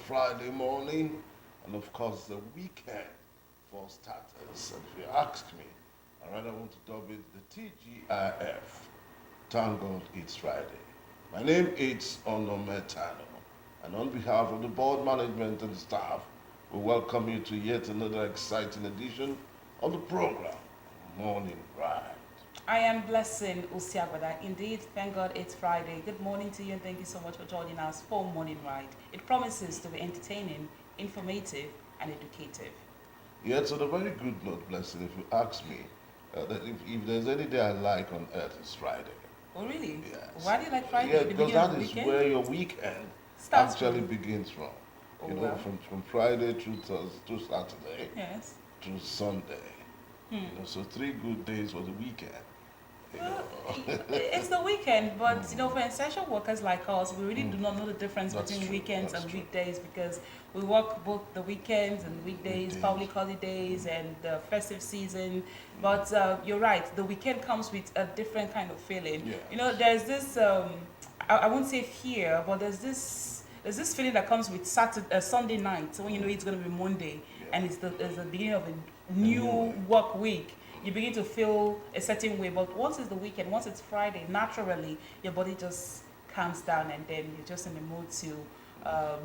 Friday morning, and of course the weekend for starters. And if you ask me, I rather want to dub it the TGIF. Thank God it's Friday. My name is Onometano, and on behalf of the board management and staff, we welcome you to yet another exciting edition of the program, Morning Ride. I am Blessing Usiagbada. Indeed, thank God it's Friday. Good morning to you and thank you so much for joining us for Morning Ride. It promises to be entertaining, informative, and educative. Yeah, it's on a very good note, Blessing, if you ask me. That if there's any day I like on earth, it's Friday. Oh, really? Yes. Why do you like Friday? Yeah, The because beginning of that the is weekend? where your weekend Starts actually from. begins from. Oh, You know, well. from Friday through Thursday, to Saturday, Yes. to Sunday. Hmm. So 3 good days for the weekend. You Well, know. it's the weekend, but for essential workers like us, we really do Mm, not know the difference that's between true. weekends That's and true. weekdays because we work both the weekends and weekdays, Weekdays. public holidays, and the festive season. Mm, But you're right, the weekend comes with a different kind of feeling. yes. There's this I won't say fear, but there's this feeling that comes with Saturday, Sunday night when you know it's going to be Monday and Yeah. it's the beginning of a new Anyway. work week. You begin to feel a certain way, but once it's the weekend, once it's Friday, naturally your body just calms down and then you're just in the mood to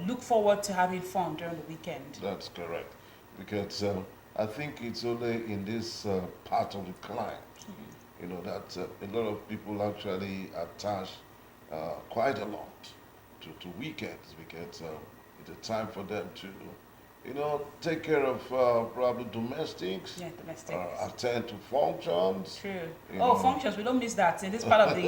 look forward to having fun during the weekend. That's correct. Because I think it's only in this part of the climb, that a lot of people actually attach quite a lot to weekends because it's a time for them to, take care of probably domestics, Yeah, domestic. attend to functions, True. you Oh, know. functions. We don't miss that in this part of the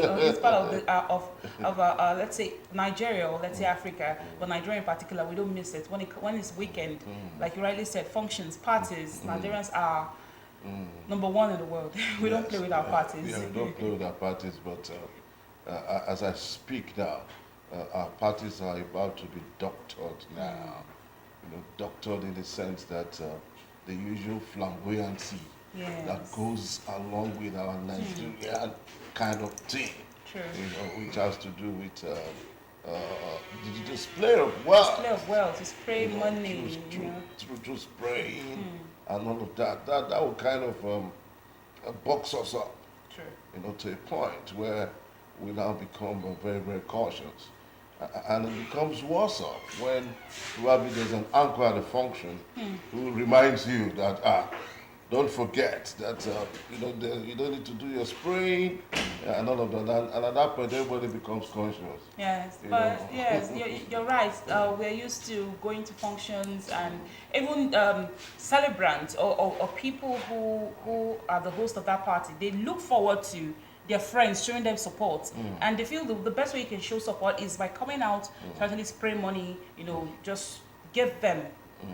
let's say Nigeria or let's say Africa, but Nigeria in particular, we don't miss it when it's weekend. Like you rightly said, functions, parties. Nigerians are number one in the world. We don't play Yes, with our parties. yeah, we don't play with our parties, but as I speak now, our parties are about to be doctored now. Doctored in the sense that the usual flamboyancy that Yes. goes along with our Nigerian kind of thing, True. which has to do with the display of wealth, Display of wealth, to spray through, money. through spraying and all of that. That will kind of box us up, True. to a point where we now become very, very cautious. And it becomes worse off when probably there's an uncle at a function who reminds you that, don't forget that, you don't need to do your spraying and all of that. And at that point, everybody becomes conscious. Yes, You but know. yes, you're right. We're used to going to functions and even celebrants or people who are the host of that party. They look forward to their friends showing them support, and they feel the best way you can show support is by coming out to actually spray money. Just give them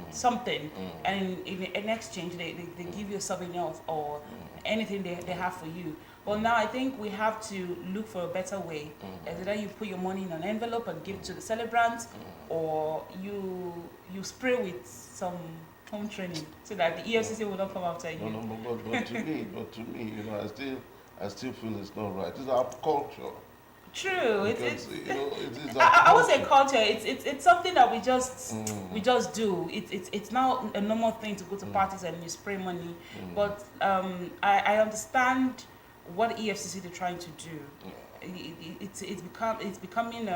something, and in exchange they give you a souvenir or anything they have for you. But now I think we have to look for a better way. Either you put your money in an envelope and give it to the celebrant, or you spray with some home training so that the EFCC will not come after No, you. no, but to me, I still feel it's not right. It's our culture. True. Because it is our I would say culture. culture. It's something that we just do. It's now a normal thing to go to parties and you spray money. But I understand what EFCC they're trying to do. It's becoming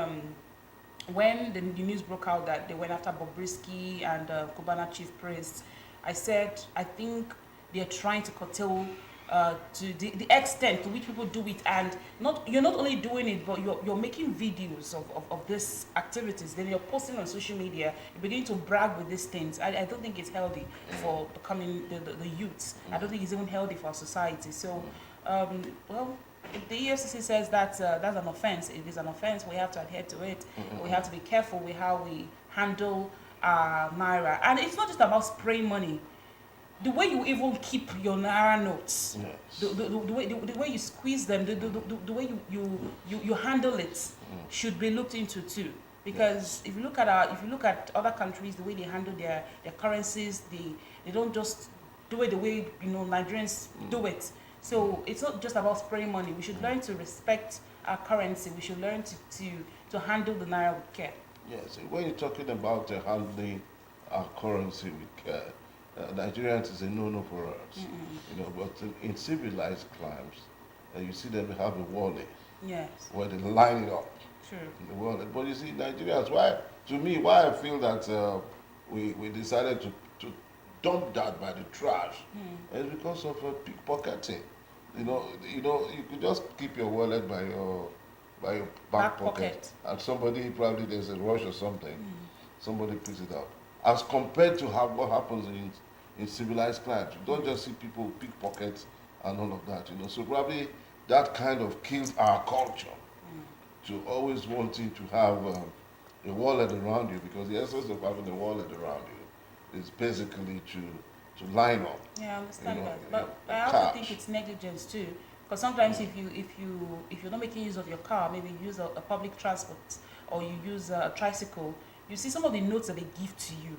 when the news broke out that they went after Bobrisky and Cubana chief priest. I said I think they're trying to curtail to the extent to which people do it, and you're not only doing it, but you're making videos of these activities, then you're posting on social media, you begin to brag with these things. I don't think it's healthy for the youths. I don't think it's even healthy for our society. So well, if the EFCC says that's an offense, it is an offense. We have to adhere to it. We have to be careful with how we handle naira, and it's not just about spraying money. The way you even keep your naira notes, Yes. the way you squeeze them, the way you handle it should be looked into too. Because if you look at other countries, the way they handle their currencies, they don't just do it the way Nigerians do it. So it's not just about spraying money. We should learn to respect our currency. We should learn to handle the naira with care. Yes, when you're talking about handling our currency with care, Nigerians is a no-no for us. Mm-mm. You know, but in civilized climes, you see them have a wallet Yes, where they line it up true. in the wallet. But you see, Nigerians, why, to me, why I feel that we decided to dump that by the trash Mm. is because of pickpocketing. You could just keep your wallet by your back Back pocket, pocket. and somebody probably there's a rush or something, Mm. somebody picks it up. As compared to what happens in civilized climes, you don't just see people pickpockets and all of that. So probably that kind of kills our culture to always wanting to have a wallet around you, because the essence of having a wallet around you is basically to line up, Yeah, I understand that, you know, but I also think cash. it's negligence too. Because sometimes if you're not making use of your car, maybe you use a public transport or you use a tricycle, you see some of the notes that they give to you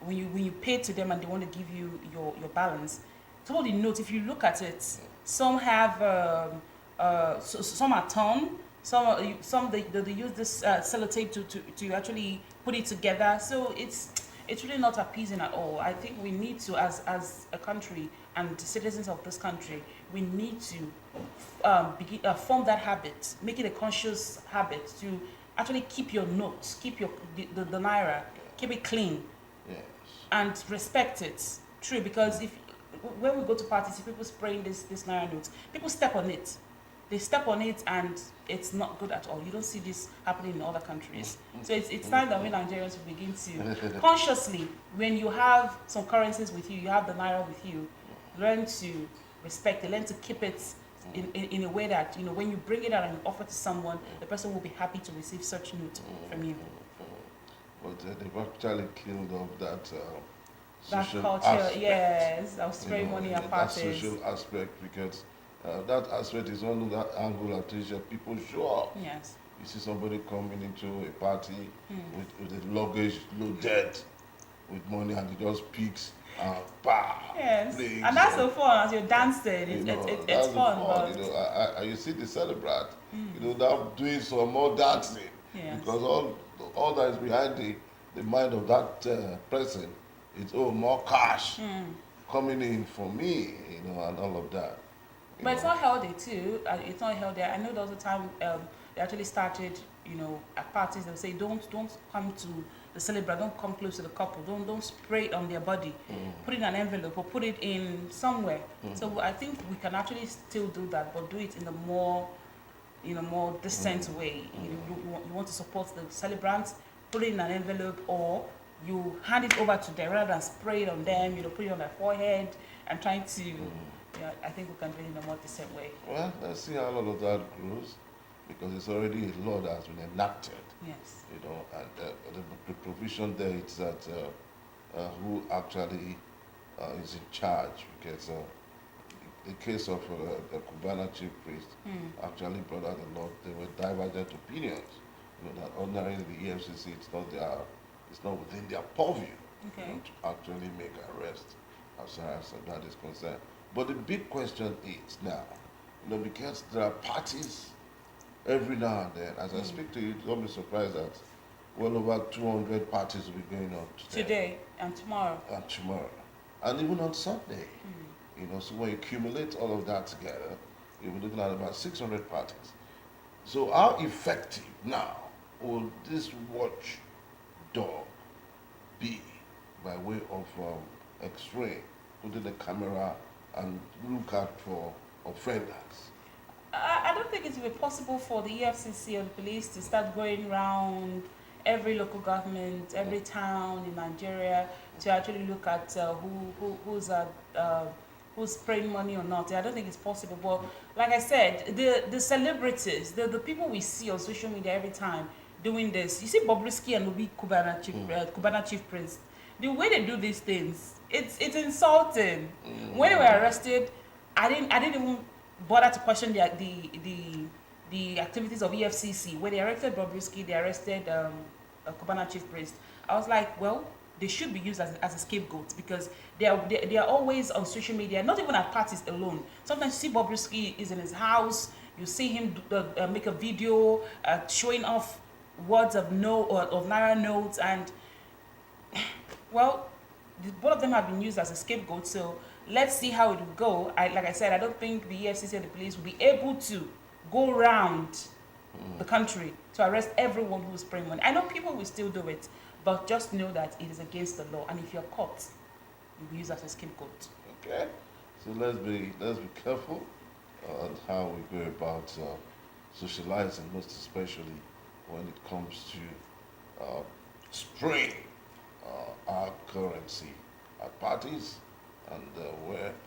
when you pay to them and they want to give you your balance. Some of the notes, if you look at it, some have some are torn, they use this sellotape to actually put it together. So it's really not appeasing at all. I think we need to, as a country and citizens of this country, we need to form that habit, make it a conscious habit to actually keep your notes, keep the naira, keep it clean Yes. and respect it. True, because if when we go to parties, if people spraying this naira notes, people step on it. They step on it and it's not good at all. You don't see this happening in other countries. So it's time that we Nigerians will begin to consciously, when you have some currencies with you, you have the naira with you, learn to respect it, learn to keep it in a way that, when you bring it out and offer to someone, the person will be happy to receive such note from you. But they've actually killed off that That social culture, aspect. yes, of spraying money at that parties. social aspect, because that aspect is one of that angle at which people show up. Yes. You see somebody coming into a party Mm. with a luggage loaded with money, and he just picks and Yes, plays. and that's so fun as you're dancing. It's That's the fun, fun. but You see the celebrant, mm, now doing some more dancing, yes, because all that is behind the mind of that person is, oh, more cash mm. coming in for me, and all of that. But it's not healthy too. It's not healthy. I know there was a time they actually started, at parties. They'll say, don't come to the celebrant. Don't come close to the couple. Don't spray it on their body. Put it in an envelope or put it in somewhere. So I think we can actually still do that, but do it in a more decent way. You want to support the celebrants, put it in an envelope, or you hand it over to them rather than spray it on them. Put it on their forehead and trying to. Yeah, I think we can do it in a more decent way. Well, let's see how all of that grows, because it's already a law that has been enacted, Yes. and the provision there is that who actually is in charge, because the case of the Cubana chief priest Mm. actually brought out a lot. There were divergent opinions, that ordinarily the EFCC, it's not within their purview, Okay. to actually make arrests as far as that is concerned. But the big question is now, because there are parties every now and then. As I speak to you, don't be surprised that well over 200 parties will be going on Today and tomorrow. and tomorrow, and even on Sunday. Mm. So when you accumulate all of that together, you'll be looking at about 600 parties. So how effective now will this watchdog be by way of X-ray, putting the camera and look out for offenders? I don't think it will be possible for the EFCC or the police to start going around every local government, every town in Nigeria to actually look at who's spraying money or not. I don't think it's possible. But like I said, the celebrities, the people we see on social media every time doing this, you see Bobrisky and Obi Cubana Chief Prince. The way they do these things, it's insulting. When they were arrested, I didn't even bother to question the activities of EFCC. When they arrested Bobrisky, they arrested Cubana Chief Priest. I was like, well, they should be used as a scapegoat, because they are always on social media, not even at parties alone. Sometimes you see Bobrisky is in his house, you see him make a video showing off words of no or of naira notes, and well, both of them have been used as a scapegoat. So let's see how it will go. Like I said, I don't think the EFCC and the police will be able to go around the country to arrest everyone who's spraying money. I know people will still do it, but just know that it is against the law, and if you're caught, you'll be used as a scapegoat. Okay, so let's be careful on how we go about socializing, most especially when it comes to spraying our currency at parties and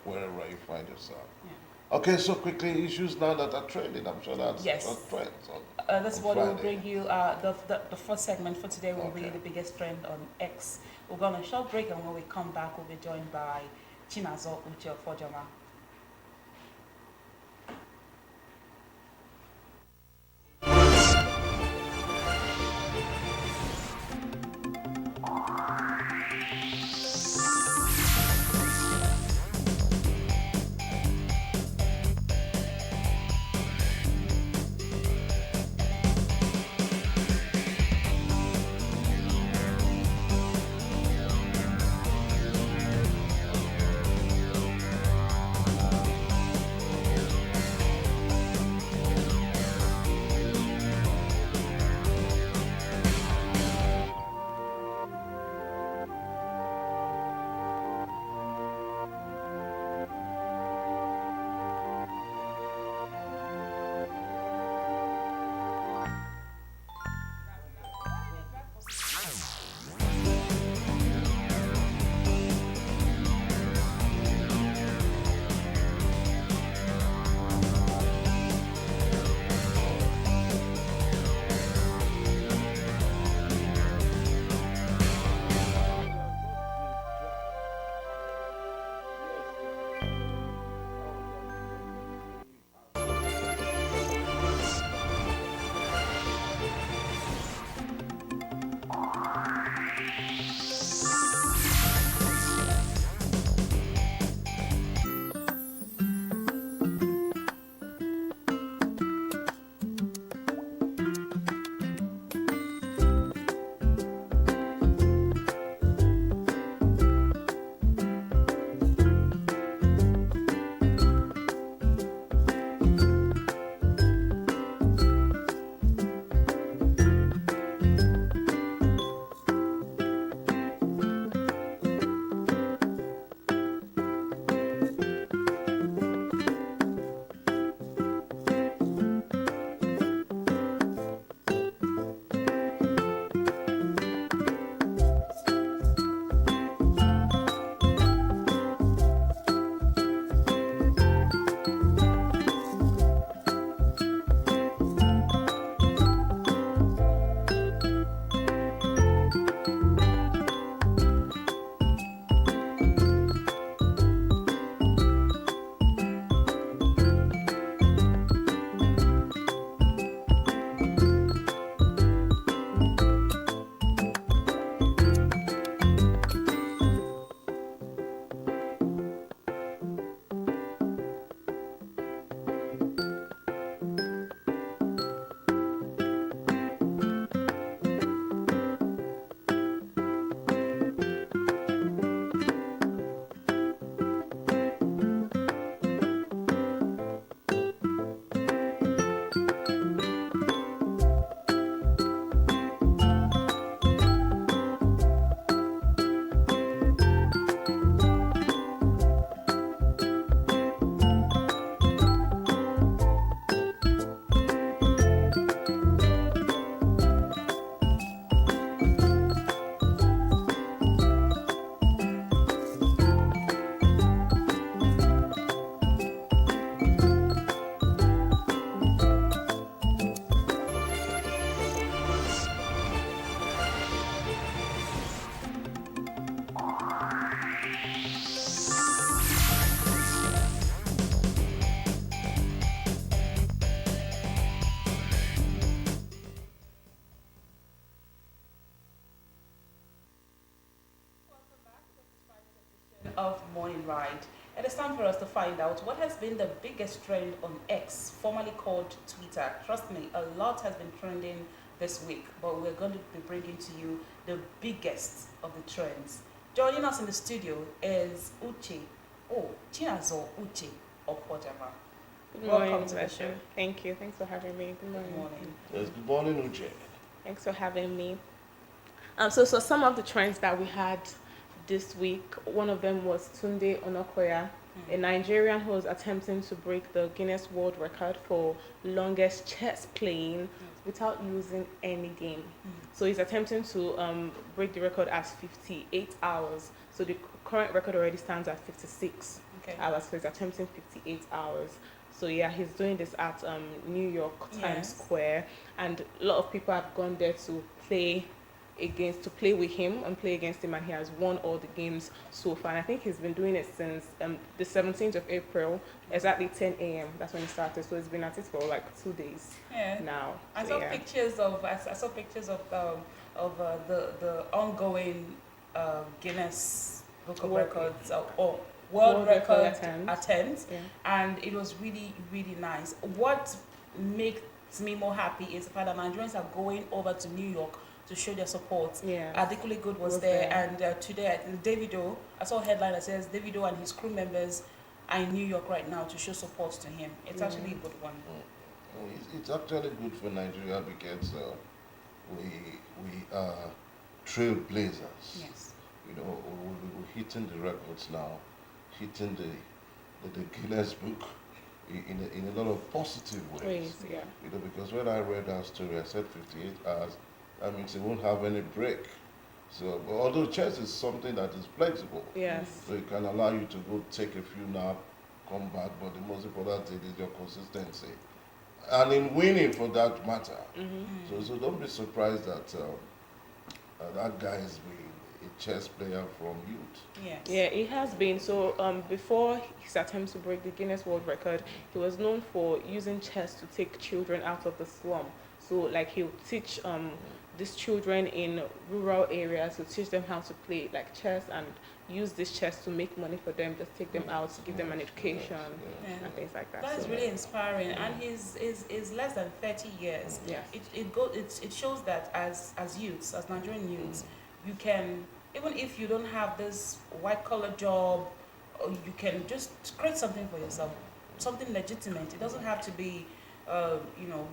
wherever you find yourself. Yeah. Okay, so quickly, issues now that are trending. I'm sure that's Yes. what trends on. That's on what will Friday. bring you. The first segment for today will be Okay. the biggest trend on X. We'll go on a short break, and when we come back, we'll be joined by Chinazo Uche Fojama. Of Morning Ride. It is time for us to find out what has been the biggest trend on X, formerly called Twitter. Trust me, a lot has been trending this week, but we're going to be bringing to you the biggest of the trends. Joining us in the studio is Uche, Chinazo Uche Okwojama. Good Welcome morning, to the show. Thank you. Thanks for having me. Good morning. Good morning. Yes, good morning, Uche. Thanks for having me. So some of the trends that we had this week, one of them was Tunde Onokoya, a Nigerian who was attempting to break the Guinness World Record for longest chess playing without losing any game. So he's attempting to break the record as 58 hours. So the current record already stands at 56 Okay. hours. So he's attempting 58 hours. So yeah, he's doing this at New York Times Yes. Square, and a lot of people have gone there to play with him and play against him, and he has won all the games so far. And I think he's been doing it since the 17th of April, exactly 10 a.m. That's when he started. So he's been at it for like 2 days Yeah. now. I So, saw yeah. pictures of the ongoing Guinness Book of World- Records or World Record attempt. attempt, Yeah. and it was really really nice. What makes me more happy is the fact that Nigerians are going over to New York to show their support. Yeah. Adekunle Gold was Was there, there. and today I think Davido. I saw a headline that says Davido and his crew members are in New York right now to show support to him. It's Yeah. actually a good one. It's actually good for Nigeria because we are trailblazers. Yes. You know, we're hitting the records now, hitting the Guinness Book in a lot of positive ways. Ways, yeah. You know, because when I read that story, I said 58 hours. That means it won't have any break. So, although chess is something that is flexible, Yes. so it can allow you to go take a few nap, come back. But the most important thing is your consistency, and in winning for that matter. Mm-hmm. So don't be surprised that that guy has been a chess player from youth. Yes. Yeah, it has been. So before his attempt to break the Guinness World Record, he was known for using chess to take children out of the slum. So like he'll teach these children in rural areas to teach them how to play like chess and use this chess to make money for them, just take them out, give them an education Yeah. and things like that. That is So, really inspiring, and he's less than 30 years. yes. It shows that as youths, as Nigerian youths, you can, even if you don't have this white collar job, or you can just create something for yourself, something legitimate. It doesn't have to be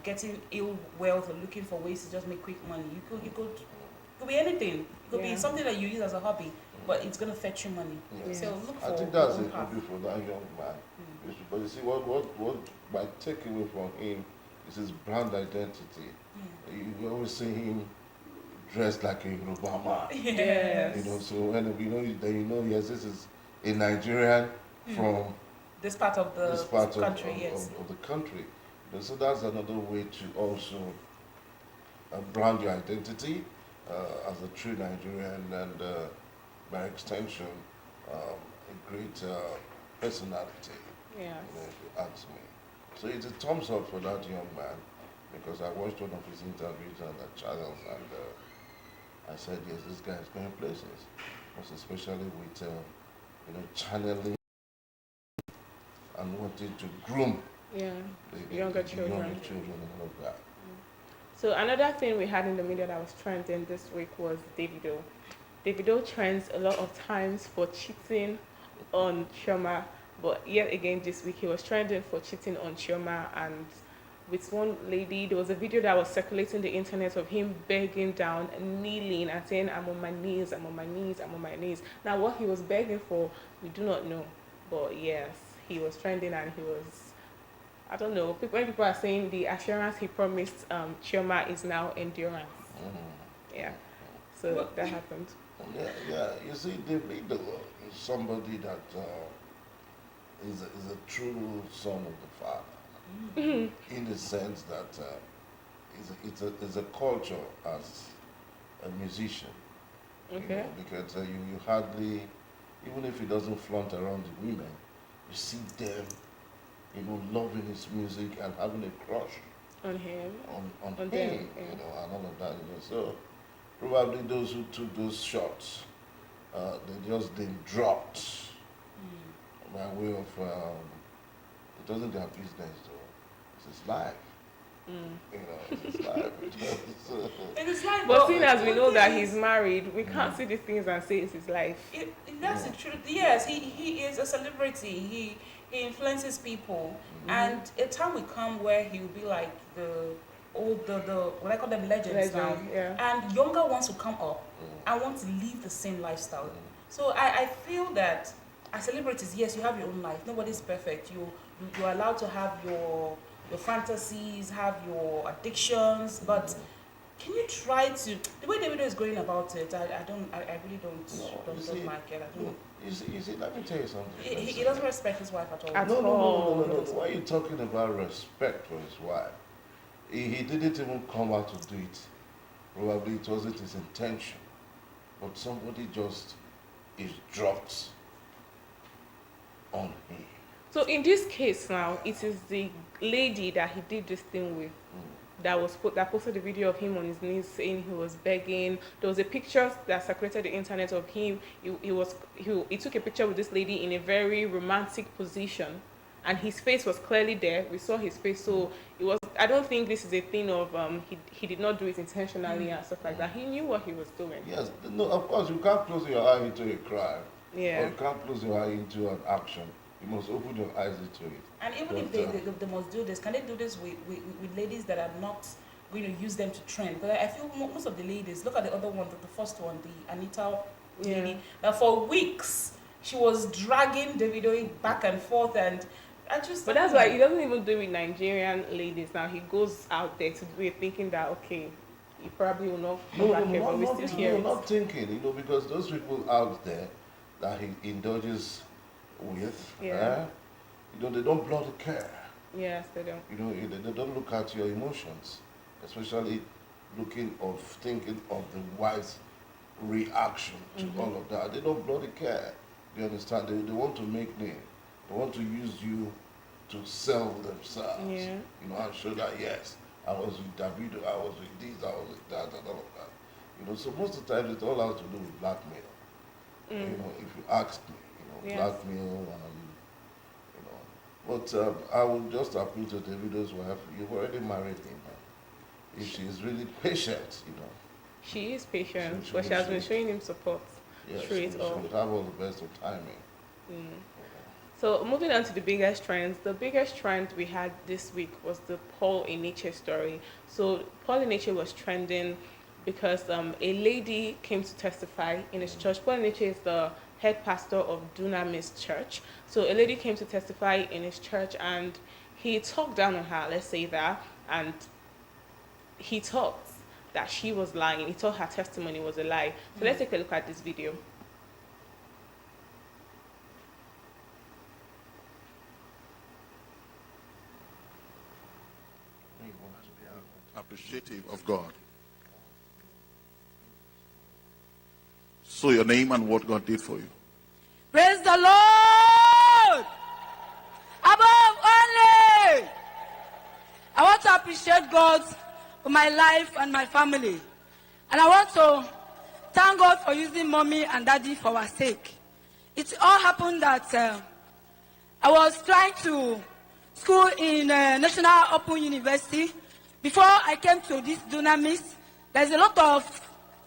getting ill wealth or looking for ways to just make quick money. You could be anything. It could Yeah. be something that you use as a hobby, but it's gonna fetch you money. Yeah. So look for I think that's your a own path. hobby for that young man. But you see, what my takeaway from him is his brand identity. You always see him dressed like a Yoruba man. Yes. You know, so when yes, this is a Nigerian from This part of the this part country, yes. of the country. You know, so that's another way to also brand your identity as a true Nigerian and by extension a great personality. Yes. You know, if you ask me. So it's a thumbs up for that young man because I watched one of his interviews on the channels and I said, yes, this guy is going places. Most especially with channeling and wanting to groom Yeah. the Younger the children. younger children and all of that. So another thing we had in the media that was trending this week was Davido. Davido trends a lot of times for cheating on Chioma, but yet again this week he was trending for cheating on Chioma, and with one lady, there was a video that was circulating the internet of him begging down, kneeling and saying, I'm on my knees, I'm on my knees, I'm on my knees. Now what he was begging for, we do not know. But yes, he was trending and he was, I don't know, when people are saying the assurance he promised Chioma is now endurance. Yeah, so Well, that happened. Yeah. You see, Davido is somebody that is a true son of the father, in the sense that it's a culture as a musician. You Okay. know, because you hardly, even if he doesn't flaunt around the women, you see them, loving his music and having a crush On him. on On him, them, yeah. and all of that. So probably those who took those shots, they just been dropped by way of it wasn't their business though. It's his life. You know, it's his life. It is like, But seeing as we know that he's married, we can't see these things and say it's his life. That's the truth. Yes, he is a celebrity. He influences people, and a time will come where he will be like the what I call them legends now, Yeah. and younger ones will come up and want to live the same lifestyle. So I feel that as celebrities, yes, you have your own life. Nobody's perfect. You're allowed to have your fantasies, have your addictions, but can you try to, the way Davido is going about it, I really don't like it. I don't. You see, let me tell you something. He doesn't respect his wife at all. At No. all. Why are you talking about respect for his wife? He didn't even come out to do it. Probably it wasn't his intention. But somebody just is dropped on him. So in this case now, it is the lady that he did this thing with that posted the video of him on his knees saying he was begging. There was a picture that circulated the internet of him. He took a picture with this lady in a very romantic position, and his face was clearly there. We saw his face, so it was. I don't think this is a thing of he did not do it intentionally and stuff like that. He knew what he was doing. Yes, no, of course, you can't close your eye into a crime. Yeah. Or you can't close your eye into an action. You must open your eyes into it. And even if they must do this, can they do this with ladies that are not going to use them to trend? Because I feel most of the ladies, look at the other one, the first one, the Anita lady, that for weeks she was dragging Davido back and forth, and I just. But that's why he doesn't even do it with Nigerian ladies now. He goes out there to do it thinking that, okay, he probably will not come back here, but we still hear it. Not thinking, because those people out there that he indulges with, they don't bloody care. Yes, they don't. They don't look at your emotions, especially thinking of the wife's reaction to all of that. They don't bloody care. You understand? They want to make name. They want to use you to sell themselves. Yeah. And show that, yes, I was with Davido, I was with this, I was with that, and all of that. So most of the time it all has to do with blackmail. If you ask me, Yes. blackmail, But I will just appeal to Davido's wife. You've already married him. If she is really patient, She is patient, She but she has been showing him support through she it all. would have all the best of timing. So moving on to the biggest trends. The biggest trend we had this week was the Paul Eneche story. So Paul Eneche was trending because a lady came to testify in his church. Paul Eneche is the head pastor of Dunamis Church. So a lady came to testify in his church, and he talked down on her, let's say that, and he thought that she was lying. He thought her testimony was a lie. So let's take a look at this video. Appreciative of God. So your name and what God did for you. Praise the Lord! Above only! I want to appreciate God for my life and my family. And I want to thank God for using mommy and daddy for our sake. It all happened that I was trying to school in National Open University. Before I came to this Dunamis, there's a lot of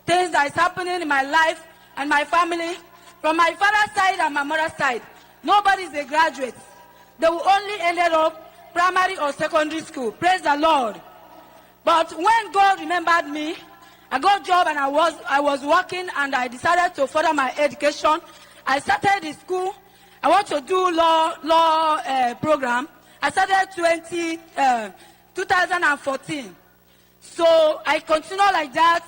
things that is happening in my life and my family. From my father's side and my mother's side, nobody is a graduate. They will only ended up primary or secondary school. Praise the Lord. But when God remembered me, I got a job and I was working, and I decided to further my education. I started the school. I want to do law program. I started 2014. So I continue like that,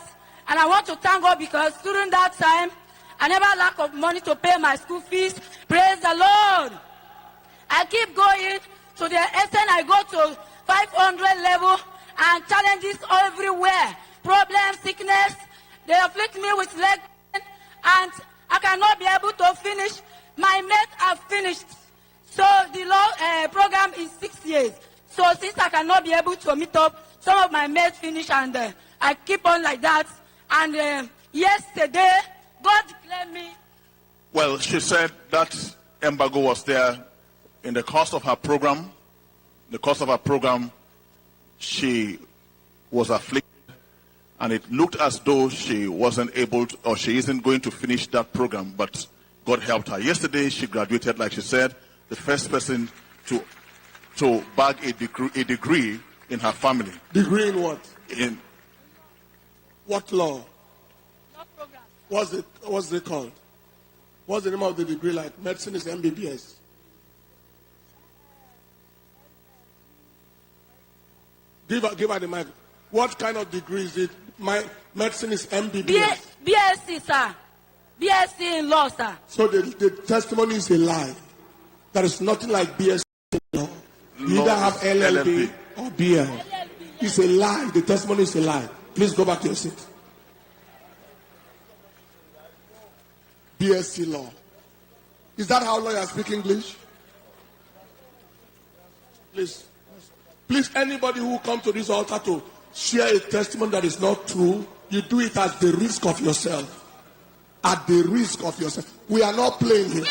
and I want to thank God because during that time, I never lack of money to pay my school fees. Praise the Lord. I keep going to the extent I go to 500 level, and challenges everywhere. Problems, sickness, they afflict me with leg pain, and I cannot be able to finish. My mates have finished. So the law program is 6 years. So since I cannot be able to meet up, some of my mates finish, and I keep on like that. And yesterday, God declared me. Well, she said that embargo was there in the course of her program. The course of her program, she was afflicted, and it looked as though she wasn't able to, or she isn't going to finish that program, but God helped her. Yesterday, she graduated, like she said, the first person to bag a degree in her family. Degree in what? In What law? What's it called? What's the name of the degree? Like medicine is MBBS. Give her the mic. What kind of degree is it? My medicine is MBBS. BSc, sir. BSc in law, sir. So the testimony is a lie. There is nothing like BSc in law. You either have LLB or BL. It's a lie. The testimony is a lie. Please go back to your seat. BSc law. Is that how lawyers speak English? Please, anybody who comes to this altar to share a testimony that is not true, you do it at the risk of yourself. At the risk of yourself. We are not playing here.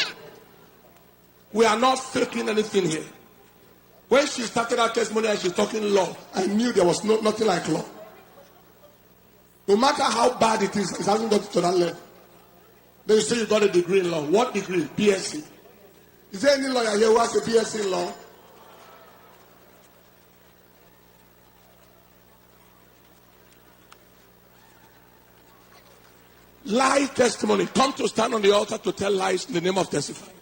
We are not faking anything here. When she started her testimony and she's talking law, I knew there was nothing like law. No matter how bad it is, it hasn't got to that level. Then you say you got a degree in law. What degree? BSc. Is there any lawyer here who has a BSc in law? Lie testimony. Come to stand on the altar to tell lies in the name of testifying.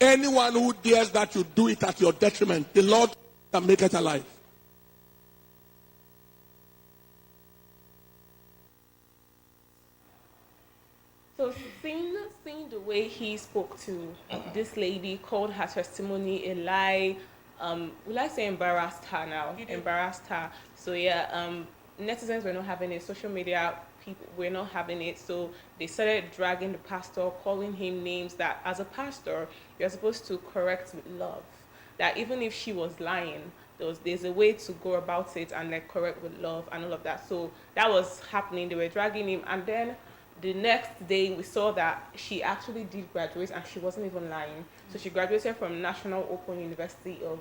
Anyone who dares that you do it at your detriment, the Lord can make it alive. So seeing the way he spoke to this lady, called her testimony a lie, will I say embarrassed her now? Embarrassed her. So yeah, netizens were not having it. Social media people were not having it. So they started dragging the pastor, calling him names that as a pastor, you're supposed to correct with love. That even if she was lying, there's a way to go about it and like correct with love and all of that. So that was happening. They were dragging him, and then the next day we saw that she actually did graduate, and she wasn't even lying. So she graduated from National Open University of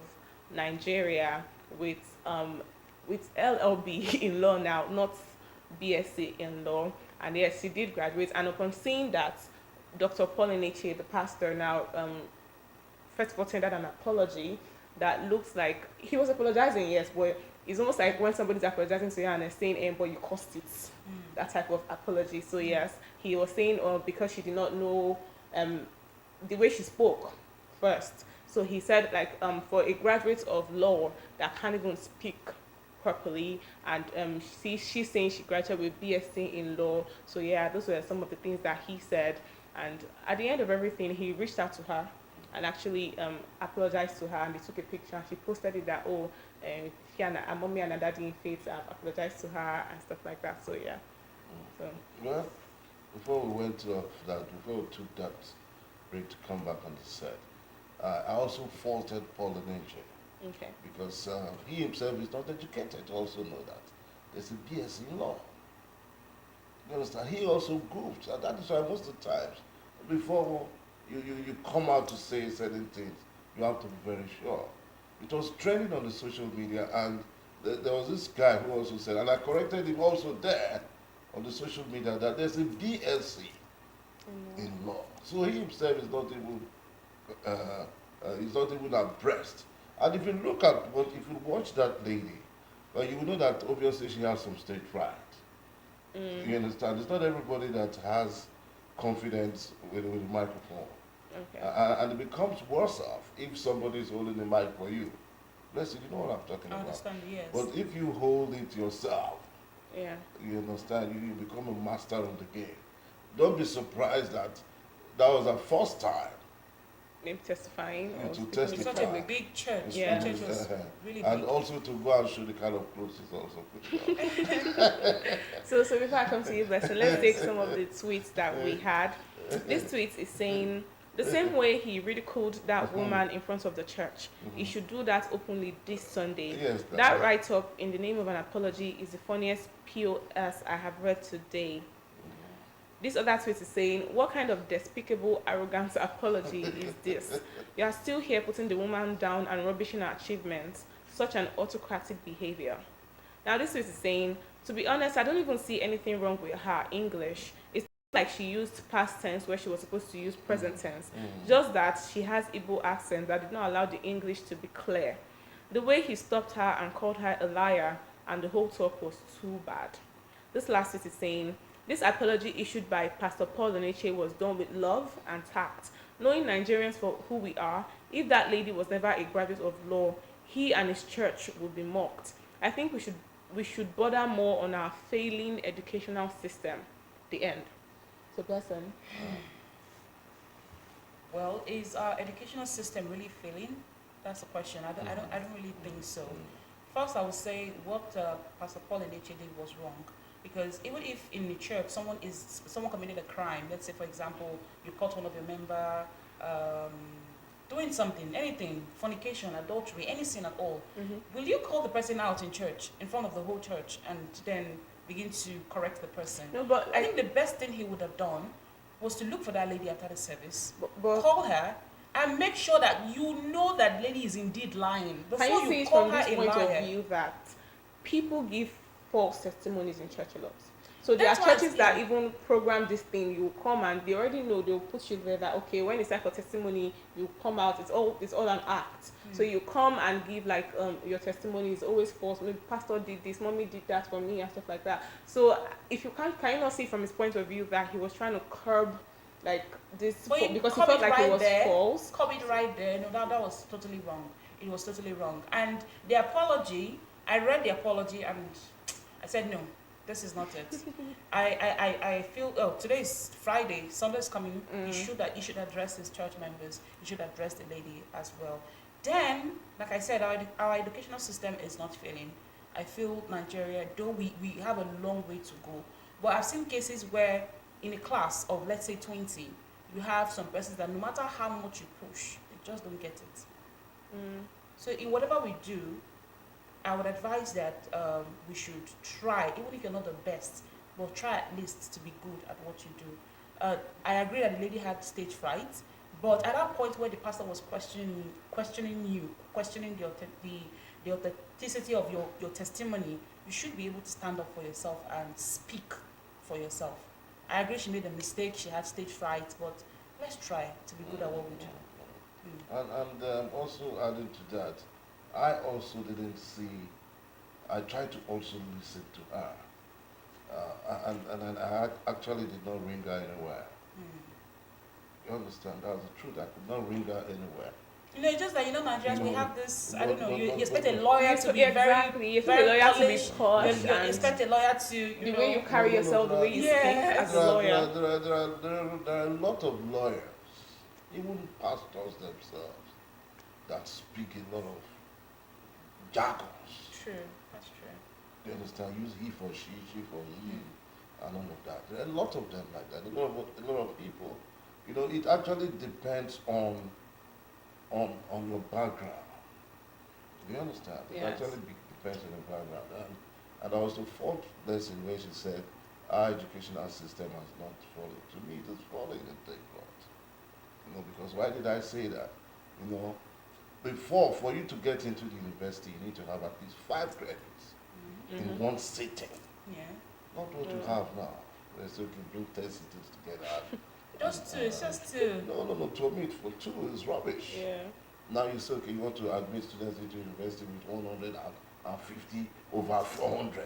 Nigeria with LLB in law now, not BSc in law. And yes, she did graduate. And upon seeing that, Dr. Paul Eneche, the pastor, now first of all tendered an apology that looks like he was apologizing, yes, but it's almost like when somebody's apologizing to you and they're saying, but you caused it. That type of apology. So yes, he was saying, because she did not know the way she spoke first. So he said, like, for a graduate of law that can't even speak properly, and she's saying she graduated with BSc in law. So yeah, those were some of the things that he said. And at the end of everything, he reached out to her and actually apologized to her, and they took a picture, and she posted it that, she and mommy and daddy in faith apologized to her and stuff like that. So yeah. So well, before we went off that, before we took that break to come back on the set, I also faulted Paul Eneche. okay. Because he himself is not educated to also know that there's a BSc in law. You understand? He also goofed, and that is why most of the times, before you come out to say certain things, you have to be very sure. It was trending on the social media, and there was this guy who also said, and I corrected him also there on the social media, that there's a BSc in law. So he himself is not even abreast. And if you look at if you watch that lady, you will know that obviously she has some stage fright. You understand? It's not everybody that has confidence with the microphone. Okay. And it becomes worse off if somebody is holding the mic for you. Bless you, you know what I'm talking I about. understand, yes. But if you hold it yourself, Yeah. you understand, you become a master of the game. Don't be surprised that was her first time Maybe testifying. to or It's testify. such a big church. Yeah. The church was really And big. also to go and show the kind of clothes is also good. So before I come to you, Blessing, let's take some of the tweets that we had. This tweet is saying, the same way he ridiculed that woman in front of the church, he should do that openly this Sunday. Yes, that write-up in the name of an apology is the funniest POS I have read today. This other tweet is saying, what kind of despicable, arrogant apology is this? You are still here putting the woman down and rubbishing her achievements. Such an autocratic behavior. Now this tweet is saying, to be honest, I don't even see anything wrong with her English. It's like she used past tense where she was supposed to use present tense. Just that she has Igbo accent that did not allow the English to be clear. The way he stopped her and called her a liar and the whole talk was too bad. This last tweet is saying, this apology issued by Pastor Paul Oneche was done with love and tact. Knowing Nigerians for who we are, if that lady was never a graduate of law, he and his church would be mocked. I think we should bother more on our failing educational system. The end. So, Blessing. Well, is our educational system really failing? That's the question. I don't really think so. First, I would say what Pastor Paul Oneche did was wrong. Because even if in the church someone committed a crime, let's say for example you caught one of your member doing something, anything, fornication, adultery, any sin at all, will you call the person out in church, in front of the whole church, and then begin to correct the person? No, but I think the best thing he would have done was to look for that lady after the service, but call her, and make sure that you know that lady is indeed lying before can you see you it call from her this a point liar. of view that people give false testimonies in church a lot? So there are That's why churches that even program this thing. You come and they already know, they'll put you there that okay, when it's time for testimony, you come out. It's all an act. So you come and give like your testimony is always false. Maybe pastor did this, mommy did that for me and stuff like that. So if you can you not see from his point of view that he was trying to curb like this But you because he come felt it like it right was there, false. Come it right there. No, that was totally wrong. It was totally wrong. And the apology, I read the apology and I said, no, this is not it. I feel, oh, today is Friday, Sunday's coming. You should address his church members. You should address the lady as well. Then, like I said, our educational system is not failing. I feel Nigeria, though we have a long way to go. But I've seen cases where in a class of, let's say, 20, you have some persons that no matter how much you push, they just don't get it. So in whatever we do, I would advise that we should try, even if you're not the best, but try at least to be good at what you do. I agree that the lady had stage fright, but at that point where the pastor was questioning the authenticity of your testimony, you should be able to stand up for yourself and speak for yourself. I agree she made a mistake, she had stage fright, but let's try to be good at what we do. And also adding to that, I also didn't see, I tried to also listen to her. And I actually did not ring her anywhere. You understand? That's the truth. I could not ring her anywhere. You know, it's just that, Nigerians, we have this, I don't know, you expect a You lawyer to be exactly. You very expect a lawyer to be polished. posh You and expect a lawyer to, the way you carry yourself, the way you speak Yes. as a lawyer. There are a lot of lawyers, even pastors themselves, that speak a lot of jargons. True, that's true. You understand? Use he for she for he, and all of that. There are a lot of them like that. A lot of people. It actually depends on your background. Do you understand? It Yes. actually depends on your background. And I was the fourth lesson where she said, our educational system has not fallen. To me, it is falling in take lot. Because why did I say that? Before, for you to get into the university, you need to have at least 5 credits in one sitting. Yeah. Not what you have now. Let's say you can bring 10 sittings together. Just two, it's just two. No. To me, for 2 is rubbish. Yeah. Now you say, okay, you want to admit students into university with 150 over 400.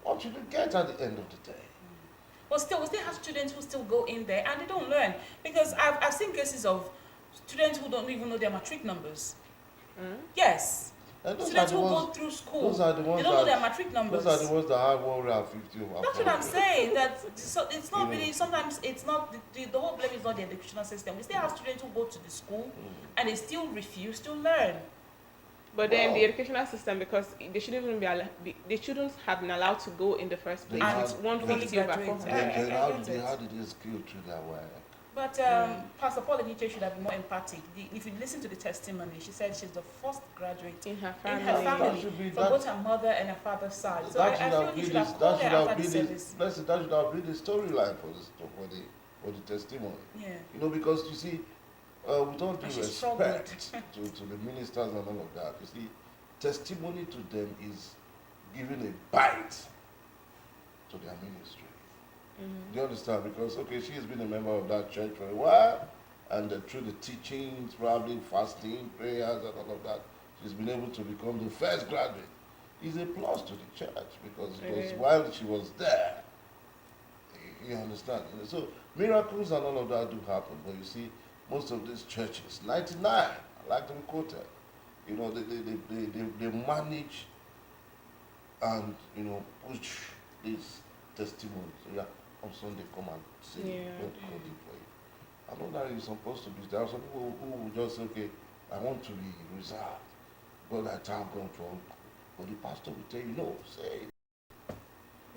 What should you get at the end of the day? But still, we still have students who still go in there and they don't learn. Because I've seen cases of students who don't even know their matric numbers. Yes. And those Students are the who ones, go through school, those are the ones they don't know that- their matric numbers. Those are the ones that have 150 over 400. That's what I'm saying. So it's not You know. really. Sometimes it's not the whole blame is not the educational system. We still have students who go to the school and they still refuse to learn. But then the Wow. educational system, because they shouldn't even they shouldn't have been allowed to go in the first place They with have- 150 over graduates. 400. Then I how get did it. they skill through their work? But Pastor Paul Eniche should have been more empathic. If you listen to the testimony, she said she's the first graduate In her in family. her That family should be- from that- both her mother and her father's side. So That I should feel have you should been have called her after the service. that should have been the storyline for the testimony. Yeah. You know, because you see, with all due And she respect struggled. to the ministers and all of that, you see, testimony to them is giving a bite to their ministry. Do you understand? Because, okay, she's been a member of that church for a while, and through the teachings, probably fasting, prayers, and all of that, she's been able to become the first graduate. It's a plus to the church because it was while she was there. You understand? So miracles and all of that do happen, but you see, most of these churches, 99, I like to be quoted, you know, they manage and, you know, push these testimonies. So yeah, on Sunday come and say, God called it for you. I know that you're supposed to be, there are some people who will just say, okay, I want to be reserved. God, I thank God for, but the pastor will tell you, no, say it.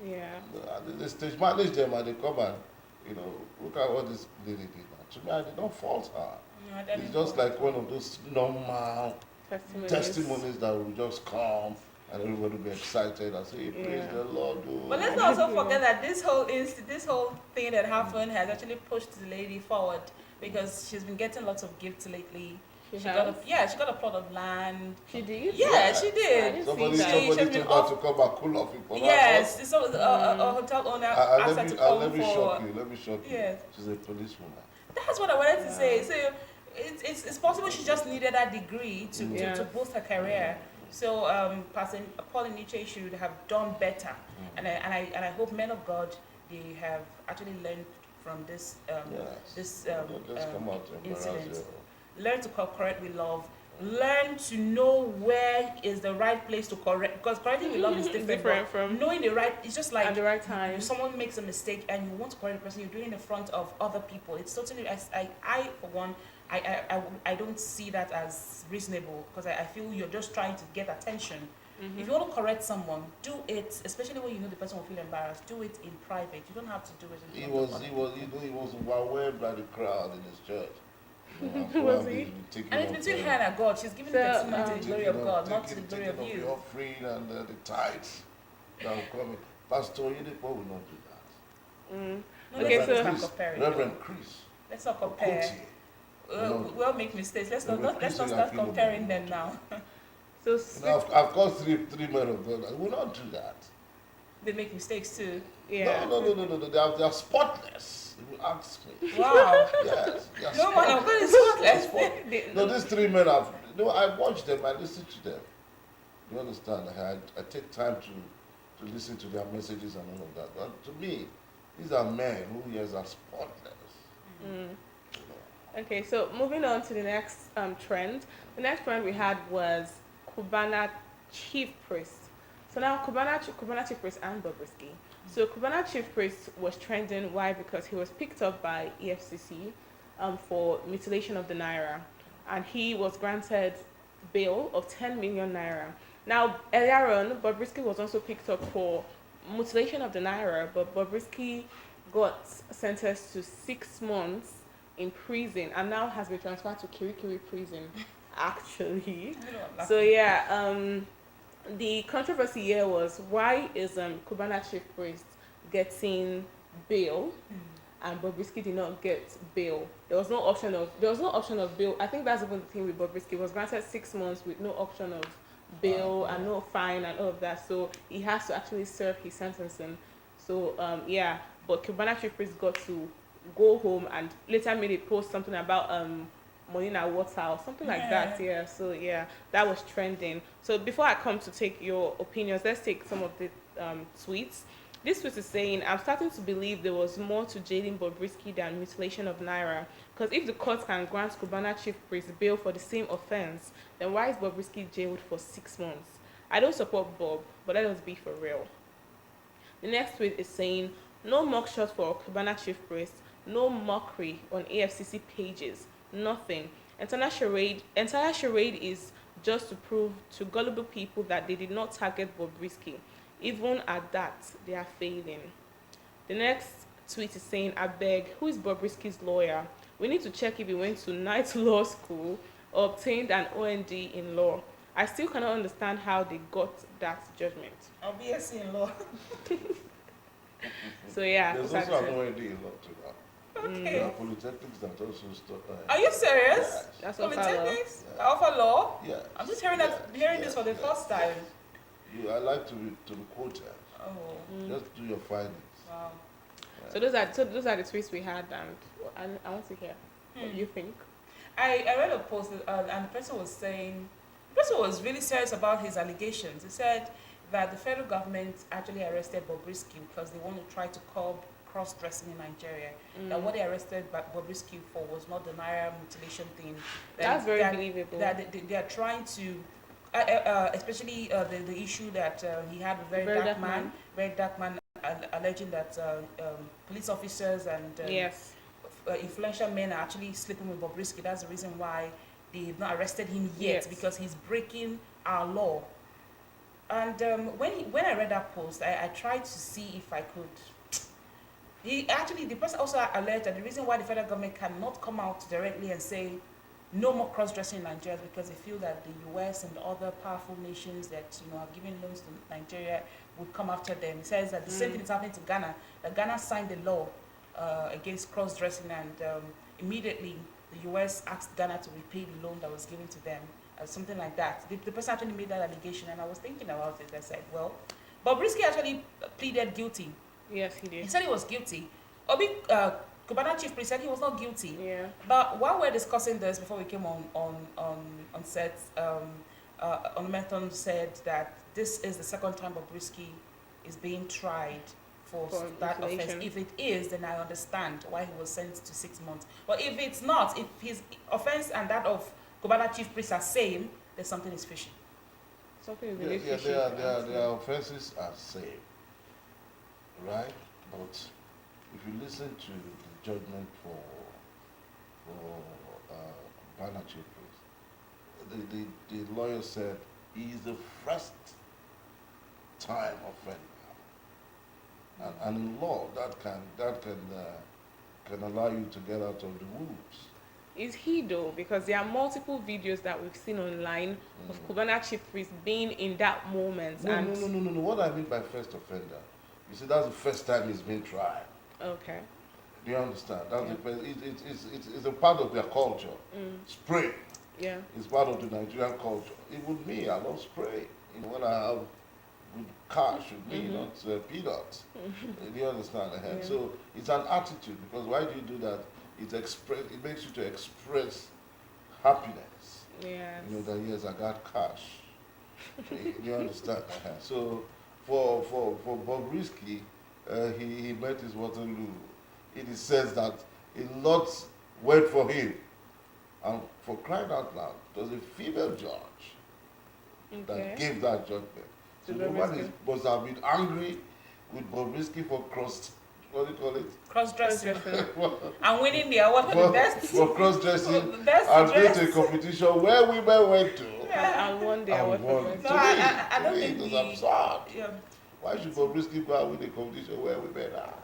Yeah. They stage manage them and they come and, you know, look at what this lady did now. To me, I did not fault her. No, I didn't It's just fault like one of those normal testimonies that will just come and everybody will be excited and say, praise the Lord. Oh. But let's not also forget that this whole thing that happened has actually pushed the lady forward because she's been getting lots of gifts lately. She got a plot of land. She did? Yeah, she I did. didn't Somebody see that. She's told been her off- to come and cool off it for Yes, so a hotel owner asked her to come let me for. shock you. Let me shock you. Yes. She's a policewoman. That's what I wanted to say. So it's possible she just needed that degree to Yeah. boost her career. So Pastor Paul Eniche should have done better, and I hope men of God they have actually learned from this Yes. Don't just come out and embarrass incident. you. Learn to correct with love. Learn to know where is the right place to correct, because correcting with love is different but from knowing the right. It's just like at the right time. someone makes a mistake and you want to correct the person, you're doing it in front of other people. It's totally, I for one, I don't see that as reasonable because I feel you're just trying to get attention. If you want to correct someone, do it, especially when you know the person will feel embarrassed. Do it in private. You don't have to do it in front of other people. He was overwhelmed by the crowd in his church. Was he? And it's between her and God. She's giving the testimony to the glory of God, not to the glory of The you. offering and the tithes that will come in. Pastor Oyedepo will not do that. No, Okay, let's so- not compare it. Reverend Chris Let's not compare. Okotie. We'll make mistakes. Let's not Reverend start Chris comparing Oyakhilome. them now. So You know, I've got three men of God. I will not do that. They make mistakes too. yeah. No. They are spotless. If you ask me. Wow. Yes. They are No man of God is spotless. spotless. No, these three men have. No, I watch them. I listen to them. You understand? I take time to listen to their messages and all of that. But to me, these are men who yes are spotless. Okay, so moving on to the next trend. The next trend we had was Cubana chief priest. So now Cubana chief priest and Bobrisky. So Cubana chief priest was trending. Why? Because he was picked up by EFCC for mutilation of the naira, and he was granted bail of 10 million naira. Now earlier on, Bobrisky was also picked up for mutilation of the naira, but Bobrisky got sentenced to 6 months in prison and now has been transferred to Kirikiri prison, actually. So yeah, the controversy here was why is Cubana chief priest getting bail and Bobrisky did not get bail. There was no option of bail. I think that's even the thing with Bobrisky. He was granted 6 months with no option of bail and no fine and all of that. So he has to actually serve his sentencing. So yeah, but Cubana chief priest got to go home and later made a post something about Molina water or something like that. Yeah, so yeah, that was trending. So before I come to take your opinions, let's take some of the tweets. This tweet is saying, I'm starting to believe there was more to jailing Bobrisky than mutilation of naira, because if the court can grant Cubana chief priest bail for the same offense, then why is Bobrisky jailed for 6 months? I don't support Bob, but let us be for real. The next tweet is saying, no mugshot for Cubana chief priest, no mockery on AFCC pages, nothing. Entire charade is just to prove to gullible people that they did not target Bobrisky. Even at that, they are failing. The next tweet is saying, I beg, who is Bobrisky's lawyer? We need to check if he went to night law school or obtained an OND in law. I still cannot understand how they got that judgment. I'll be BSc in law. So yeah, There's those are also the an two. OND in law too now. There Okay. are polytechnics that also start. Are you serious? Yes. That's what I love. Polytechnics? Offer law? Yes. I'm just hearing this for the first time. I like to be quoted. Oh, Just do your findings. wow. So those are the tweets we had, and I want to hear what you think. I read a post and the person was saying, the person was really serious about his allegations. He said that the federal government actually arrested Bobrisky because they want to try to curb cross-dressing in Nigeria. That what they arrested Bobrisky for was not the Naira mutilation thing. That's very that, believable. That they are trying to, especially the issue that he had a very dark man alleging that police officers and Yes. influential men are actually sleeping with Bobrisky. That's the reason why they've not arrested him yet, Yes. because he's breaking our law. And when I read that post, I tried to see if I could. The person also alleged that the reason why the federal government cannot come out directly and say no more cross-dressing in Nigeria is because they feel that the US and other powerful nations that are giving loans to Nigeria would come after them. He says that the same thing is happening to Ghana. That Ghana signed a law against cross-dressing, and immediately the US asked Ghana to repay the loan that was given to them, something like that. The person actually made that allegation, and I was thinking about it. I said, well, Bobrisky actually pleaded guilty. Yes, he He did. said he was guilty. Cubana chief priest said he was not guilty. Yeah. But while we're discussing this, before we came on set, Onumeton said that this is the second time Bobrisky is being tried for that offense. mutilation. If it is, then I understand why he was sentenced to 6 months. But if it's not, if his offense and that of Cubana chief priest are same, then something is fishy. Something is really Yeah, fishy. their offenses are same, right? But if you listen to the judgment for Cubana chief priest, the lawyer said he is the first time offender. And in law, that can allow you to get out of the woods. Is he though? Because there are multiple videos that we've seen online of Cubana chief priest being in that moment. No. What I mean by first offender, you see, that's the first time he's been tried. Okay. Do you understand? That's the first, it's a part of their culture. Spray Yeah. is part of the Nigerian culture. Even me, I love spray. When I have good cash with me, not peanuts. Do you understand? Yeah. So it's an attitude, because why do you do that? It makes you to express happiness. Yes. That yes, I got cash. You understand? So for Bobrisky, he met his Waterloo. It is says that a lot went for him, and for crying out loud, it was a female judge Okay. that gave that judgment. So To the woman Bobrisky. must have been angry with Bobrisky for what do you call it? Cross-dressing. Cross-dressing. And winning the award for the best. For cross-dressing The best and going to a dress. competition where women went to. And one day I And was won. for No, I To don't me, think it was the- absurd. Yeah. Why should Bobrisky go and win a competition where women are?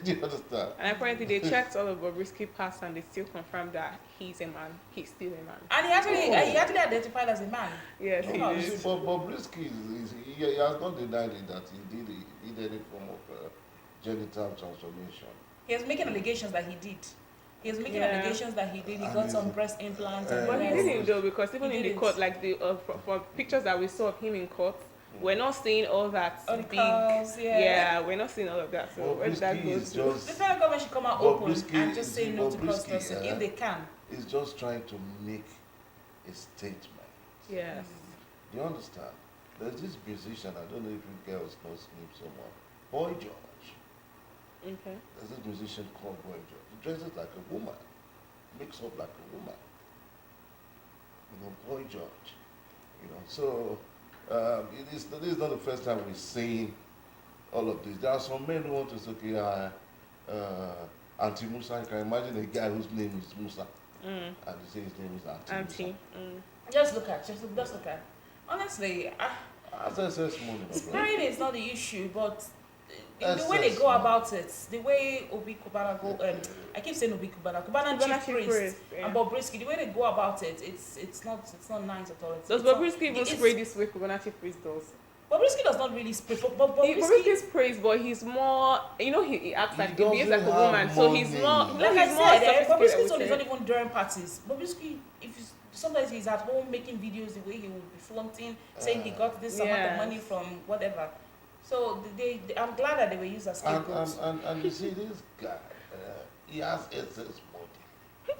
Do you understand? And apparently they checked all of Bobrisky past and they still confirmed that he's a man. He's still a man. And he actually identified as a man. Yes, he Oh, You did. see, Bobrisky he has not denied it that he did any form of genital transformation. He was making allegations that he did. He was making Yeah. allegations that he did. He And got is some it- breast implants Uh, and But he the rest. didn't though, because even He in the didn't. court, like from pictures that we saw of him in court, we're not seeing all that All the big. curls, yeah. We're not seeing all of that. So where did that Bobrisky go is to? The just federal government should come out open Bobrisky and just is- say no to Bobrisky, cross-dressing if they can. is just trying to make a statement. Yes. Do you understand? There's this musician, I don't know if you girls know his name somewhere, Boy George. Okay. There's this musician called Boy George. He dresses like a woman, makes up like a woman. Boy George. So this is not the first time we've seen all of this. There are some men who want to say, okay, Auntie Musa. You can imagine a guy whose name is Musa, and they say his name is Auntie Musa. Auntie. Just look at. Honestly, That's SS money, my brother. spraying is not the issue, but the way they go about it, the way Obi Kubana go, I keep saying Obi Kubana, Kubana chief priest yeah. and Bobrisky, the way they go about it, it's not nice at all. Does it's not- Bobrisky even spray this way Kubana chief priest does? Bobrisky does not really spray, but Bobrisky Bobrisky, sprays, but he's more, he acts He like, he behaves like a doesn't woman, have so he's money. more, like he's I more said, sophisticated, I Bobrisky's would own is say. not even during parties. Bobrisky, sometimes he's at home making videos the way he will be flaunting, saying he got this amount of Yes. money from whatever. So I'm glad that they were used as scapegoats. And you see, this guy, he has excess money.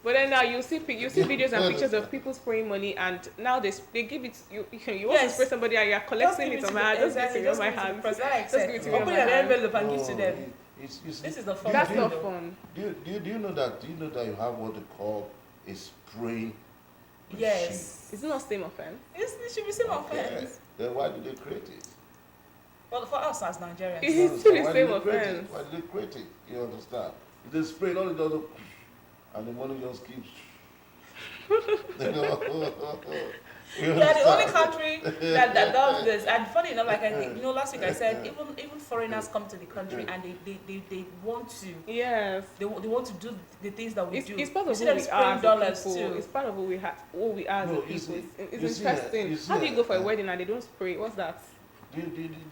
But then now you see videos and pictures of people spraying money, and now they give it, you want to Yes. spray somebody and you're collecting it Just on give my hand, just give exactly, it to me on just my give it to hand. the president, like I Just said. give it to me on Open my an hand. envelope and give to them. You see, This is the fun That's thing, not though. fun. do you know that you have what they call a spraying machine? Yes. It's not same offense. It should be same Okay. offense. Then why did they create it? Well, for us as Nigerians. It's You still the understand? Why same did they create it? offense. Why did they create it? You understand? If they spray it, all it does, and the money just keeps. You know? You We are the only understand? country that does this. And funny enough, like I think, last week I said, even foreigners come to the country and they want to. Yes. They want to do the things that we It's, do. it's part You of see who them we spraying are as a dollars people. too. It's part of who we are as a No, people. you see- It's you see, interesting. you see, How do you go for a wedding and they don't spray? What's that?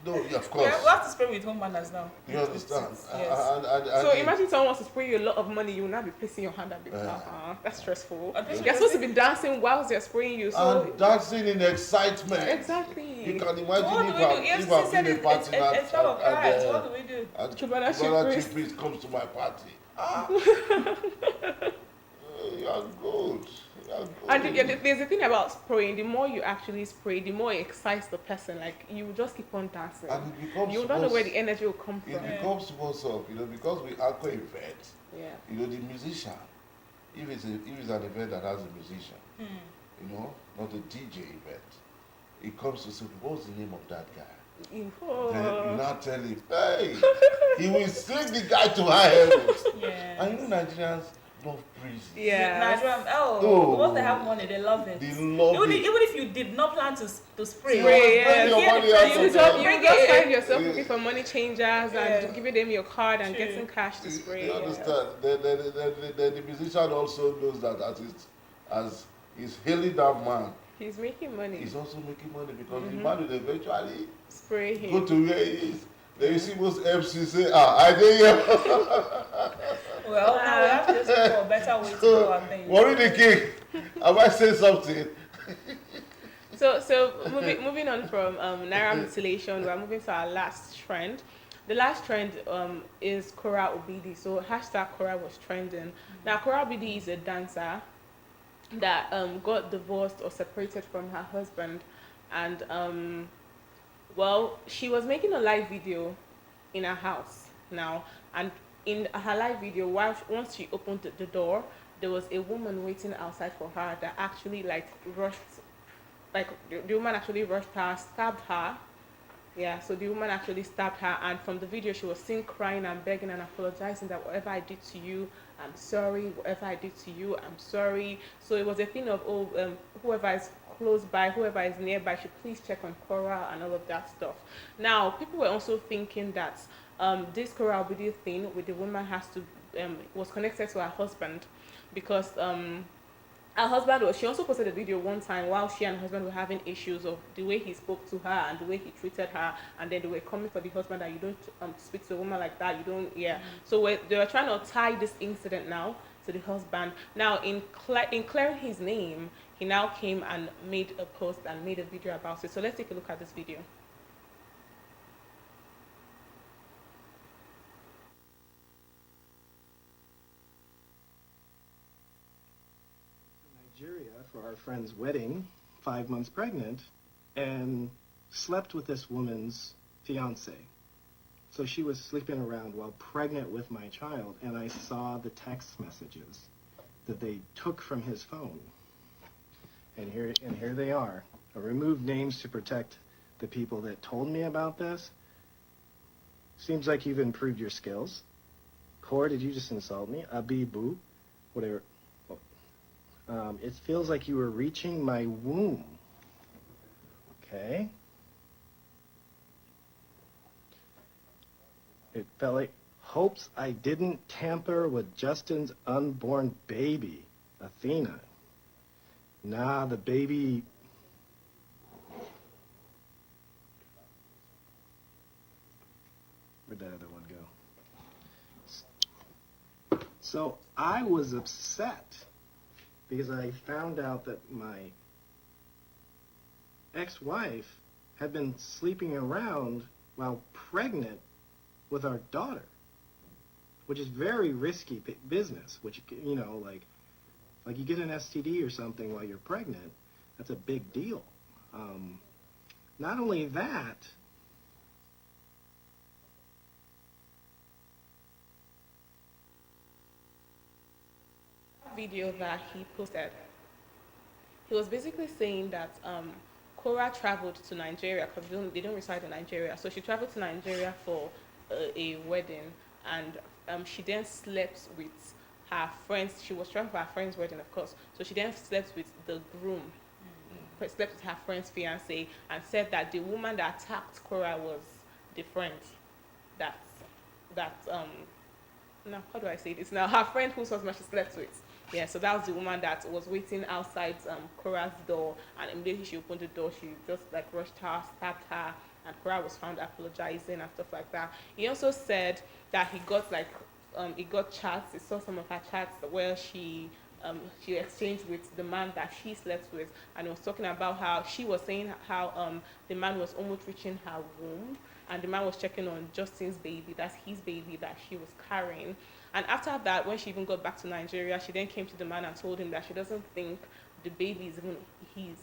No, yeah, of We course. have to spray with home manners now. You understand? Yes. So imagine someone wants to spray you a lot of money, you will not be placing your hand and be that's stressful. And people You're supposed to be dancing whilst they're spraying you. So And dancing in excitement. exactly. You can So imagine what do if we do? I've EFCC said been a party it's not of cards. What do we do? and Cubana Cubana chief chief priest comes to my party. You are good. You are good. And there's a thing about spraying. The more you actually spray, the more it excites the person. Like you will just keep on dancing. And it becomes You don't know where worse. the energy will come It from. becomes worse off, because we anchor events. Yeah. The musician, if it's an event that has a musician, not a DJ event, it comes to say, what's the name of that guy? Then you now tell him, hey, he will sing the guy to high heavens. Yeah. And Nigerians love praise. Yeah. Nigerian, Oh. once they have money, they love it. They love even, it. Even if you did not plan to spray, Spray, Bring yes. your Yeah, money the out president- of You there. just find yourself Yeah. looking for money changers Yeah. and giving them your card and True. getting cash to spray. You understand? The musician also knows that as he's hailing that man, He's making money. he's also making money because the man will eventually Spray go him. to where he is. Then you see most MCs say, I did here. well, now we have to just look for a better way to go and things. Worry the king. Have I said something? So moving on from Naira mutilation, we're moving to our last trend. The last trend is Kora Obidi. So hashtag Kora was trending. Now Kora Obidi is a dancer that got divorced or separated from her husband, and well, she was making a live video in her house now, and in her live video, once she opened the door, there was a woman waiting outside for her that actually rushed, the woman actually rushed her, stabbed her. Yeah, so the woman actually stabbed her, and from the video she was seen crying and begging and apologizing that whatever I did to you, I'm sorry. Whatever I did to you, I'm sorry. So it was a thing of, whoever is close by, whoever is nearby should please check on Kora and all of that stuff. Now, people were also thinking that this Kora Obidi thing with the woman was connected to her husband, because her husband she also posted a video one time while she and her husband were having issues of the way he spoke to her and the way he treated her, and then they were coming for the husband that you don't speak to a woman like that, you don't, yeah. So they were trying to tie this incident now to the husband. Now in clearing his name, he now came and made a post and made a video about it. So let's take a look at this video. Nigeria for our friend's wedding, 5 months pregnant, and slept with this woman's fiance. So she was sleeping around while pregnant with my child, and I saw the text messages that they took from his phone. And here they are. I removed names to protect the people that told me about this. Seems like you've improved your skills. Core, did you just insult me? Abibu, whatever. It feels like you were reaching my womb. Okay. Felt hopes I didn't tamper with Justin's unborn baby, Athena. Nah, the baby... Where'd that other one go? So I was upset because I found out that my ex-wife had been sleeping around while pregnant with our daughter, which is very risky business, which, you know, like you get an STD or something while you're pregnant, that's a big deal. Not only that, Video that he posted, he was basically saying that Cora traveled to Nigeria because they don't reside in Nigeria. So she traveled to Nigeria for a wedding, and she then slept with her friends. She was traveling for her friend's wedding, of course. So she then slept with the groom, slept with her friend's fiance, and said that the woman that attacked Cora was the friend that now how do I say this now? Her friend whose husband she slept with. Yeah, so that was the woman that was waiting outside Cora's door, and immediately she opened the door, she just like rushed her, stabbed her, and Cora was found apologizing and stuff like that. He also said that he got chats. He saw some of her chats where she exchanged with the man that she slept with, and he was talking about how she was saying how the man was almost reaching her womb, and the man was checking on Justin's baby, that's his baby that she was carrying. And after that, when she even got back to Nigeria, she then came to the man and told him that she doesn't think the baby is even his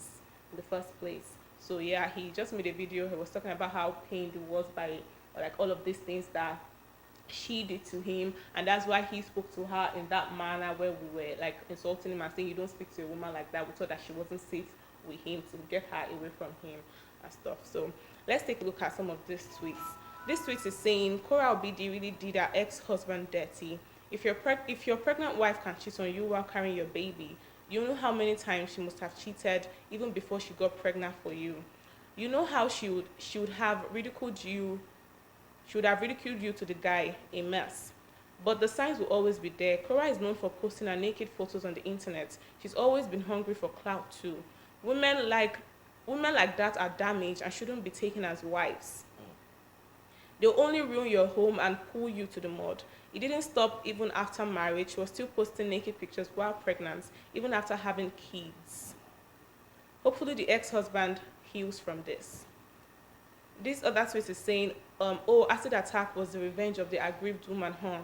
in the first place. So yeah, he just made a video. He was talking about how pained he was by like all of these things that she did to him, and that's why he spoke to her in that manner where we were like insulting him and saying you don't speak to a woman like that. We thought that she wasn't safe with him, to get her away from him and stuff. So let's take a look at some of these tweets. This tweet is saying Cora Obidi really did her ex-husband dirty. If your pregnant wife can cheat on you while carrying your baby, you know how many times she must have cheated even before she got pregnant for you. You know how she would have ridiculed you. She would have ridiculed you to the guy, a mess. But the signs will always be there. Cora is known for posting her naked photos on the internet. She's always been hungry for clout too. Women like that are damaged and shouldn't be taken as wives. They'll only ruin your home and pull you to the mud. It didn't stop even after marriage. She was still posting naked pictures while pregnant, even after having kids. Hopefully the ex-husband heals from this. This other tweet is saying, acid attack was the revenge of the aggrieved woman, huh?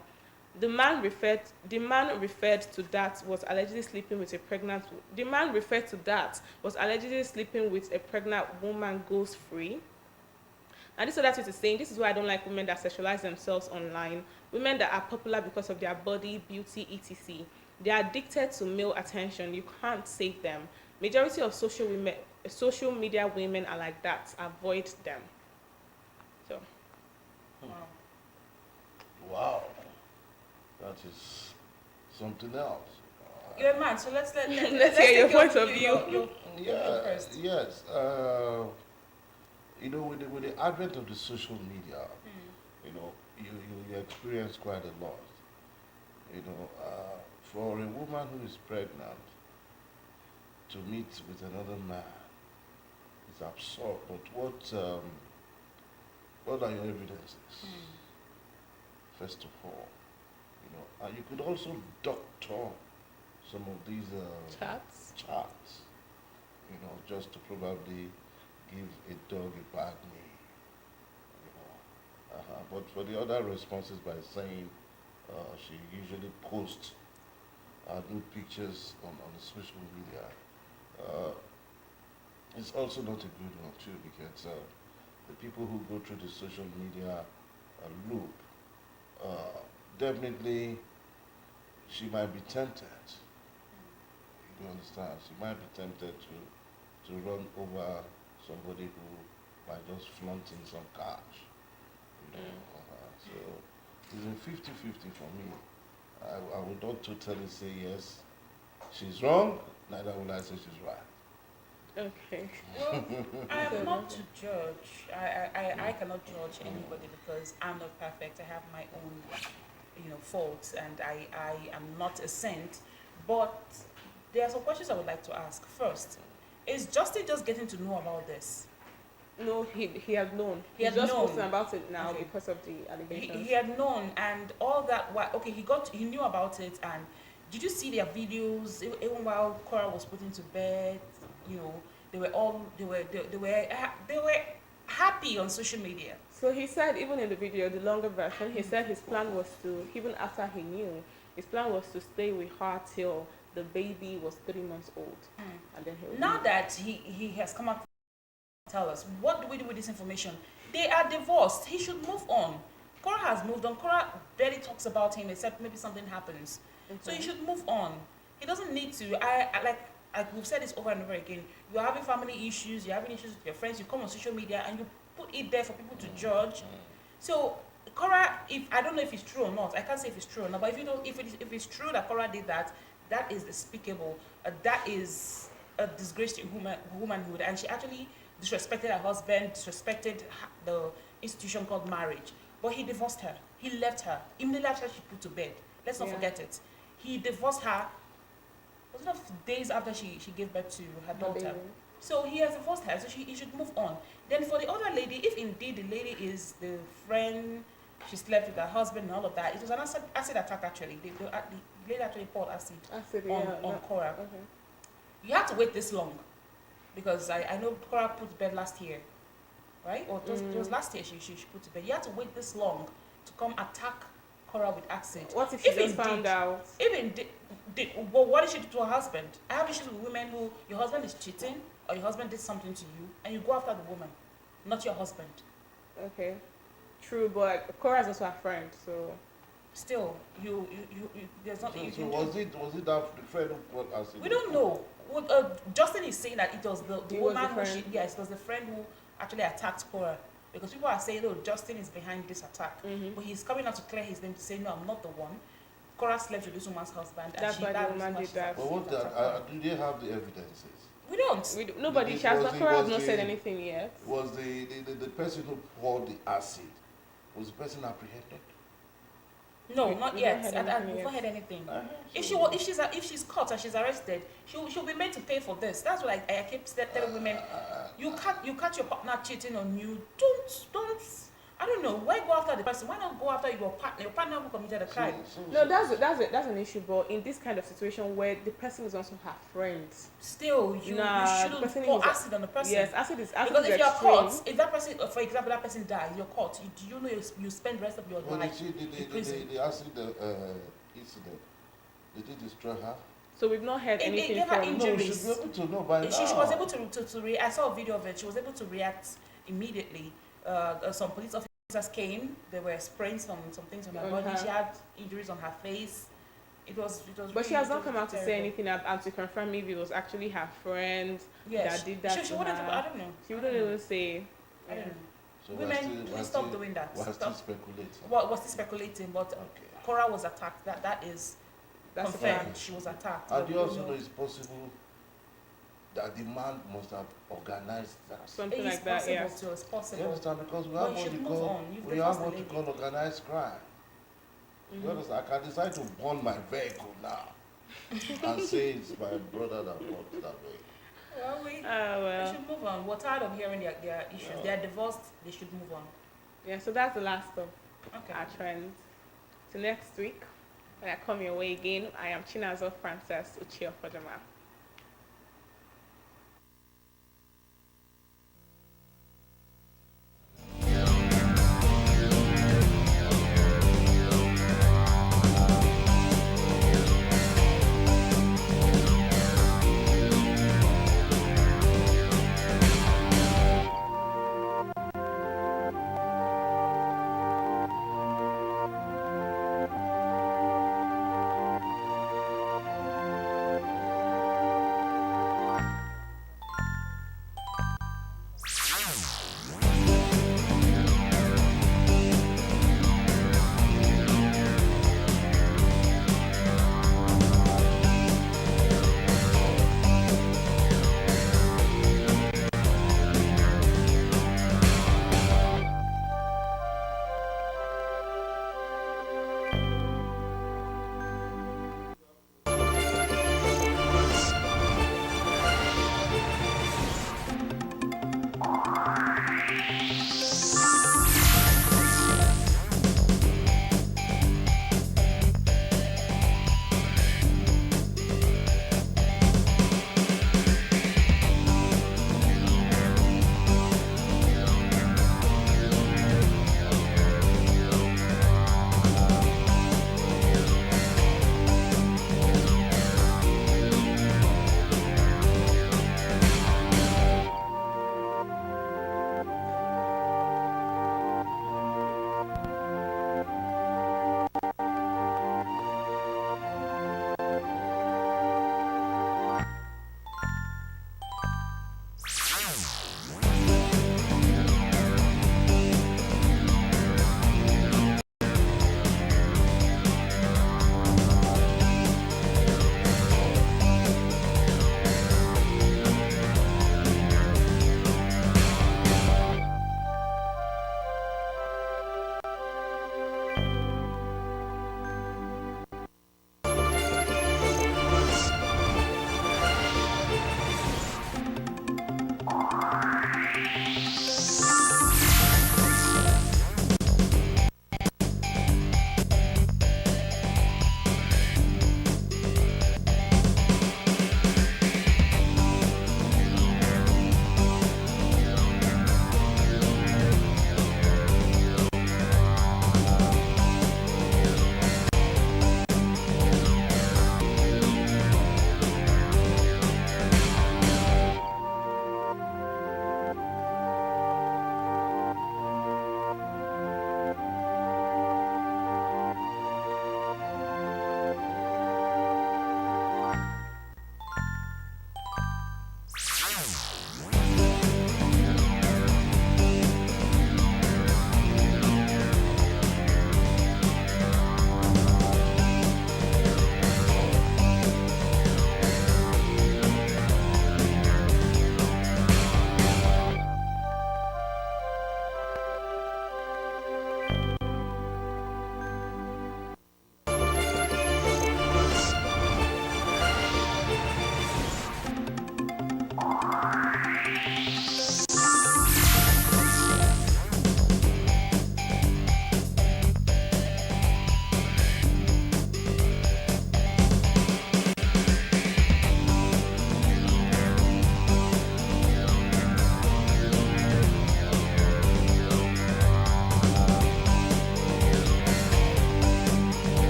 The man referred to that was allegedly sleeping with a pregnant woman goes free. And this other tweet is saying, this is why I don't like women that sexualize themselves online. Women that are popular because of their body, beauty, etc. They are addicted to male attention. You can't save them. Majority of social media women are like that. Avoid them. So. Wow. That is something else. Yeah, man. So let's let's hear your point of view. Yeah, yes. You know, with the advent of the social media, you know, you experience quite a lot. You know, for a woman who is pregnant to meet with another man is absurd. But what are your evidences? First of all, you know, you could also doctor some of these Chats. You know, just to probably give a dog a bad name, you know. But for the other responses by saying she usually posts nude pictures on the social media, it's also not a good one too, because the people who go through the social media loop, definitely she might be tempted. You understand? She might be tempted to run over somebody who might just flaunting some cash. You know? So it's a 50-50 for me. I would not totally say yes, she's wrong, neither will I say she's right. Okay. Well, I So am not to judge. I cannot judge anybody because I'm not perfect. I have my own, faults, and I am not a saint. But there are some questions I would like to ask. First, is Justin just getting to know about this? no, he had known. He He's had just known. posting about it now Okay. because of the He allegations. had known, and all that. Why? Okay, he knew about it, and did you see their videos? Even while Cora was put into bed, you know, they were happy on social media. So he said, even in the video, the longer version, he said his plan was to, even after he knew, his plan was to stay with her till the baby was 3 months old, and then he would Now leave. that he has come out to tell us, what do we do with this information? They are divorced. He should move on. Cora has moved on. Cora barely talks about him except maybe something happens. So he should move on. He doesn't need to. We've said this over and over again. You're having family issues. You're having issues with your friends. You come on social media and you put it there for people to judge. So Cora, if I don't know if it's true or not, I can't say if it's true or not. But if it's true that Cora did that, that is despicable. That is a disgrace to womanhood, and she actually disrespected her husband, disrespected the institution called marriage. But he divorced her. He left her. Immediately after she put to bed. Let's not Yeah. forget it. He divorced her. Was it not days after she gave birth to her The daughter? baby. So he has divorced her, so he should move on. Then for the other lady, if indeed the lady is the friend, she slept with her husband and all of that, it was an acid attack actually. The lady actually poured acid Acid, on, yeah. on Cora. Okay. You had to wait this long because I know Cora put to bed last year, right? Or it was last year she put to bed. You had to wait this long to come attack Cora with acid. What if she If just indeed- found out? Even well, what did she do to her husband? I have issues with women who your husband is cheating or your husband did something to you and you go after the woman, not your husband. Okay. True, but Cora's also a friend, so Still, you there's So, nothing you so can was do. it that the friend who brought acid? We don't know. Justin is saying that it was the It was the woman who friend. yes, it was the friend who actually attacked Cora. Because people are saying, oh, Justin is behind this attack. But he's coming out to clear his name to say, no, I'm not the one. Cora slept with this woman's husband. That's why the woman did that. But what do they have the evidences? We don't. nobody. It She has was not. the- Cora has was not said the- anything yet. Was the person who poured the acid, was the person apprehended? No, We- not we yet. don't And have we've not anything heard anything. So- If she's caught and she's arrested, she'll be made to pay for this. That's what I keep telling women. You catch your partner cheating on you. Don't. I don't know. Why go after the person? Why not go after your partner? Your partner who committed a crime. No, that's an issue. But in this kind of situation where the person is also her friend, Still, you Nah, the shouldn't person pour is- acid on the person. yes, acid is Because is if you're extreme. caught, if that person, for example, that person dies, you're caught. Do you know you spend the rest of your Well, life in prison? the acid incident, did it destroy her? So we've not heard It anything gave her from. No, Injuries. she should be able to know by now. She was able to react. I saw a video of it. She was able to react immediately. Some police officers came. They were spraying some things on her On body. her. She had injuries on her face. It was. But she has not come out to say terrible. anything and to confirm maybe it was actually her friend Yes. that did that She to wouldn't. her. I don't know. She wouldn't even say. I don't know. So Women, please stop doing that. We're still Stop. speculating. What was still speculating? But Okay. Cora was attacked. That is That's a confirmed. fact. She was attacked. And But you we also don't know it's possible that the man must have organized that. Something It is like that. possible Yes. too. It's You possible. understand? Because we But have you what should we move call on. You've we have divorced the what we lady. call organized crime. You understand? I can decide to burn my vehicle now and say it's my brother that bought that vehicle. Well, we Well. should move on. We're tired of hearing their issues. Yeah. They are divorced. They should move on. Yeah. So that's the last of Okay. our trends. So next week, when I come your way again, I am Chinazo Frances Uchio Fojama.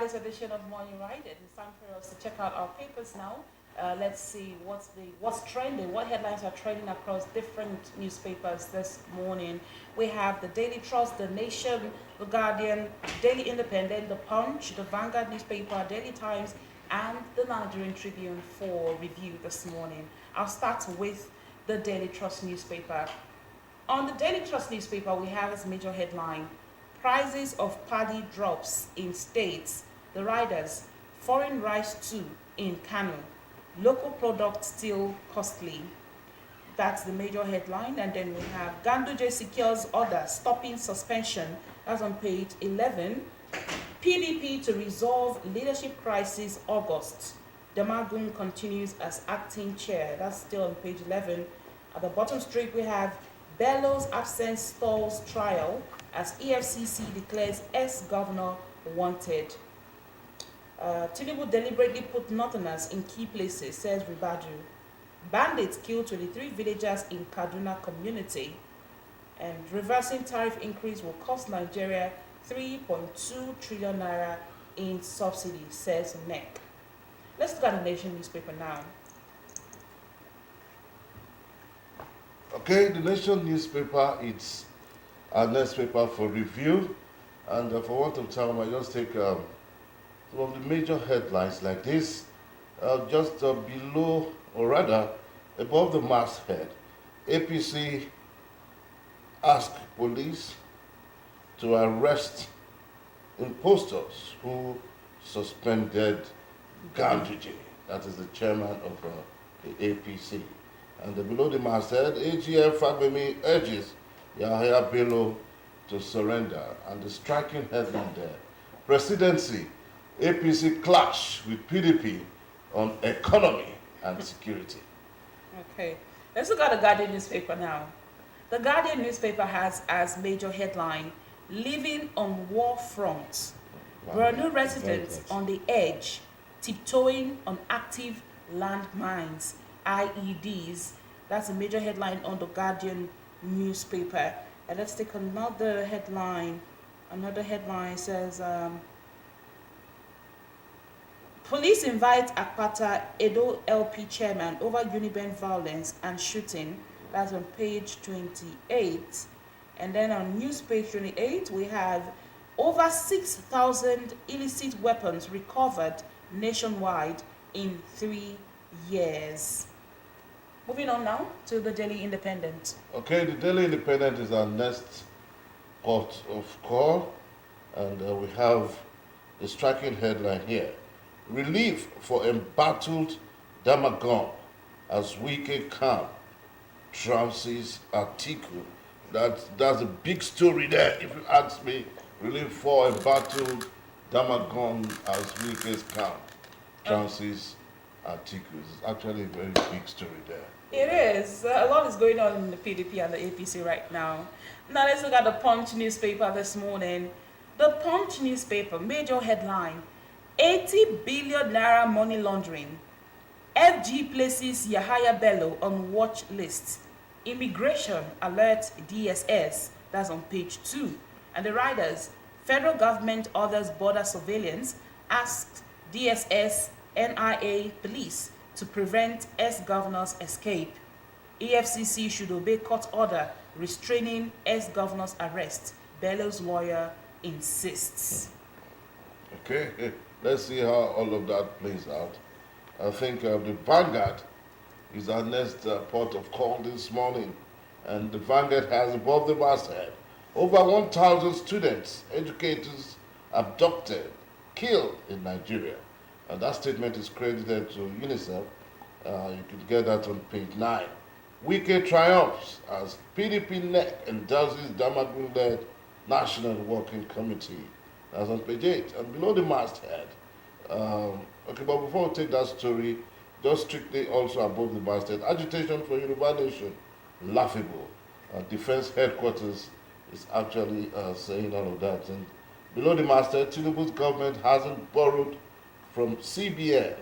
Friday's edition of Morning Ride. It is time for us to check out our papers now. Let's see what's trending, what headlines are trending across different newspapers this morning. We have the Daily Trust, the Nation, the Guardian, Daily Independent, the Punch, the Vanguard newspaper, Daily Times, and the Nigerian Tribune for review this morning. I'll start with the Daily Trust newspaper. On the Daily Trust newspaper, we have as major headline, prices of paddy drops in states. The riders, foreign rice too in Kano. Local products still costly. That's the major headline. And then we have Ganduje secures order stopping suspension. That's on page 11. PDP to resolve leadership crisis August. Damagun continues as acting chair. That's still on page 11. At the bottom strip, we have Bello's absence stalls trial as EFCC declares ex-governor wanted. Tinubu deliberately put northerners in key places, says Ribadu. Bandits killed 23 villagers in Kaduna community. And reversing tariff increase will cost Nigeria 3.2 trillion naira in subsidy, says NEC. Let's look at the Nation newspaper now. Okay, the Nation newspaper, it's our next paper for review. And for want of time, I just take some of the major headlines like this. Just below, or rather, above the masthead, APC asked police to arrest impostors who suspended Ganduje, that is the chairman of the APC. And below the masthead, AGF Fagbemi urges Yahya Bello to surrender. And the striking headline there, presidency, APC clash with PDP on economy and security. Okay, let's look at the Guardian newspaper now. The Guardian newspaper has as major headline, living on war front. Borno residents on the edge, tiptoeing on active landmines, IEDs. That's a major headline on the Guardian newspaper. And let's take another headline. Another headline says, police invite Akpata, Edo LP chairman over Uniben violence and shooting. That's on page 28. And then on news page 28, we have over 6,000 illicit weapons recovered nationwide in 3 years. Moving on now to the Daily Independent. Okay, the Daily Independent is our next port of call, and we have a striking headline here. Relief for embattled Damagum as Wike calm trounces Atiku. That's a big story there, if you ask me. Relief for embattled Damagum as Wike's calm trounces Atiku. It's actually a very big story there. It is. A lot is going on in the PDP and the APC right now. Now let's look at the Punch newspaper this morning. The Punch newspaper, major headline, 80 billion naira money laundering. FG places Yahya Bello on watch list. Immigration alert DSS. That's on page 2. And the riders, federal government orders border surveillance, asked DSS, NIA, police to prevent ex-governor's escape. EFCC should obey court order restraining ex-governor's arrest. Bello's lawyer insists. Okay, let's see how all of that plays out. I think the Vanguard is our next port of call this morning. And the Vanguard has above the masthead over 1,000 students, educators abducted, killed in Nigeria. And that statement is credited to UNICEF. You can get that on page 9. Wike triumphs as PDP NEC endorses Damagum-led National Working Committee. That's on page 8. And below the masthead, okay, but before we take that story, just strictly also above the masthead, agitation for Yoruba Nation, laughable. Defense headquarters is actually saying all of that. And below the masthead, Tinubu's government hasn't borrowed from CBN,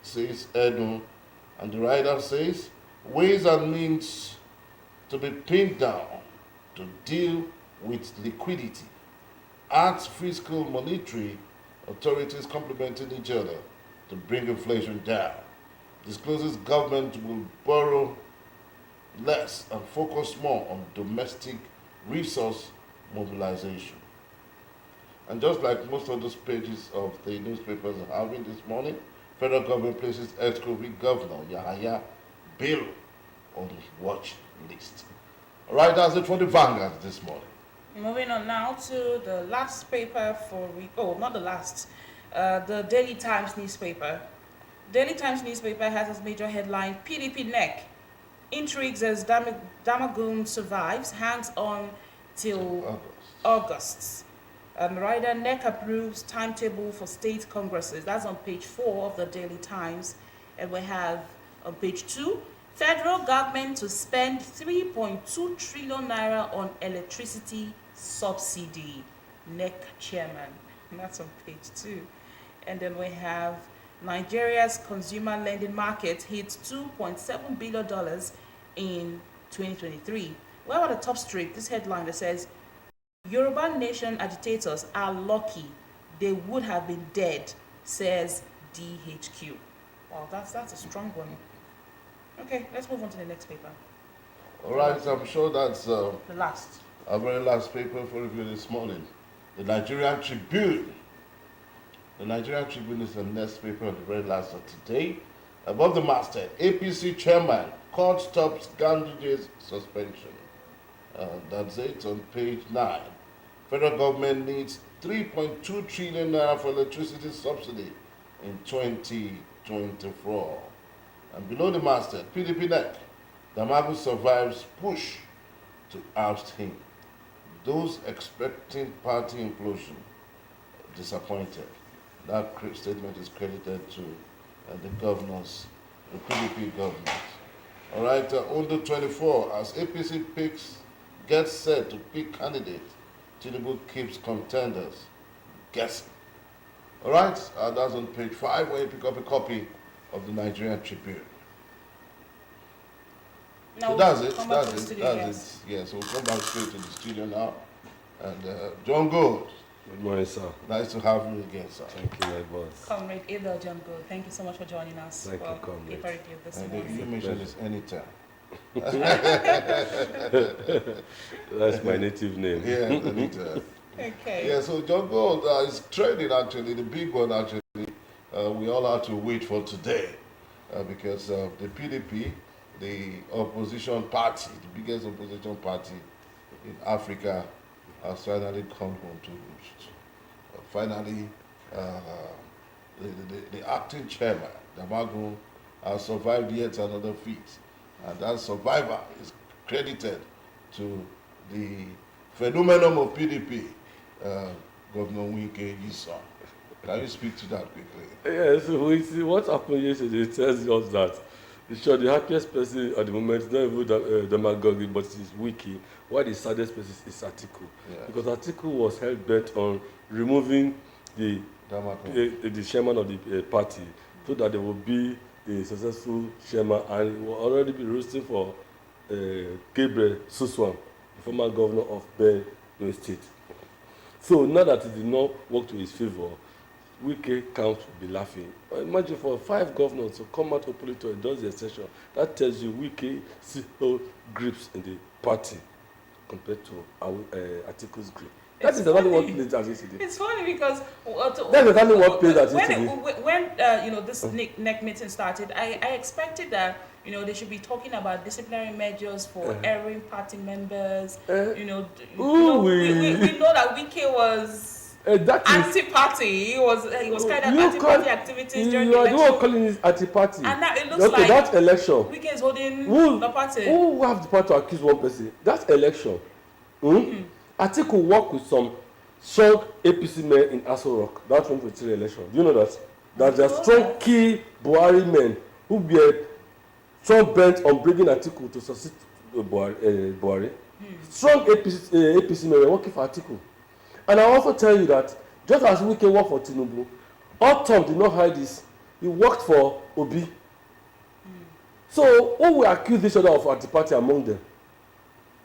says Edu. And the writer says, ways and means to be pinned down to deal with liquidity. Adds fiscal monetary authorities complementing each other to bring inflation down. Discloses government will borrow less and focus more on domestic resource mobilization. And just like most of those pages of the newspapers are having this morning, federal government places ex-COVID Governor Yahaya Bello on watch list. All right, that's it for the Vanguard this morning. Moving on now to the last paper not the last, the Daily Times newspaper. Daily Times newspaper has as major headline, PDP neck. Intrigues as Damagum survives, hangs on till August. And Rider NEC approves timetable for state congresses. That's on page 4 of the Daily Times. And we have on page 2, federal government to spend 3.2 trillion naira on electricity subsidy. NEC chairman. And that's on page 2. And then we have Nigeria's consumer lending market hits $2.7 billion in 2023. Well, on the top strip, this headline that says, Yoruba nation agitators are lucky they would have been dead, says DHQ. Wow, that's a strong one. Okay, let's move on to the next paper. All right, I'm sure that's The last. our very last paper for review this morning. The Nigerian Tribune. The Nigerian Tribune is the next paper on the very last of today. Above the masthead, APC chairman, court stops Ganduje's suspension. That's it on page 9. Federal government needs 3.2 trillion naira for electricity subsidy in 2024. And below the masthead, PDP neck, Damagu survives push to oust him. Those expecting party implosion disappointed. That statement is credited to the governors, the PDP governors. All right, on the 24, as APC gets set to pick candidate, Tinubu keeps contenders guessing. All right, that's on page 5, where you pick up a copy of the Nigerian Tribune. Now So that's it. come back to the That's it. studio, That's yes. it. Yeah, so we'll come back straight to the studio now. And John Gold, Good morning, sir. nice to have you again, sir. Thank you, my boss. Comrade Abel John Gold, thank you so much for joining us. Thank you, for comrade. paper review this And morning. you mention this anytime. That's my native name. Yeah, anytime. Okay. Yeah, so John Gold is trending actually, the big one actually. We all have to wait for today because the PDP, the opposition party, the biggest opposition party in Africa, has finally come home to roost. Finally, the acting chairman, Damagu, has survived yet another feat. And that survivor is credited to the phenomenon of PDP, Governor Wike Yisong. Can you speak to that quickly? Yes, we see what happened yesterday. It tells us that the happiest person at the moment is not even Demagogue, but it is Wiki. Why the saddest person is Atiku. Yeah. Because Atiku was hell bent on removing the chairman of the party so that there will be a successful chairman, and he will already be roasting for Gabriel Suswan, the former governor of Benue State. So now that it did not work to his favor, Wike camp will be laughing. Imagine for 5 governors to come out openly to endorse the session. That tells you Wike still grips in the party compared to Atiku's grip. That is exactly what played at yesterday. It's funny because That's exactly what played at yesterday. when this NEC meeting started, I expected that they should be talking about disciplinary measures for erring party members. We know that Wike was anti-party. He was kind of anti-party activities during the election. You are calling it anti-party. And now it looks like that election. Wike is holding the party. Who have the power to accuse one person? That election. Atiku worked with some strong APC men in Aso Rock. That 2023 election. Do you know that? That there are strong key Buhari men who were strong bent on bringing Atiku to succeed Buhari. Strong APC men were working for Atiku. And I also tell you that just as Wike worked for Tinubu, Autumn did not hide this. He worked for Obi. So who will accuse each other of anti-party among them?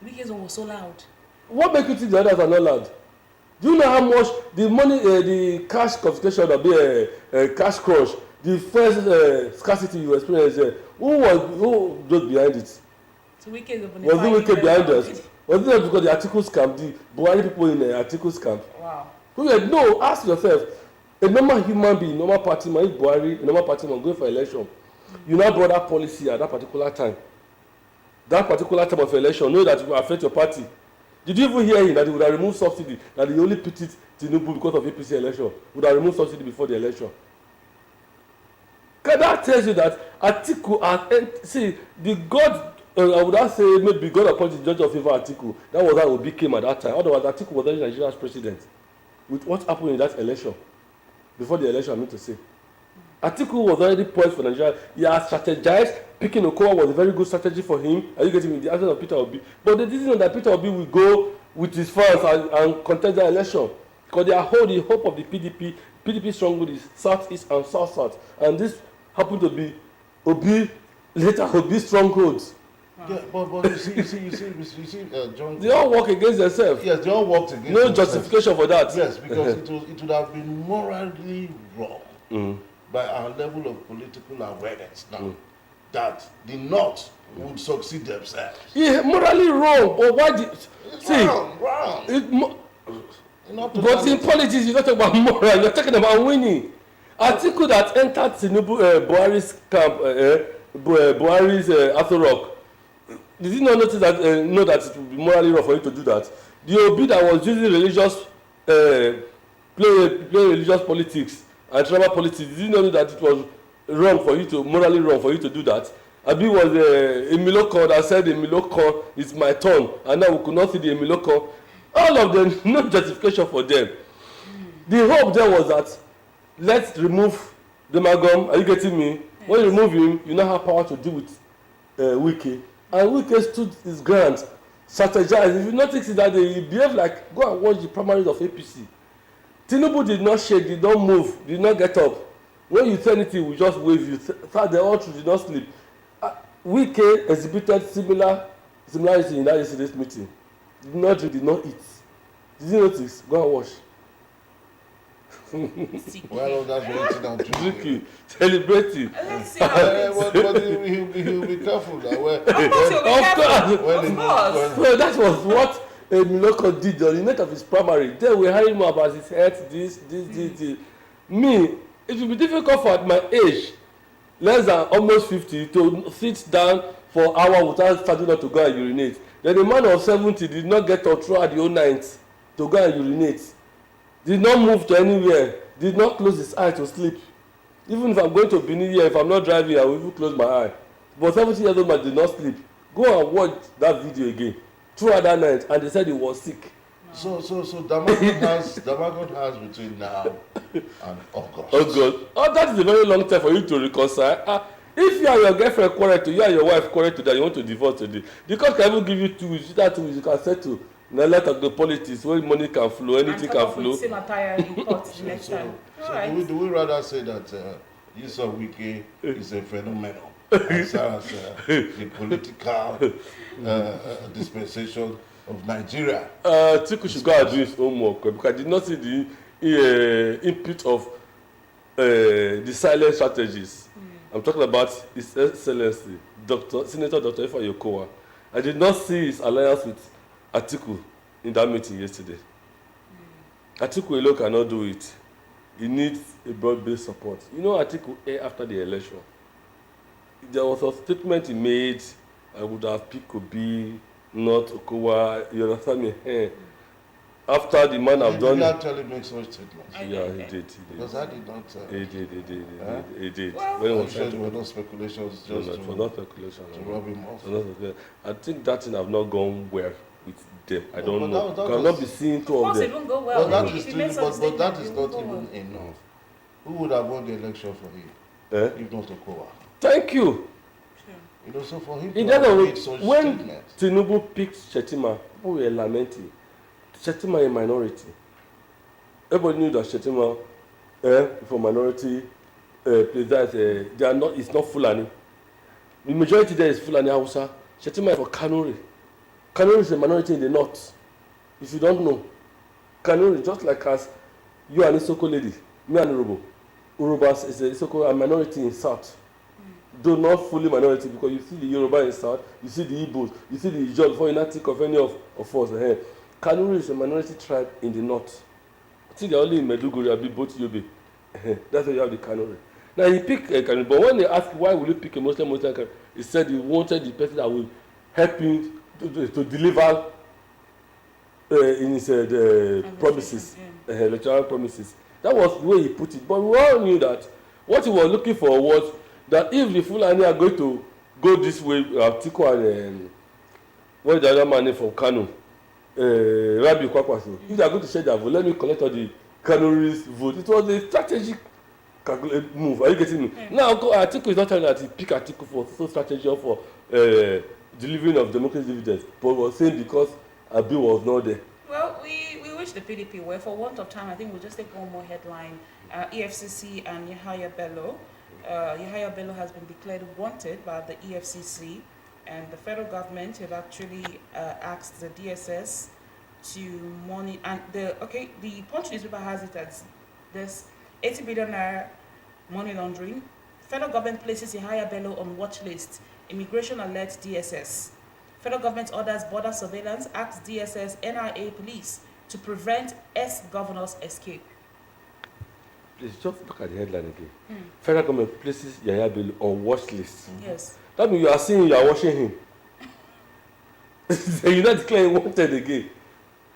Wike's was so loud. What makes you think the others are not loud? Do you know how much the money, the cash confiscation or the cash crunch, the first scarcity you experienced there? Who was behind it? So Wike is Was it Wike behind us? Was it not because the Atiku scam, the Buhari people in the Atiku scam? Wow. No, ask yourself. A normal human being, normal party man, if Buhari, a normal party man going for election, you now brought that policy at that particular time. That particular time of election, know that it will affect your party. Did you even hear him that he would have removed subsidy, that he only pitied Tinubu because of APC election, would have removed subsidy before the election? That tells you that Atiku see the God. I would not say maybe God appointed judge of favor Atiku. That was how Obi came at that time. Otherwise, Atiku was already Nigeria's president. With what happened in that election, before the election, I mean to say, Atiku was already poised for Nigeria. He had strategized. Picking Okowa was a very good strategy for him. Are you getting me? The absence of Peter Obi, but they didn't know that Peter Obi will go with his fans and contest the election because they are holding the hope of the PDP. PDP stronghold is southeast and south, and this happened to be Obi later Obi strongholds. Yeah, but you see, John. They all work against themselves. Yes, they all worked against no themselves. Justification for that. Yes, because it would have been morally wrong by our level of political awareness now that the North would succeed themselves. Yeah, morally wrong. But why did wrong? But in politics, you're not talking about moral. You're talking about winning. Atiku that entered Tinubu Buhari's camp, Buhari's Aso Rock. Did you not notice that know that it would be morally wrong for you to do that? The Obi that was using religious play religious politics and tribal politics, did you not know that it was morally wrong for you to do that? Abi was Emiloko that said Emiloko is my turn, and now we could not see the Emiloko. All of them, no justification for them. The hope there was that let's remove Demagom. Are you getting me? Yes. When you remove him, you now have power to deal with Wike. And Wike stood his ground, strategized. If you notice that they behave like, go and watch the primaries of APC. Tinubu did not shake, did not move, did not get up. When you say anything, we just wave you. They all did not sleep. Wike exhibited similarity in that yesterday's meeting. Did not drink, did not eat. Did you notice? Go and watch. Well, that's very eating and drinking. Celebrating. Let's see how But he'll be careful that So that was what Emiloko did on the night of his primary. Then we heard him about his health, this. Me, it will be difficult for at my age, less than almost 50, to sit down for an hour without starting up to go and urinate. Then a man of 70 did not get up throughout the whole night to go and urinate. Did not move to anywhere, did not close his eye to sleep. Even if I'm going to Benin here, if I'm not driving, I will even close my eye. But 70-year-old man did not sleep. Go and watch that video again throughout that night, and they said he was sick. So Damagon has between now and August. Oh, that is a very long time for you to reconcile. If you and your girlfriend quarrel to you and your wife quarrel to that, you want to divorce today. The court can even give you 2 weeks. That 2 weeks you can settle. Now let of the politics where money can flow, anything can flow. Same attire in court next time. So do we rather say that Yusuf Wike is a phenomenon as far as the political dispensation of Nigeria? Tiku should go and do his homework because I did not see the input of the silent strategies. I'm talking about His Excellency, Senator Dr. Ifa Yokowa. I did not see his alliance with Atiku in that meeting yesterday. Atiku alone cannot do it. He needs a broad-based support. You know, Atiku, after the election, there was a statement he made, I would have picked Obi, not Okowa, you understand me? After the man have done... Did he actually make such statements? Yeah, he did. Because I did not... He did. Well, I'm sure there were no speculations just to rub him off. I think that thing have not gone well with them. I don't know. That Cannot be seeing two of Of course, it them. won't go well. But If he makes such that is statement, not it won't go even well. enough. Who would have won the election for him if not Okowa? Thank you. You know, so for him In to that have way, made such when statements, Tinubu picked Shettima, people were lamenting. Shettima a minority. Everybody knew that Shettima, for minority, place that they are not. It's not Fulani. The majority there is Fulani Hausa. Shettima is for Kanuri. Kanuri is a minority in the north. If you don't know, Kanuri, just like as you and Isoko lady, me and Urobo. Urobas is a Isoko a minority in South. Though not fully minority, because you see the Yoruba in South, you see the Igbos, you see the Ijaw, before you not think of any of us. Kanuri is a minority tribe in the North. I think they're only in Meduguri, Abi, both Yobe. That's why you have the Kanuri. Now he picked a Kanuri, but when they asked why will you pick a Muslim Kanuri, he said he wanted the person that will help him to deliver in his promises, electoral promises. That was the way he put it. But we all knew that what he was looking for was that if the Fulani are going to go this way, Atiku and what is the other man name from Kano, Rabi Kwakwaso, if they are going to share their vote, let me collect all the Kanuri's vote. It was a strategic move. Are you getting me? Now, Atiku is not telling that he picked Atiku for so strategy or for delivering of democracy dividends, but was saying because Abi was not there. Well, we wish the PDP well. For want of time, I think we'll just take one more headline. EFCC and Yahaya Bello. Yahaya Bello has been declared wanted by the EFCC, and the federal government have actually asked the DSS to monitor. And the Punch newspaper has it as this 80 billion naira money laundering. Federal government places Yahaya Bello on watch list. Immigration alerts DSS. Federal government orders border surveillance, asks DSS, NIA, police to prevent ex-governor's escape. Please just look at the headline again. Federal government places Yahaya Bello on watch list. Yes. That means you are saying you are watching him. You're not declaring wanted again.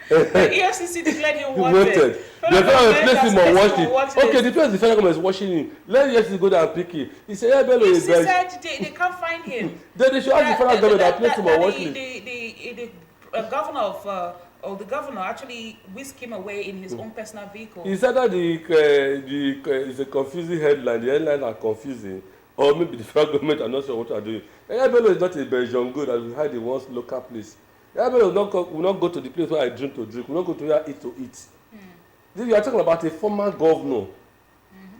The EFCC declared him wanted. The federal government placed him on watch list. Okay, the place the federal government is watching him. Let the EFCC go there and pick him. He said Yahaya Bello is EFCC said they can't find him. Then they should ask the federal government that placed him on watch list. The governor of the governor actually whisked him away in his own personal vehicle. He said that it's a confusing headline. The headlines are confusing, or maybe the federal government are not sure what they are doing. Yahaya Bello is not a Belgian good as we had in one's local place. Yahaya Bello will not go to the place where I drink to drink. Will not go to where I eat to eat. You are talking about a former governor,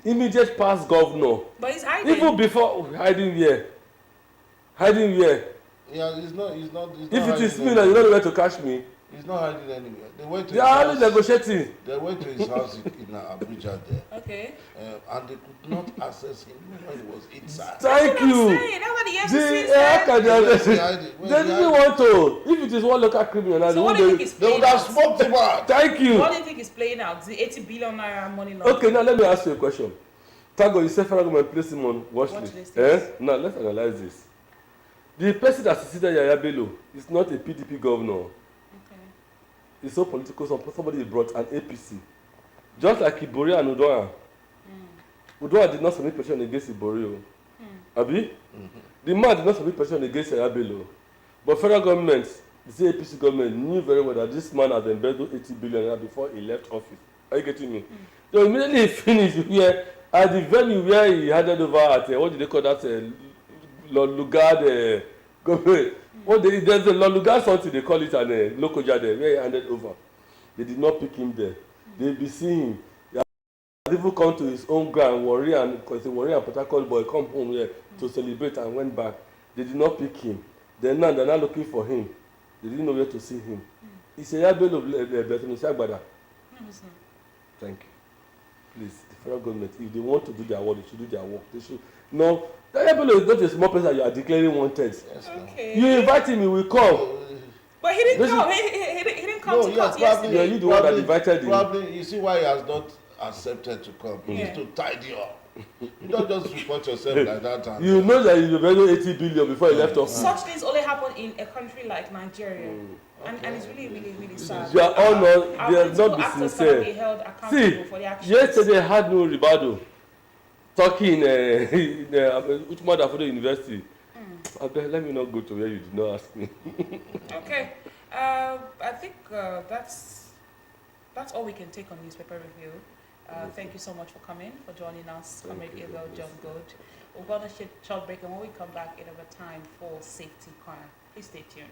immediate past governor. But he's hiding. Even before hiding where? Hiding where? Yeah, he's not. If it is me, now you don't know where to catch me. He's not hiding anywhere. They are only negotiating. They went to his house in Abuja there. Okay. And they could not access him when he was inside. Thank you. That's what the EFCC said. They didn't want to. If it is one local criminal, So what do you think is they would playing have out? smoked him out. Thank you. What do you think is playing out? The 80 billion naira money laundering. Okay, now let me ask you a question. Tango, you said federal government placed him on watch list. Now let's analyze this. The person that succeeded Yahaya Bello is not a PDP governor. It's so political. Somebody brought an APC, just like Ibori and Udoha. Udoha did not submit petition against Ibori. Abi, the man did not submit petition against Yahaya Bello, but federal government, the APC government, knew very well that this man had embezzled 80 billion before he left office. Are you getting me? So immediately he finished here at the venue where he handed over at what do they call that? Lord Lugard government. There's a Lord Lugard something they call it and Lokoja there where he handed over. They did not pick him there. They be seeing him. He had even come to his own ground, Warrior and Port Harcourt boy come home here to celebrate and went back. They did not pick him. Then now they're not looking for him. They didn't know where to see him. He said, thank you. Please, the federal government, if they want to do their work, they should do their work. They should. No, Yahaya is not a small person that you are declaring wanted. Yes, Okay. You invite him, he will come. But he didn't come. He didn't come to court yesterday. Yeah, you the one that invited him. Probably, you see why he has not accepted to come. He needs to tidy up. You don't just report yourself like that. And, You know that you value 80 billion before he left office. Such things only happen in a country like Nigeria. And it's really, really, really sad. You are all not, Our they are not political be actors cannot be held sincere. accountable See, for the actions. yesterday I had no Ribado talking in Uchma Dafodo University. Okay, let me not go to where you did not ask me. Okay. I think that's all we can take on newspaper review. Thank you so much for coming, for joining us, Comrade Abel John Gold. We're going to short break, and when we come back, it'll be time for Safety Corner. Please stay tuned.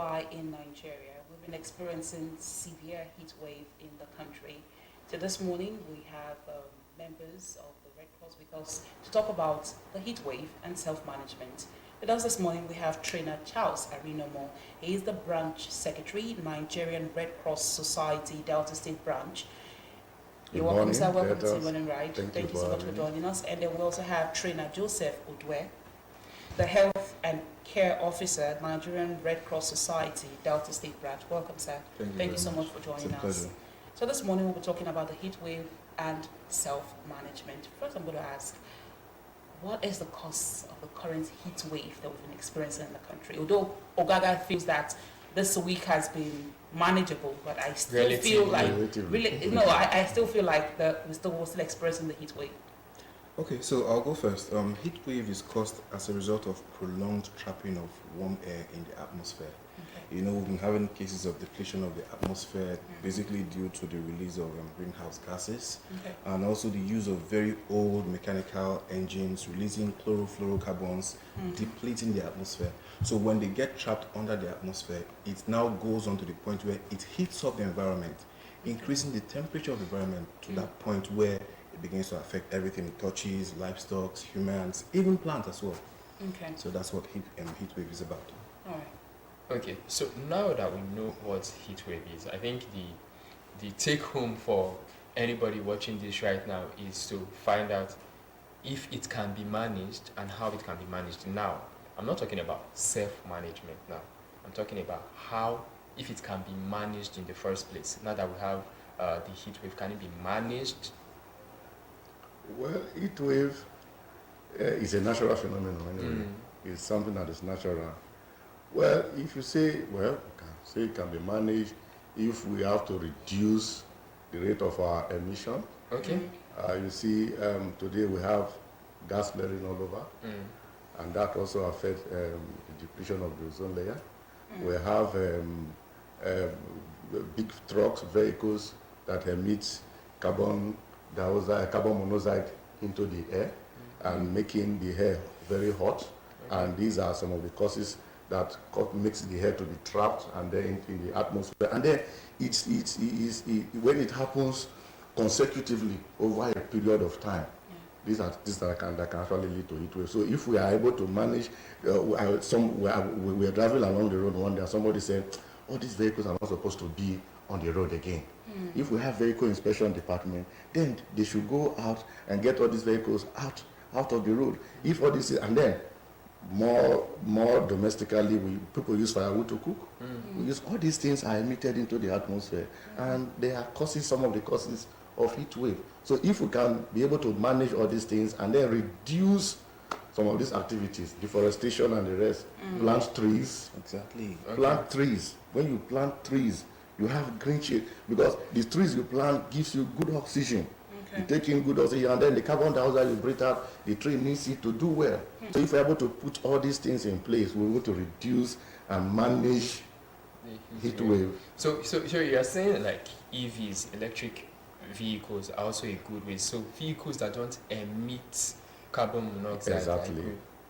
worldwide in Nigeria. We've been experiencing severe heat wave in the country. So this morning we have members of the Red Cross with us to talk about the heat wave and self-management. With us this morning we have trainer Charles Arinomo. He is the branch secretary, Nigerian Red Cross Society, Delta State branch. You're welcome, sir. Welcome to Morning Ride. Thank you so much for joining us. And then we also have trainer Joseph Odwe, the Health and Care Officer, Nigerian Red Cross Society, Delta State branch. Welcome, sir. Thank you so much for joining us. So this morning we'll be talking about the heat wave and self-management. First, I'm going to ask, what is the cause of the current heat wave that we've been experiencing in the country? Although Ogaga feels that this week has been manageable, but I still feel like I still feel like we're still experiencing the heat wave. Okay, so I'll go first. Heat wave is caused as a result of prolonged trapping of warm air in the atmosphere. Okay. You know, we've been having cases of depletion of the atmosphere, basically due to the release of greenhouse gases, and also the use of very old mechanical engines releasing chlorofluorocarbons, depleting the atmosphere. So when they get trapped under the atmosphere, it now goes on to the point where it heats up the environment, increasing the temperature of the environment to that point where it begins to affect everything it touches, livestock, humans, even plants as well. Okay. So that's what heat wave is about. All right. Okay, so now that we know what heat wave is, I think the take home for anybody watching this right now is to find out if it can be managed and how it can be managed. Now, I'm not talking about self-management now. I'm talking about how, if it can be managed in the first place. Now that we have the heat wave, can it be managed? Well, heat wave is a natural phenomenon anyway. It's something that is natural. Well, if you say, well, you can say it can be managed if we have to reduce the rate of our emission. Okay. You see, today we have gas flaring all over, and that also affects the depletion of the ozone layer. We have big trucks, vehicles that emit carbon monoxide into the air and making the air very hot. And these are some of the causes that makes the air to be trapped and then in the atmosphere. And then when it happens consecutively over a period of time, these are things that can actually lead to heat wave. So if we are able to manage, we are driving along the road one day and somebody said, oh, these vehicles are not supposed to be on the road again. If we have vehicle inspection department, then they should go out and get all these vehicles out of the road. If all this, and then more domestically, people use firewood to cook. We use all these things are emitted into the atmosphere, and they are causing some of the causes of heat wave. So if we can be able to manage all these things and then reduce some of these activities, deforestation and the rest, plant trees. Exactly. Plant trees. When you plant trees, you have green shade, because the trees you plant gives you good oxygen. You take in good oxygen, and then the carbon dioxide you breathe out, the tree needs it to do well. So if we're able to put all these things in place, we're able to reduce and manage heat wave. So you're saying like EVs, electric vehicles, are also a good way. So vehicles that don't emit carbon monoxide. Exactly.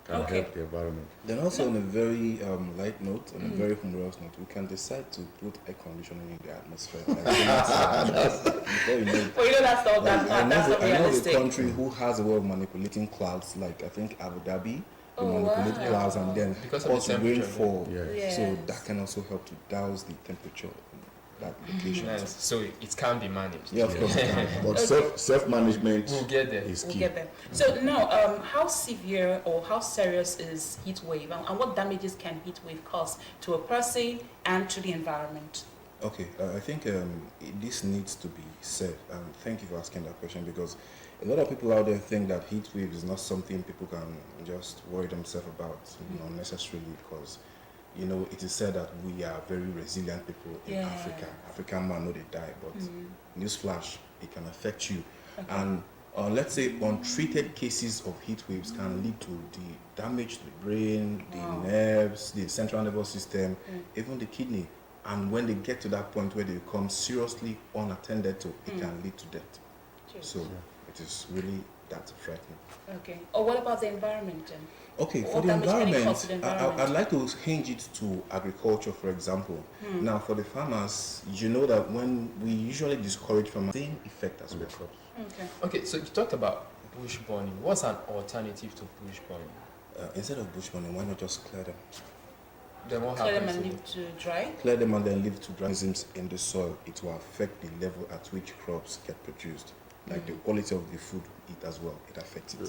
Can help the environment. Then also on a very light note, on a very humorous note, we can decide to put air conditioning in the atmosphere. Before you know it, Well, you know that's not that's not realistic. I know a country who has a way of manipulating clouds, like I think Abu Dhabi. They manipulate clouds and then cause rainfall. So that can also help to douse the temperature in that location. Nice. So it can be managed. Yeah, of course. But self-management we'll get there. is key. We'll get there. So now, how severe or how serious is heat wave, and what damages can heat wave cause to a person and to the environment? Okay, I think this needs to be said. Thank you for asking that question, because a lot of people out there think that heat wave is not something people can just worry themselves about unnecessarily, because it is said that we are very resilient people in Africa. African man know they die, but newsflash, it can affect you. Okay. And let's say untreated cases of heat waves can lead to the damage to the brain, the nerves, the central nervous system, even the kidney. And when they get to that point where they become seriously unattended to, it can lead to death. So It is really that frightening. Okay. Or what about the environment then? Okay, for What the damage can it environment, cause to the environment? I'd like to hinge it to agriculture, for example. Now, for the farmers, you know that when we usually discourage farmers, same effect as well. Okay. Okay, so you talked about bush burning. What's an alternative to bush burning? Instead of bush burning, why not just clear them? Then what Clear them happens? and leave to dry? Clear them and then leave it to dry. Organisms in the soil, it will affect the level at which crops get produced. Like the quality of the food we eat as well, it affects it.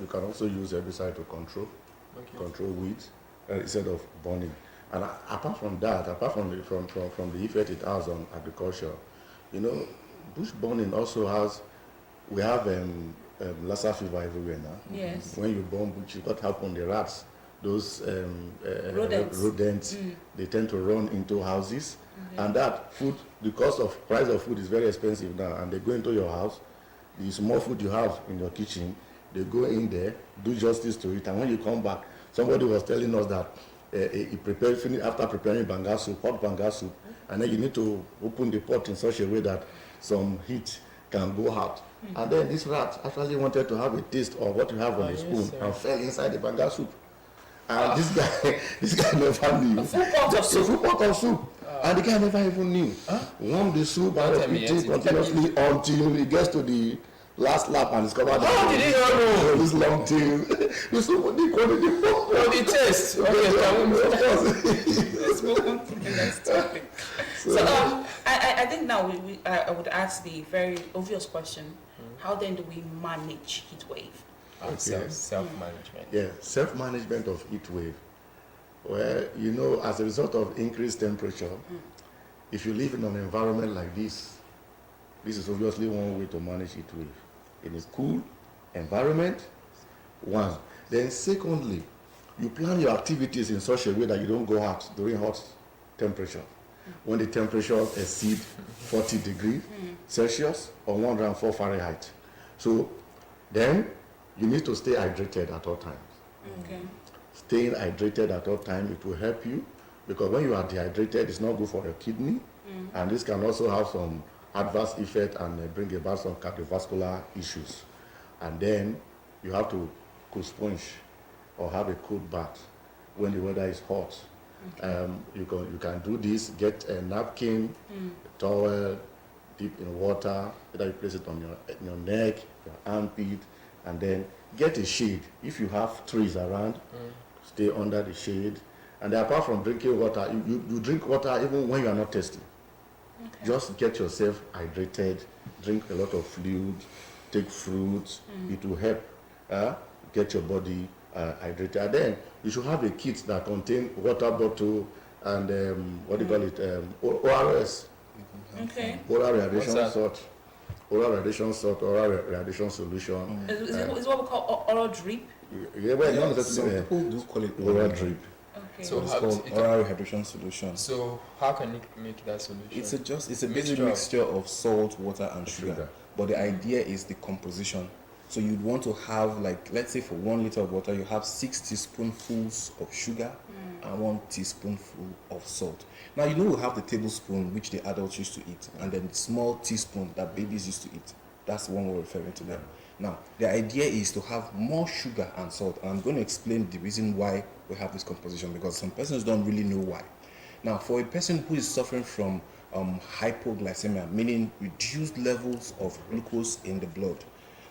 You can also use herbicide to control weeds instead of burning. And apart from that, apart from the effect it has on agriculture, you know, bush burning also has, we have Lassa fever everywhere now. Yes. When you burn bush, what happens? The rats, those Rodents. they tend to run into houses, and that food, the price of food is very expensive now, and they go into your house. The small food you have in your kitchen, they go in there, do justice to it, and when you come back, somebody was telling us that after preparing banga soup, hot banga soup, and then you need to open the pot in such a way that some heat can go out. And then this rat actually wanted to have a taste of what you have on the spoon and fell inside the banga soup. And this guy never knew. A full pot of soup. A full pot of soup. And the guy never even knew. Warm the soup and was eating continuously until he gets to the last lap and discovered How did he not know? this long tail. The soup, the quality. Oh, the taste. Let's move on to the next topic. So, I think now I would ask the very obvious question: how then do we manage heat wave? Self-management. Yeah, self-management of heat wave. Well, you know, as a result of increased temperature, if you live in an environment like this is obviously one way to manage heat wave. In a cool environment, one. Then secondly, you plan your activities in such a way that you don't go out during hot temperature. When the temperature exceeds 40 degrees Celsius or 104 Fahrenheit. So then you need to stay hydrated at all times. Okay. Staying hydrated at all times, it will help you, because when you are dehydrated, it's not good for your kidney, and this can also have some adverse effect and bring about some cardiovascular issues. And then you have to cool sponge or have a cold bath when the weather is hot. Okay. You can do this. Get a napkin, a towel, dip in water. Either you place it on your neck, your armpit, and then get a shade. If you have trees around, stay under the shade. And apart from drinking water, you drink water even when you are not thirsty. Okay. Just get yourself hydrated, drink a lot of fluid, take fruits. It will help get your body hydrated. And then you should have a kit that contains water bottle and what do you call it? ORS. Okay. Oral radiation salt. Oral radiation salt, oral radiation solution. Is what we call oral drip? Yeah, well, some people do call it oral drip. Okay. So it's called oral hydration solution. So how can you make that solution? It's a basic mixture of salt, water, and sugar. But the idea is the composition. So you'd want to have, like, let's say for 1 liter of water, you have 6 teaspoonfuls of sugar and 1 teaspoonful of salt. Now, you know we have the tablespoon, which the adults used to eat, and then the small teaspoon that babies used to eat. That's the one we're referring to them. Now, the idea is to have more sugar and salt, and I'm going to explain the reason why we have this composition, because some persons don't really know why. Now, for a person who is suffering from hypoglycemia, meaning reduced levels of glucose in the blood,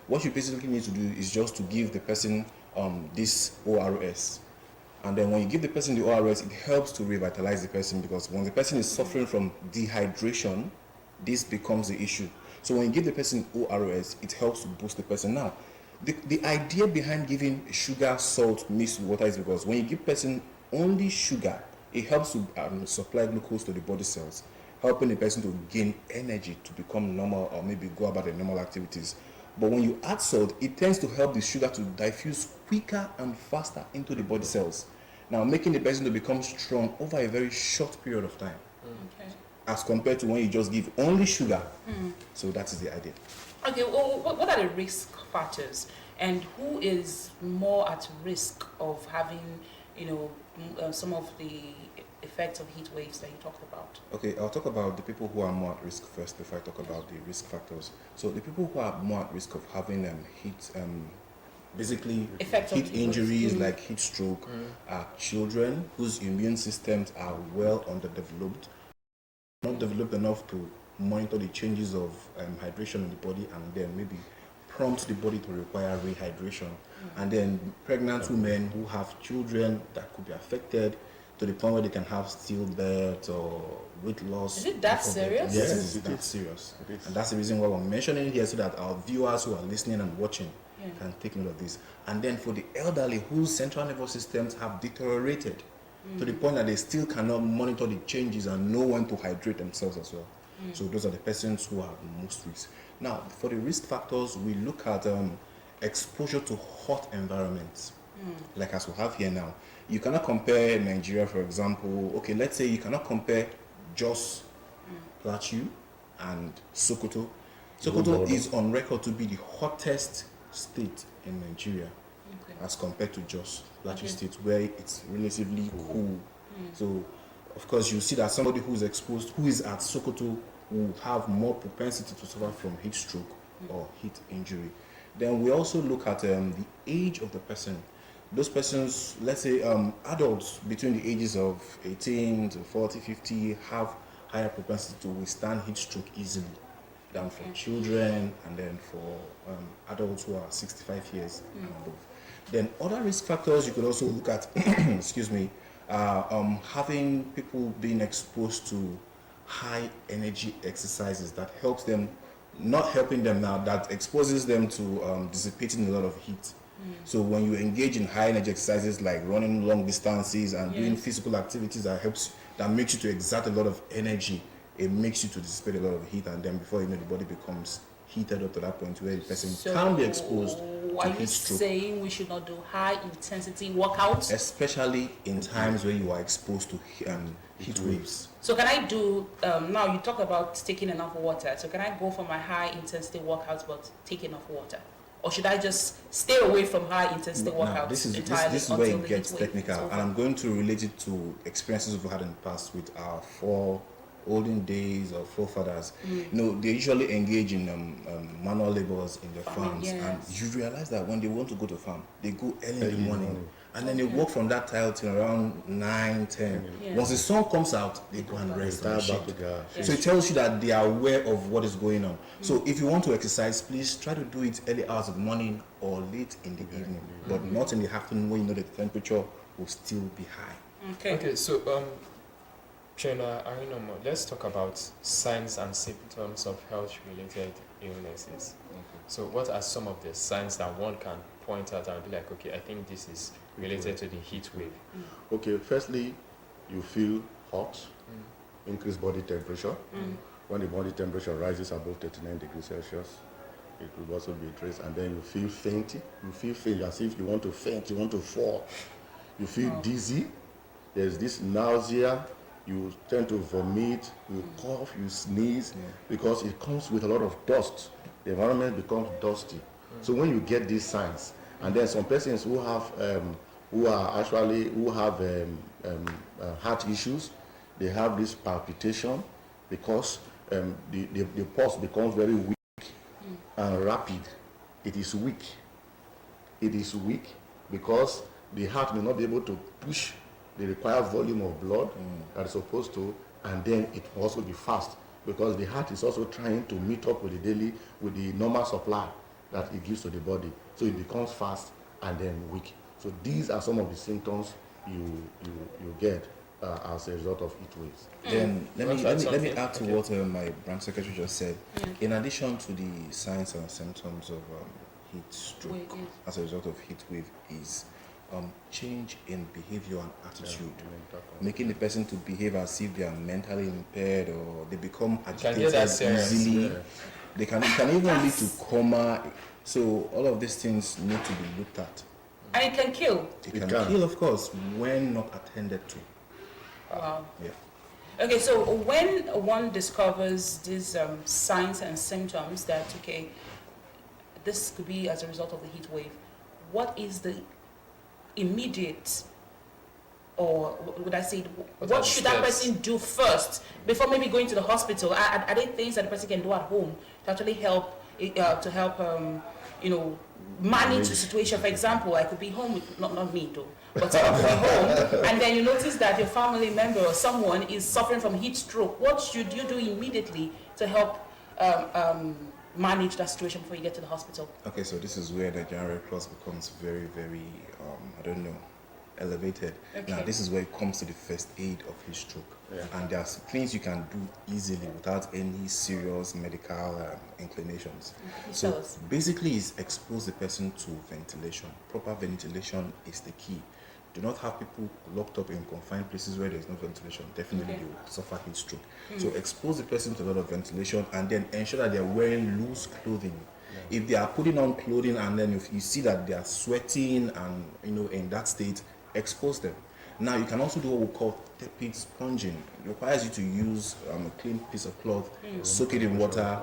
what you basically need to do is just to give the person this ORS. And then when you give the person the ORS, it helps to revitalize the person, because when the person is suffering from dehydration, this becomes the issue. So when you give the person ORS, it helps to boost the person. Now, the idea behind giving sugar, salt mixed with water is because when you give person only sugar, it helps to supply glucose to the body cells, helping the person to gain energy to become normal or maybe go about their normal activities. But when you add salt, it tends to help the sugar to diffuse quicker and faster into the body cells, now making the person to become strong over a very short period of time. Okay. As compared to when you just give only sugar. So that is the idea. Okay, well, what are the risk factors, and who is more at risk of having, some of the effects of heat waves that you talked about? Okay, I'll talk about the people who are more at risk first before I talk about the risk factors. So the people who are more at risk of having heat, basically Effects of heat heat waves. injuries like heat stroke, are children whose immune systems are well underdeveloped, not developed enough to monitor the changes of hydration in the body, and then maybe prompt the body to require rehydration. And then pregnant women who have children that could be affected to the point where they can have stillbirth or weight loss. Is it that before serious? Yes, Yes, it's it that is. serious. It is. And that's the reason why we're mentioning it here, so that our viewers who are listening and watching can take note of this. And then for the elderly whose central nervous systems have deteriorated to the point that they still cannot monitor the changes and know when to hydrate themselves as well. So those are the persons who are most risk. Now, for the risk factors, we look at exposure to hot environments, like as we have here now. You cannot compare Nigeria, for example. Okay, let's say you cannot compare Jos Plateau and Sokoto. Sokoto is on record to be the hottest state in Nigeria as compared to Jos Plateau State, where it's relatively cool. So, of course, you see that somebody who is exposed, who is at Sokoto, will have more propensity to suffer from heat stroke or heat injury. Then we also look at the age of the person. Those persons, let's say adults between the ages of 18 to 40, 50 have higher propensity to withstand heat stroke easily than for children, and then for adults who are 65 years and above. Then other risk factors you could also look at, excuse me, having people being exposed to high energy exercises that helps them, not helping them now, that exposes them to dissipating a lot of heat. So when you engage in high energy exercises like running long distances and doing physical activities that makes you to exert a lot of energy, it makes you to dissipate a lot of heat, and then before you know, the body becomes heated up to that point where the person can be exposed to Are you heat stroke. saying we should not do high intensity workouts? Especially in times where you are exposed to heat waves. So can I do, now you talk about taking enough water, so can I go for my high intensity workouts but take enough water? Or should I just stay away from high intensity workouts Now, this is entirely where until it the gets heat wave is technical, over? and I'm going to relate it to experiences we've had in the past with our olden days or forefathers. You know, they usually engage in manual labors in their farms, and you realize that when they want to go to farm, they go early in the morning, and then they walk from that tile till around 9, 10. Once the sun comes out, they go and rest in the shade. So it tells you that they are aware of what is going on. So if you want to exercise, please try to do it early hours of the morning or late in the evening, but not in the afternoon when you know the temperature will still be high. Okay, so Trainer Arinomo, let's talk about signs and symptoms of health-related illnesses. So what are some of the signs that one can point out and be like, okay, I think this is related to the heat wave? Okay, firstly, you feel hot, increased body temperature. When the body temperature rises above 39 degrees Celsius, it will also be a trace. And then you feel fainty. You feel faint, as if you want to faint, you want to fall. You feel dizzy. There's this nausea. You tend to vomit, you cough, you sneeze, because it comes with a lot of dust. The environment becomes dusty. So when you get these signs, and then some persons who have heart issues, they have this palpitation because the pulse becomes very weak and rapid. It is weak. It is weak because the heart may not be able to push the required volume of blood that is supposed to, and then it will also be fast because the heart is also trying to meet up with the normal supply that it gives to the body. So it becomes fast and then weak. So these are some of the symptoms you get as a result of heat waves. Then let me add to what my branch secretary just said. In addition to the signs and symptoms of heat stroke as a result of heat wave is change in behavior and attitude, making the person to behave as if they are mentally impaired or they become agitated easily. They can even lead to coma. So all of these things need to be looked at. And it can kill. It can kill, of course, when not attended to. Wow. Yeah. Okay, so when one discovers these signs and symptoms that, okay, this could be as a result of the heat wave, what is the immediate or would I say, What are what the should that steps? person do first before maybe going to the hospital? Are there things that the person can do at home to actually help, you know, manage the situation? For example, I could be home with, not me though, but I could be home, and then you notice that your family member or someone is suffering from heat stroke. What should you do immediately to help manage that situation before you get to the hospital? Okay, so this is where the Nigerian Red Cross becomes very, very, I don't know, elevated. Okay. Now, this is where it comes to the first aid of heat stroke. And there's things you can do easily without any serious medical inclinations. So Yes. basically, is expose the person to ventilation. Proper ventilation is the key. Do not have people locked up in confined places where there's no ventilation. Definitely Okay. they will suffer heat stroke. So expose the person to a lot of ventilation and then ensure that they're wearing loose clothing. If they are putting on clothing and then if you see that they are sweating and in that state, expose them. Now you can also do what we call tepid sponging. It requires you to use a clean piece of cloth, soak it in water.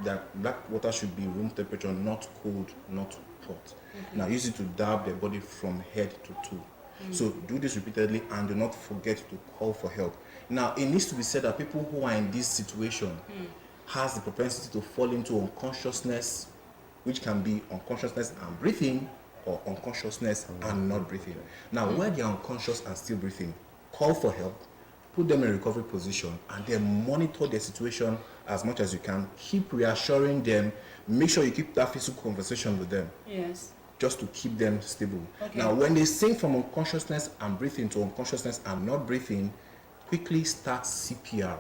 That water should be room temperature, not cold, not hot. Now use it to dab their body from head to toe. So do this repeatedly and do not forget to call for help. Now it needs to be said that people who are in this situation has the propensity to fall into unconsciousness, which can be unconsciousness and breathing or unconsciousness and not breathing. Now when they are unconscious and still breathing, call for help, put them in a recovery position and then monitor their situation as much as you can. Keep reassuring them. Make sure you keep that physical conversation with them. Yes. Just to keep them stable. Okay. Now, when they sink from unconsciousness and breathing to unconsciousness and not breathing, quickly start CPR.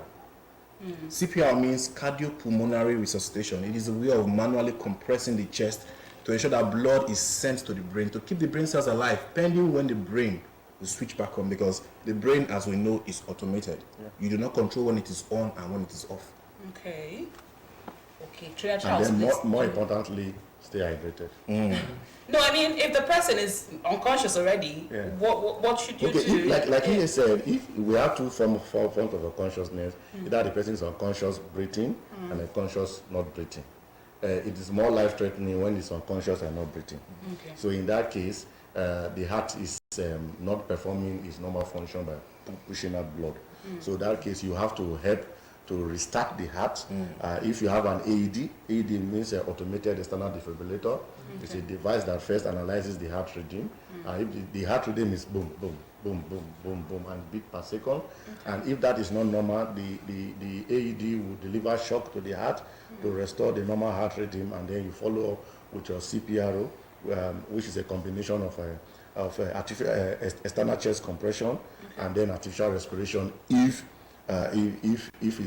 CPR means cardiopulmonary resuscitation. It is a way of manually compressing the chest to ensure that blood is sent to the brain, to keep the brain cells alive, pending when the brain will switch back on, because the brain, as we know, is automated. You do not control when it is on and when it is off. Okay. Okay. Triage And house, then please. more importantly, stay hydrated. No, I mean, if the person is unconscious already, Yeah. what should you Okay, do? like he said, if we have two forms of unconsciousness, either the person is unconscious breathing and unconscious not breathing. It is more life-threatening when it's unconscious and not breathing. Okay. So in that case, the heart is not performing its normal function by pushing out blood. So in that case, you have to help to restart the heart. If you have an AED means an automated external defibrillator. It's a device that first analyzes the heart rhythm. If the heart rhythm is boom, boom, boom, boom, boom, boom, and beat per second, and if that is not normal, the AED will deliver shock to the heart to restore the normal heart rhythm, and then you follow up with your CPRO, which is a combination of external chest compression and then artificial respiration if it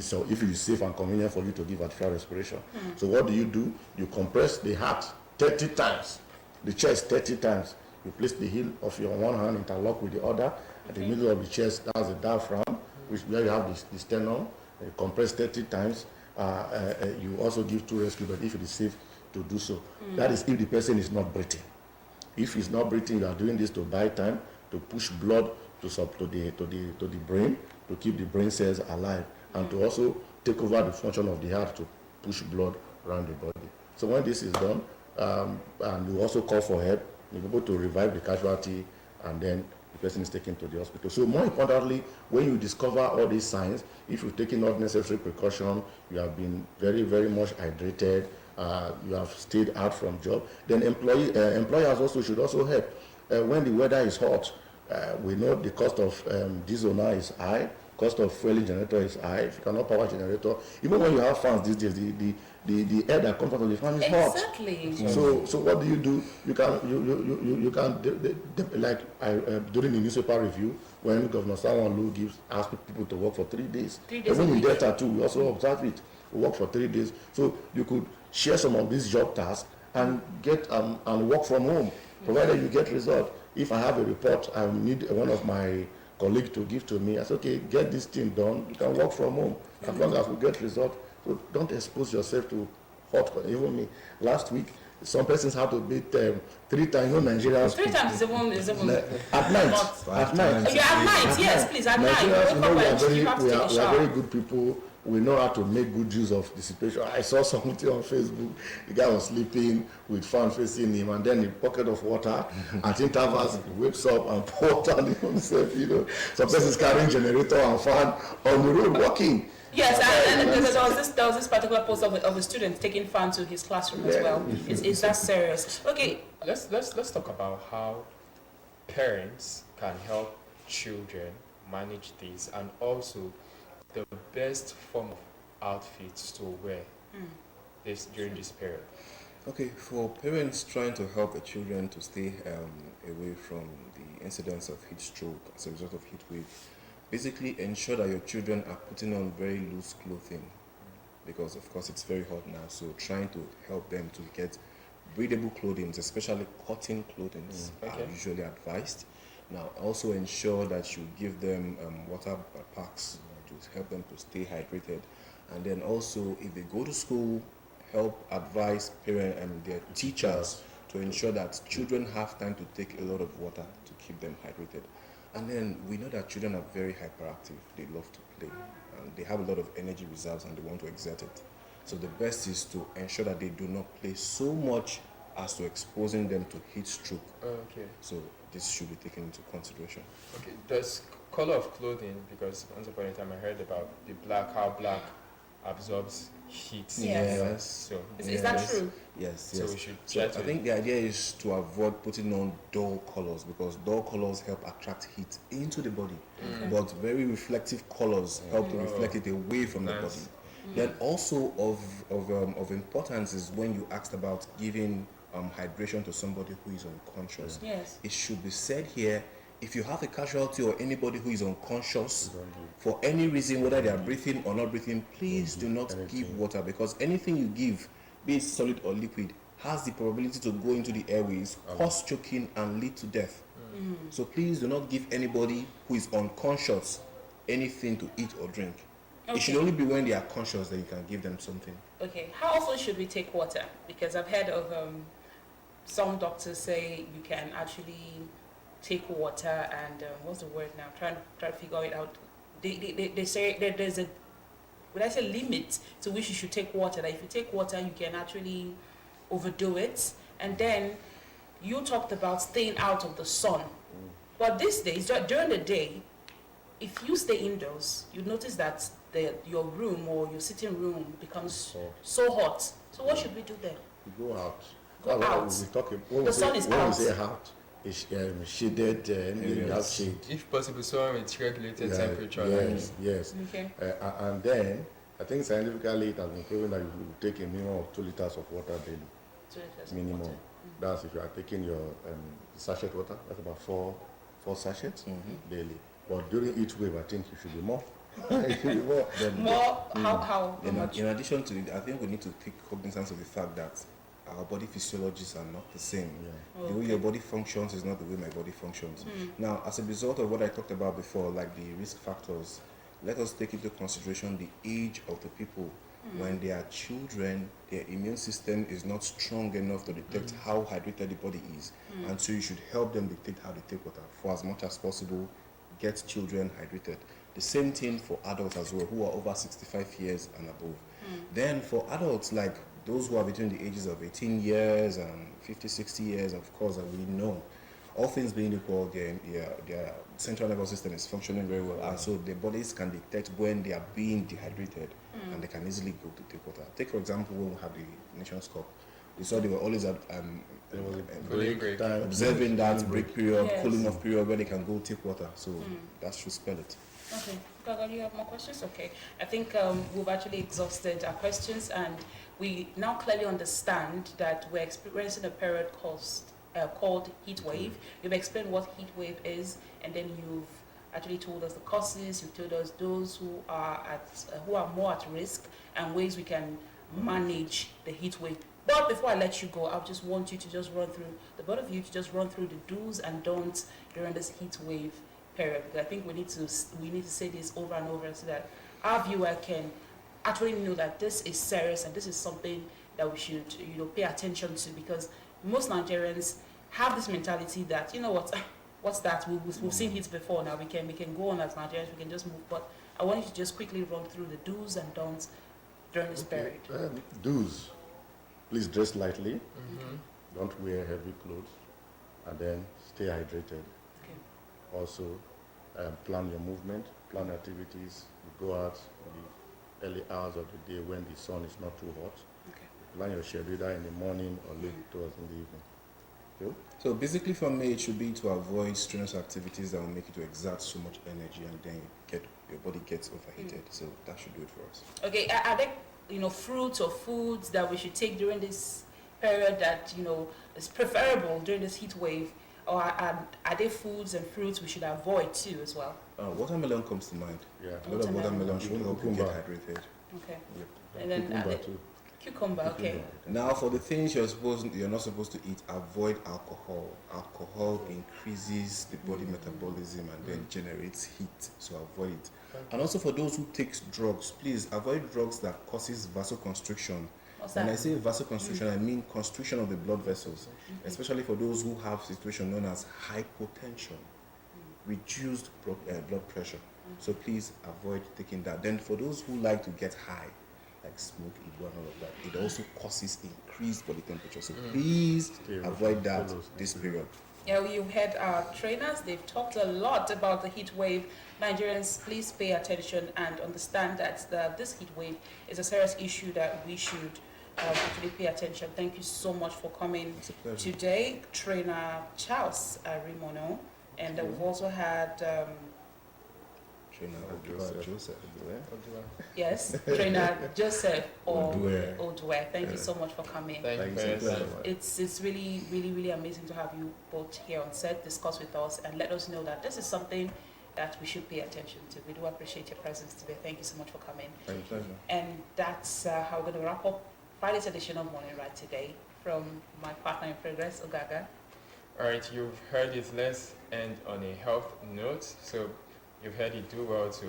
is safe and convenient for you to give artificial respiration. So what do? You compress the heart 30 times, the chest 30 times. You place the heel of your one hand interlock with the other at the middle of the chest. That's the diaphragm, where you have the sternum. You compress 30 times. You also give 2 rescue breaths if it is safe to do so. That is if the person is not breathing. If he's not breathing, you are doing this to buy time, to push blood to the brain, to keep the brain cells alive, and to also take over the function of the heart to push blood around the body. So when this is done, and you also call for help, you're able to revive the casualty, and then the person is taken to the hospital. So more importantly, when you discover all these signs, if you've taken all necessary precaution, you have been very, very much hydrated, you have stayed out from job, then employers also should also help. When the weather is hot, we know the cost of diesel now is high, cost of fueling generator is high. If you cannot power generator, even when you have fans these days, the air that comes out of the fan is hot. Exactly. So what do? You can during the newspaper review, when Governor Sanwo-Olu asks people to work for 3 days. 3 days Even a in week. Delta too, we also observe it. We work for 3 days. So you could share some of these job tasks and get and work from home, provided you get result. If I have a report, I need one of my colleagues to give to me. I say, okay, get this thing done. You can work from home as long as we get result. So don't expose yourself to hot. Even me, last week, some persons had to beat 3 times. You know, Nigerians. 3 times is even at night. not- At night. Yeah, at night, yes, please, at night. Nigerians, Wake up we and you have to are take a very shower. good people. we know how to make good use of the situation. I saw something on Facebook. The guy was sleeping with fan facing him, and then a bucket of water at intervals he wakes up and pour water on himself. You know, some persons carrying generator and fan on the road walking. Yes, and there was this particular post of a student taking fan to his classroom as well. Is that serious? Okay. Let's talk about how parents can help children manage this, and also the best form of outfits to wear during this period. Okay, for parents trying to help the children to stay away from the incidence of heat stroke as a result of heat wave, basically ensure that your children are putting on very loose clothing, because of course it's very hot now, so trying to help them to get breathable clothing, especially cotton clothing, are usually advised. Now also ensure that you give them water packs to help them to stay hydrated, and then also if they go to school, help advise parents and their teachers to ensure that children have time to take a lot of water to keep them hydrated. And then we know that children are very hyperactive. They love to play, and they have a lot of energy reserves and they want to exert it. So the best is to ensure that they do not play so much as to exposing them to heat stroke. Okay. So this should be taken into consideration. Okay. Does color of clothing, because once upon a time I heard about the black, how black absorbs heat. Yes. So Is that true? Yes, So yes. we should So try I to. think the idea is to avoid putting on dull colors, because dull colors help attract heat into the body, but very reflective colors help to reflect it away from the Nice. body. Then also of importance is when you asked about giving hydration to somebody who is unconscious. Yes. It should be said here, if you have a casualty or anybody who is unconscious for any reason, whether they are breathing or not breathing, please do not give water, because anything you give, be it solid or liquid, has the probability to go into the airways, cause choking and lead to death. So please do not give anybody who is unconscious anything to eat or drink. It should Okay. only be when they are conscious that you can give them something. Okay. How often should we take water? Because I've heard of some doctors say you can actually take water and what's the word now? Trying to figure it out. They say that there's a, would I say, limit to which you should take water. That if you take water, you can actually overdo it. And then you talked about staying out of the sun. But these days, during the day, if you stay indoors, you notice that your room or your sitting room becomes so hot. So what should we do then? You go out. Go out. We talk, when The we sun say, is when out. we say out, it's shaded, you have shade. If possible, someone with regulated Yeah, temperature. Yes, yes. Okay. And then, I think scientifically it has been proven that you take a minimum of 2 liters of water daily. 2 liters of Minimum. water. That's if you are taking your sachet water, that's about four sachets daily. But during each wave, I think you should be more. You should be more. More, how much? In addition to it, I think we need to take cognizance of the fact that our body physiologies are not the same. Yeah. The way your body functions is not the way my body functions. Now, as a result of what I talked about before, like the risk factors, let us take into consideration the age of the people. When they are children, their immune system is not strong enough to detect how hydrated the body is. And so you should help them detect how they take water. For as much as possible, get children hydrated. The same thing for adults as well, who are over 65 years and above. Then for adults, like those who are between the ages of 18 years and 50, 60 years, of course, that we know, all things being equal, their central nervous system is functioning very well, and so their bodies can detect when they are being dehydrated, and they can easily go to take water. Take, for example, when we have the Nations Cup, we saw they were always at Break. observing that break period, Yes. cooling off period, where they can go take water, so that should spell it. Okay. Gaga, do you have more questions? Okay. I think we've actually exhausted our questions, and we now clearly understand that we're experiencing a period called heat wave. You've explained what heat wave is, and then you've actually told us the causes. You've told us those who are more at risk and ways we can manage the heat wave. But before I let you go, I just want you to just run through, the both of you to just run through the do's and don'ts during this heat wave period. Because I think we need to say this over and over so that our viewer can actually know that this is serious and this is something that we should pay attention to, because most Nigerians have this mentality that, you know what, what's that? We've seen heat before. Now we can go on as Nigerians. We can just move. But I want you to just quickly run through the do's and don'ts during this period. Do's. Please dress lightly. Don't wear heavy clothes. And then stay hydrated. Okay. Also, plan your movement, plan activities. You go out in the early hours of the day when the sun is not too hot. Okay. Plan your schedule either in the morning or late towards in the evening. Cool? So basically for me, it should be to avoid strenuous activities that will make you to exert so much energy and then your body gets overheated. So that should do it for us. Okay. Are there fruits or foods that we should take during this period that is preferable during this heat wave, or are there foods and fruits we should avoid too as well? Watermelon comes to mind. Yeah. A lot of watermelon should help you get Cucumber. hydrated. Okay. Yep. And then Cucumber too. cucumber. Okay. Now, for the things you're not supposed to eat, avoid alcohol. Alcohol increases the body metabolism and then generates heat, so avoid it. And also for those who take drugs, please avoid drugs that causes vasoconstriction. When I say vasoconstriction, I mean constriction of the blood vessels, especially for those who have a situation known as hypotension, reduced blood pressure. So please avoid taking that. Then for those who like to get high, like smoke, Igbo and all of that, it also causes increased body temperature. So please avoid that this period. Yeah, you've had our trainers. They've talked a lot about the heat wave. Nigerians, please pay attention and understand that this heat wave is a serious issue that we should actually pay attention. Thank you so much for coming today, Trainer Charles Rimono. And we've also had Trainer Joseph. yes, Trainer Joseph Odwe. Thank you so much for coming. Thank you. It's really, really, really amazing to have you both here on set, discuss with us, and let us know that this is something that we should pay attention to. We do appreciate your presence today. Thank you so much for coming. My pleasure. And that's how we're going to wrap up Friday's edition of Morning Ride today from my partner in progress, Ogaga. All right, you've heard it. Let's end on a health note. So you've heard it. Do well to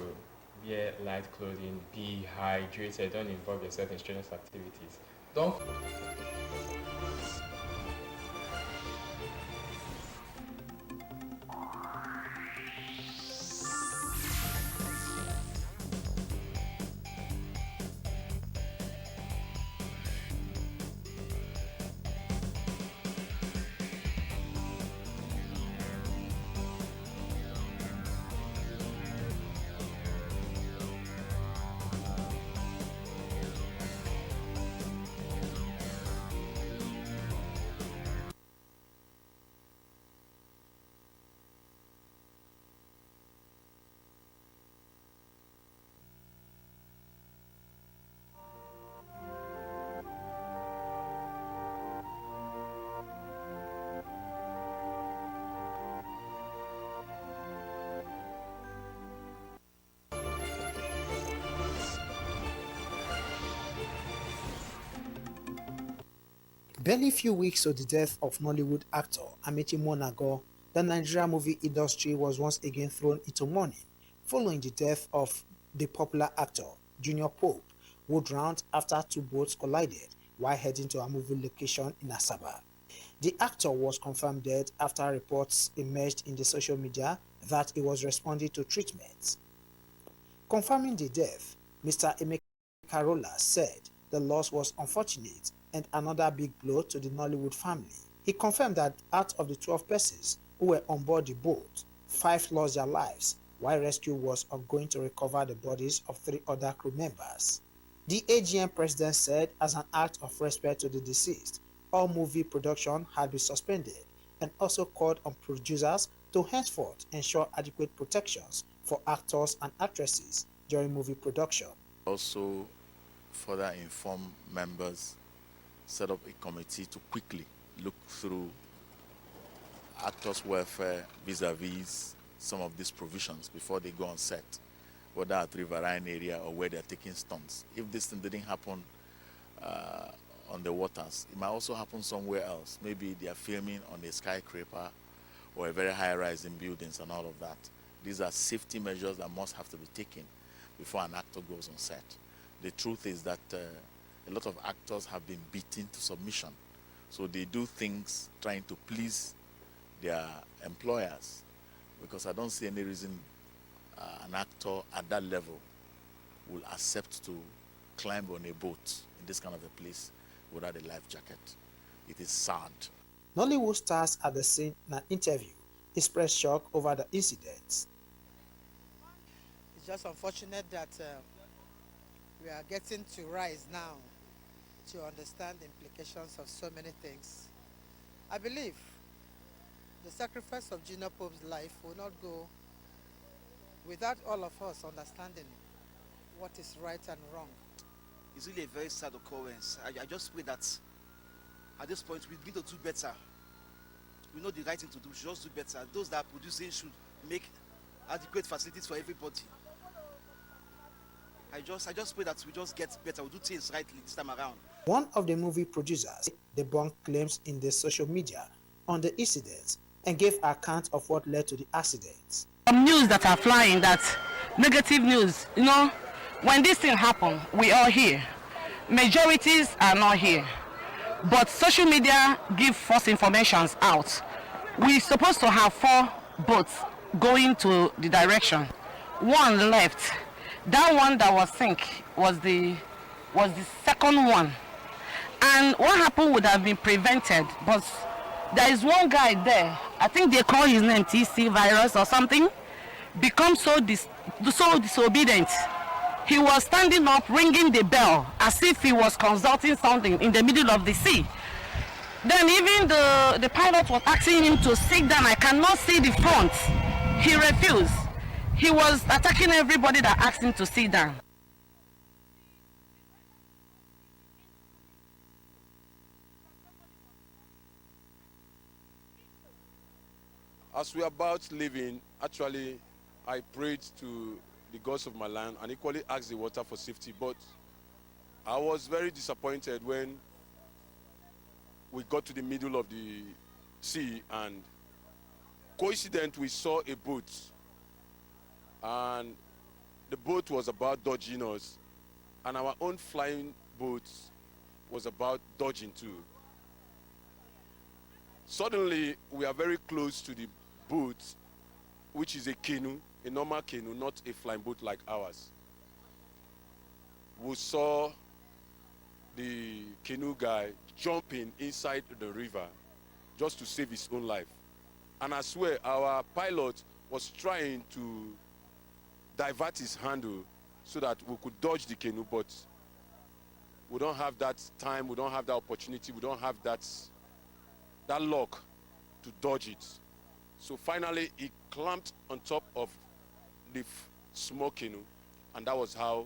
wear light clothing, be hydrated, don't involve yourself in strenuous activities. Don't Barely few weeks to the death of Nollywood actor Amechi Monago, the Nigerian movie industry was once again thrown into mourning following the death of the popular actor Junior Pope, who drowned after two boats collided while heading to a movie location in Asaba. The actor was confirmed dead after reports emerged in the social media that he was responding to treatment. Confirming the death, Mr. Emeka Rolla said the loss was unfortunate and another big blow to the Nollywood family. He confirmed that out of the 12 persons who were on board the boat, 5 lost their lives, while rescue was ongoing to recover the bodies of 3 other crew members. The AGM president said, as an act of respect to the deceased, all movie production had been suspended and also called on producers to henceforth ensure adequate protections for actors and actresses during movie production. Also, further inform members, set up a committee to quickly look through actors' welfare vis-a-vis some of these provisions before they go on set, whether at Riverine area or where they're taking stunts. If this thing didn't happen on the waters, it might also happen somewhere else. Maybe they are filming on a skyscraper or a very high-rise in buildings and all of that. These are safety measures that must have to be taken before an actor goes on set. The truth is that a lot of actors have been beaten to submission. So they do things trying to please their employers because I don't see any reason an actor at that level will accept to climb on a boat in this kind of a place without a life jacket. It is sad. Nollywood stars at the scene in an interview expressed shock over the incident. It's just unfortunate that we are getting to rise now to understand the implications of so many things. I believe the sacrifice of Junior Pope's life will not go without all of us understanding what is right and wrong. It's really a very sad occurrence. I just pray that at this point we need to do better. We know the right thing to do, we should just do better. Those that are producing should make adequate facilities for everybody. I just pray that we just get better, we do things rightly this time around. One of the movie producers debunked claims in the social media on the incident and gave account of what led to the accident. Some news that are flying, that negative news, you know, when this thing happen, we all hear. Majorities are not here. But social media give false information out. We're supposed to have 4 boats going to the direction. One left. That one that was sink was the second one. And what happened would have been prevented, but there is one guy there, I think they call his name TC virus or something, become so disobedient. He was standing up ringing the bell as if he was consulting something in the middle of the sea. Then even the pilot was asking him to sit down. I cannot see the front. He refused. He was attacking everybody that asked him to sit down. As we are about leaving, actually, I prayed to the gods of my land and equally asked the water for safety. But I was very disappointed when we got to the middle of the sea, and coincidentally we saw a boat, and the boat was about dodging us, and our own flying boat was about dodging too. Suddenly we are very close to the boat, which is a canoe, a normal canoe, not a flying boat like ours. We saw the canoe guy jumping inside the river just to save his own life. And I swear our pilot was trying to divert his handle so that we could dodge the canoe, but we don't have that time, we don't have that opportunity, we don't have that luck to dodge it. So finally he clamped on top of the small canoe, and that was how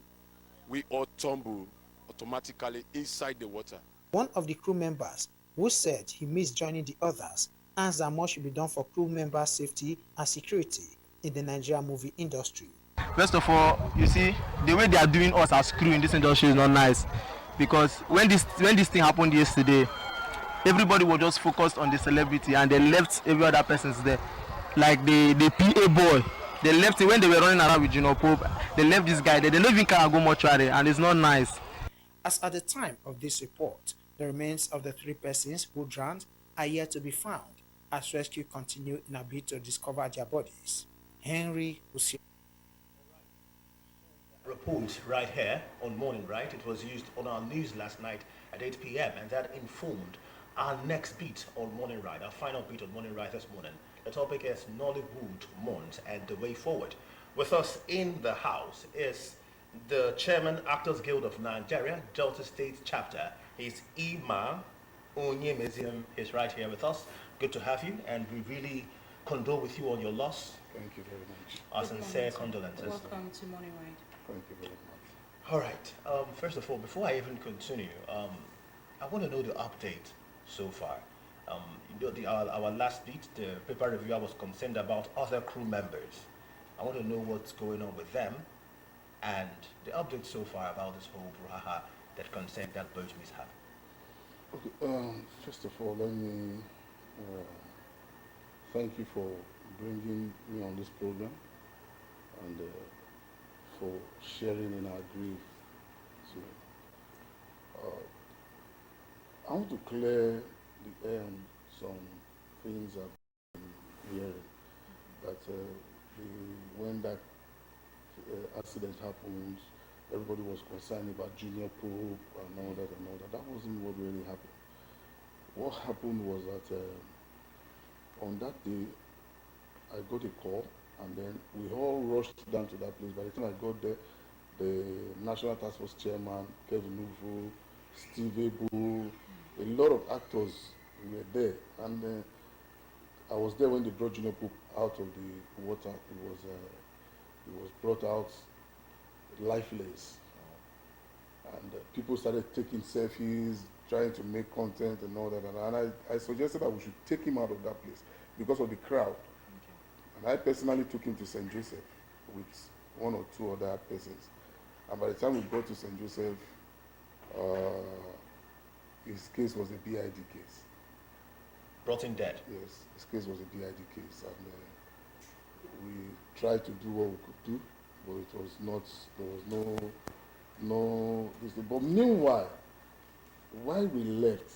we all tumbled automatically inside the water. One of the crew members, who said he missed joining the others, asked that more should be done for crew member safety and security in the Nigerian movie industry. First of all, you see, the way they are doing us as crew in this industry is not nice, because when this thing happened yesterday, everybody was just focused on the celebrity and they left every other person's there. Like the PA boy, they left it when they were running around with Junior Pope. They left this guy there. They don't even can go mortuary, and it's not nice. As at the time of this report, the remains of the 3 persons who drowned are yet to be found as rescue continue in a bid to discover their bodies. Henry Usi. Report right here on Morning Right. It was used on our news last night at 8 p.m. and that informed our next beat on Morning Right, our final beat on Morning Right this morning. The topic is Nollywood month and the way forward. With us in the house is the Chairman Actors Guild of Nigeria, Delta State Chapter. He's Ima Onyemezium. He's right here with us. Good to have you, and we really condole with you on your loss. Thank you very much. Our sincere condolences. Welcome to Morning Right. Thank you very much. All right. First of all, before I even continue, I want to know the update so far. Our last beat, the paper reviewer was concerned about other crew members. I want to know what's going on with them and the update so far about this whole brouhaha that concerned that boat mishap. Okay, first of all, let me thank you for bringing me on this program and for sharing in our grief. So, I want to clear the air on some things I've been hearing. that when that accident happened, everybody was concerned about Junior Pope and all that and all that. That wasn't what really happened. What happened was that on that day, I got a call, and then we all rushed down to that place. By the time I got there, the National Task Force Chairman, Kevin Nuvo, Steve Ebo, a lot of actors were there. And I was there when they brought Junior Pope out of the water. He was brought out lifeless. And people started taking selfies, trying to make content and all that. And I suggested that we should take him out of that place because of the crowd. And I personally took him to St. Joseph with one or two other persons. And by the time we got to St. Joseph, his case was a BID case. Brought in dead? Yes, his case was a BID case. And we tried to do what we could do, but it was not, there was no, but meanwhile, while we left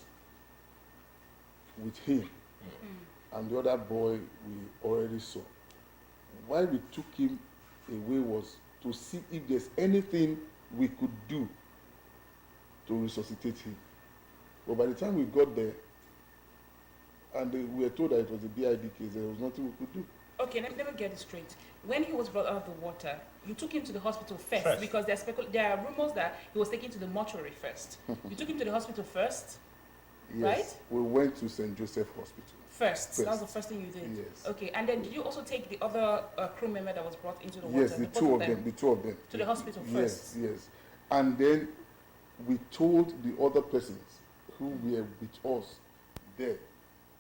with him and the other boy we already saw, why we took him away was to see if there's anything we could do to resuscitate him. But by the time we got there, and we were told that it was a BID case, there was nothing we could do. Okay, let me get it straight. When he was brought out of the water, you took him to the hospital first because there are rumors that he was taken to the mortuary first. You took him to the hospital first, Yes, right? we went to St. Joseph Hospital. First. That was the first thing you did? Yes. Okay, and then did you also take the other crew member that was brought into the water? Yes, the two of them. To the hospital first? Yes. And then we told the other persons who were with us there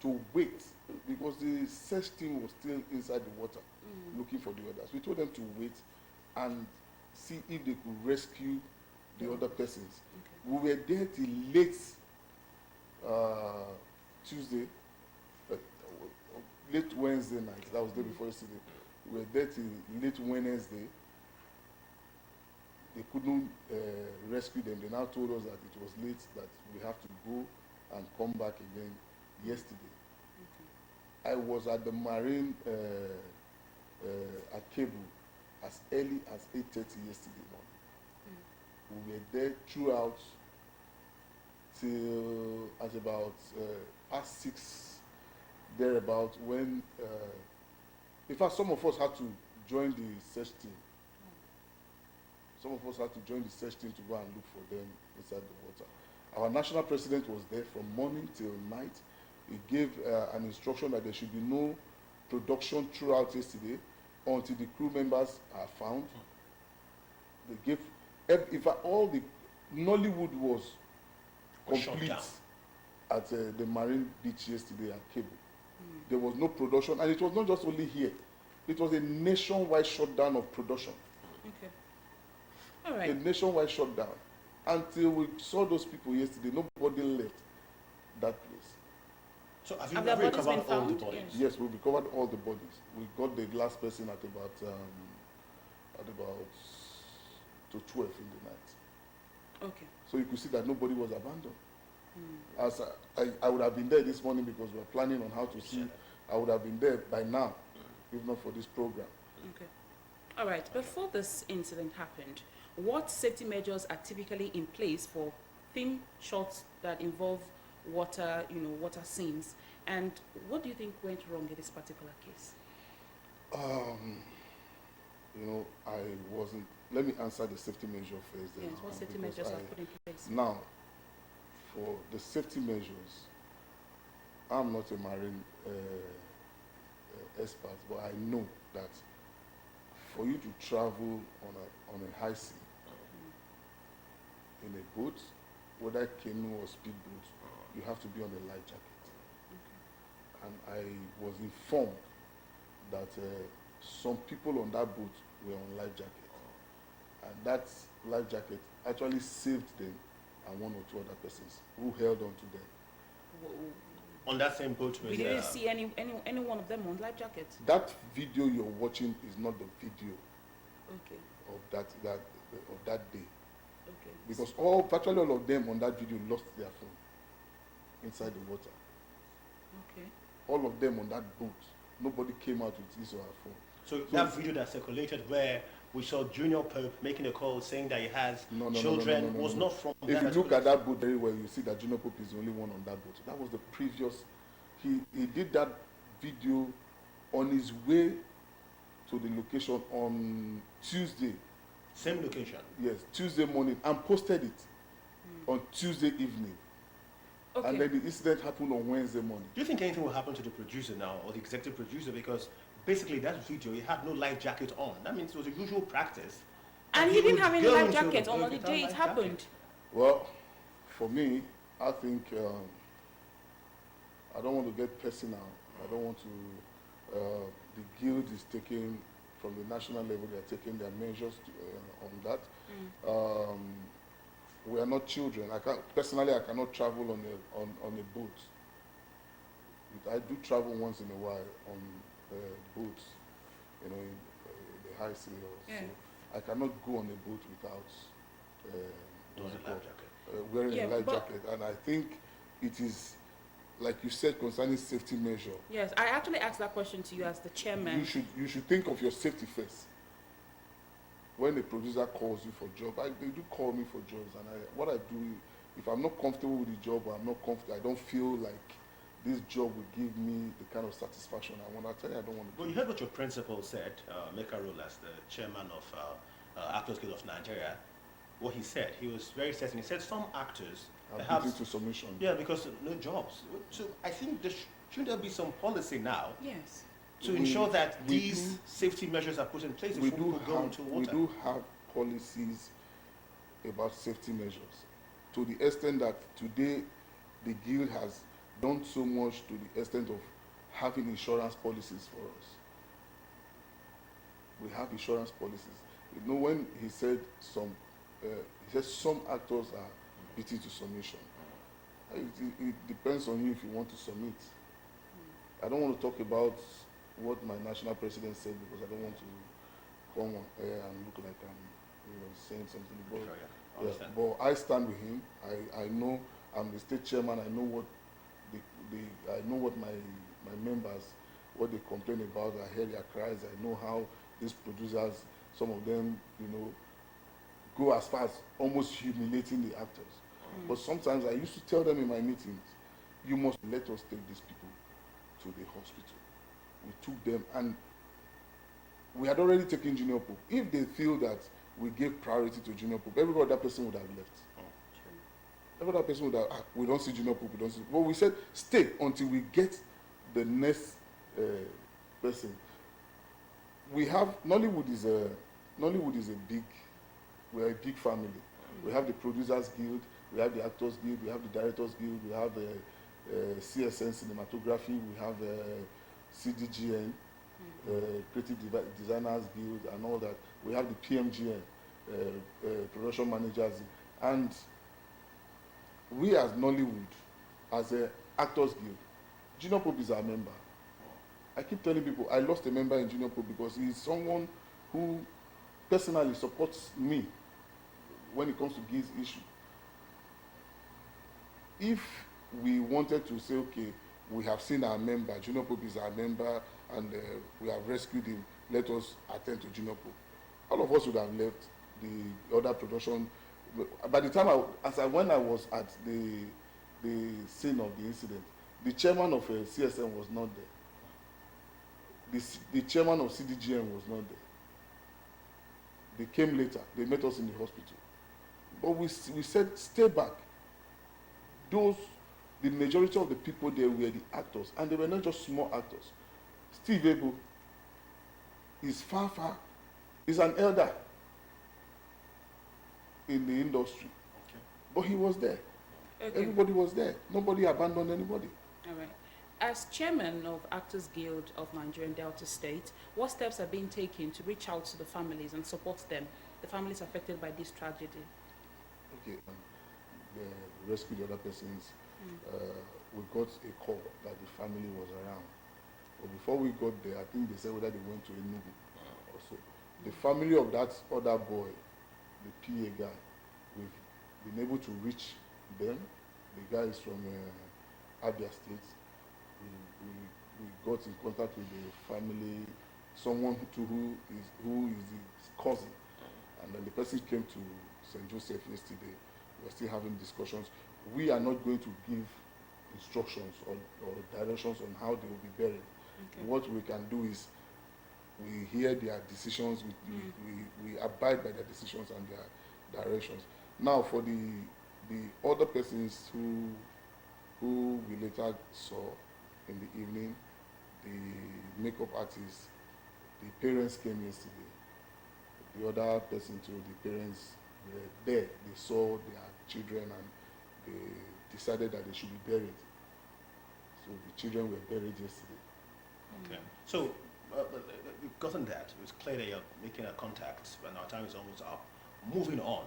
to wait because the search team was still inside the water looking for the others. We told them to wait and see if they could rescue the other persons. Okay. We were there till late Tuesday, late Wednesday night. That was the day before yesterday. We were there till late Wednesday. They couldn't rescue them. They now told us that it was late, that we have to go and come back again yesterday. Okay. I was at the Marine at Cable as early as 8:30 yesterday morning. We were there throughout till at about past 6, thereabout, when in fact some of us had to join the search team. Some of us had to join the search team to go and look for them inside the water. Our national president was there from morning till night. He gave an instruction that there should be no production throughout yesterday until the crew members are found. They gave, in fact, all the Nollywood was complete at the Marine Beach yesterday at Cable. There was no production, and it was not just only here. It was a nationwide shutdown of production. Okay. All right. A nationwide shutdown. Until we saw those people yesterday, nobody left that place. So have you recovered all the bodies? Yes, we recovered all the bodies. We got the last person at about to 12 in the night. Okay. So you could see that nobody was abandoned. As I would have been there this morning because we were planning on how to see. I would have been there by now, if not for this program. Okay. All right. Before this incident happened, what safety measures are typically in place for film shots that involve water, water scenes? And what do you think went wrong in this particular case? I wasn't. Let me answer the safety measure first. Yes, what safety measures are put in place? Now, for the safety measures, I'm not a marine expert, but I know that for you to travel on a high sea in a boat, whether canoe or speedboat, you have to be on a life jacket. Okay. And I was informed that some people on that boat were on life jacket. And that life jacket actually saved them and one or two other persons who held on to them. On that same boat, we didn't see any one of them on life jackets. That video you're watching is not the video of that day. Okay. Because virtually all of them on that video lost their phone inside the water. Okay. All of them on that boat nobody came out with his or her phone. So that video that circulated where we saw Junior Pope making a call saying that he has children was not from If that. you look at that boat very well, you see that Junior Pope is the only one on that boat. That was the previous. He did that video on his way to the location on Tuesday. Same location? Yes, Tuesday morning, and posted it on Tuesday evening. Okay. And then the incident happened on Wednesday morning. Do you think anything will happen to the producer now, or the executive producer? Because basically that video, he had no life jacket on. That means it was a usual practice. And he didn't have any life jacket on the day it happened. Well, for me, I think I don't want to get personal. I don't want to. The guild is taking, from the national level, they are taking their measures on that. We are not children. Personally, I cannot travel on a boat. I do travel once in a while on boats, in the high sea. So I cannot go on a boat without wearing a life jacket. And I think it is, like you said, concerning safety measure. Yes, I actually asked that question to you as the chairman. You should think of your safety first. When a producer calls you for job, they do call me for jobs, and what I do, if I'm not comfortable with the job, or I'm not comfortable, I don't feel like this job will give me the kind of satisfaction I want. I tell you, I don't want to. Well, you heard what your principal said, Meka Rule, as the chairman of Actors Guild of Nigeria. What he said, he was very certain. He said some actors perhaps to submission. Yeah, because no jobs. So I think shouldn't there be some policy now? Yes. To ensure that these safety measures are put in place before people go into water. We do have policies about safety measures, to the extent that today the guild has done so much to the extent of having insurance policies for us. We have insurance policies. You know, when he said some actors are beaten to submission. It depends on you if you want to submit. I don't want to talk about what my national president said, because I don't want to come on air and look like I'm saying something. But, but I stand with him. I know I'm the state chairman. I know what my members, what they complain about. I hear their cries. I know how these producers, some of them, go as far as almost humiliating the actors. But sometimes I used to tell them in my meetings, you must let us take these people to the hospital. We took them, and we had already taken Junior Pope. If they feel that we gave priority to Junior Pope, every other person would have left. Every other person would have, we don't see Junior Pope, we don't see. But we said, stay until we get the next person. We have, Nollywood is a big, we're a big family. We have the Producers Guild, we have the Actors Guild, we have the Directors Guild, we have the CSN Cinematography, we have CDGN, Creative Designers Guild, and all that. We have the PMGN, Production Managers, and we as Nollywood, as a Actors Guild, Junior Pope is our member. I keep telling people, I lost a member in Junior Pope because he is someone who personally supports me when it comes to this issue. If we wanted to say, okay, we have seen our member, Junior Pope is our member, and we have rescued him, let us attend to Junior Pope, all of us would have left the other production. By the time when I was at the scene of the incident, the chairman of CSN was not there. The chairman of CDGN was not there. They came later. They met us in the hospital. But we said, stay back. The majority of the people there were the actors, and they were not just small actors. Steve Abel is is an elder in the industry. Okay. But he was there. Okay. Everybody was there. Nobody abandoned anybody. All right. As chairman of Actors Guild of Nigeria and Delta State, what steps are being taken to reach out to the families and support them, the families affected by this tragedy? Okay. The rescue the other persons, we got a call that the family was around. But before we got there, I think they said whether they went to Enugu or so. The family of that other boy, the PA guy, we've been able to reach them. The guy is from Abia State. We we got in contact with the family, someone who is his cousin, and then the person came to St. Joseph yesterday. We're still having discussions. We are not going to give instructions or directions on how they will be buried. Okay. What we can do is we hear their decisions, we abide by their decisions and their directions. Now for the other persons who we later saw in the evening, the makeup artist, the parents came yesterday. The other person too, the parents were there. They saw their children and they decided that they should be buried. So the children were buried yesterday. Okay. So, we've gotten that. It's clear that you're making a contact, and our time is almost up. Moving on,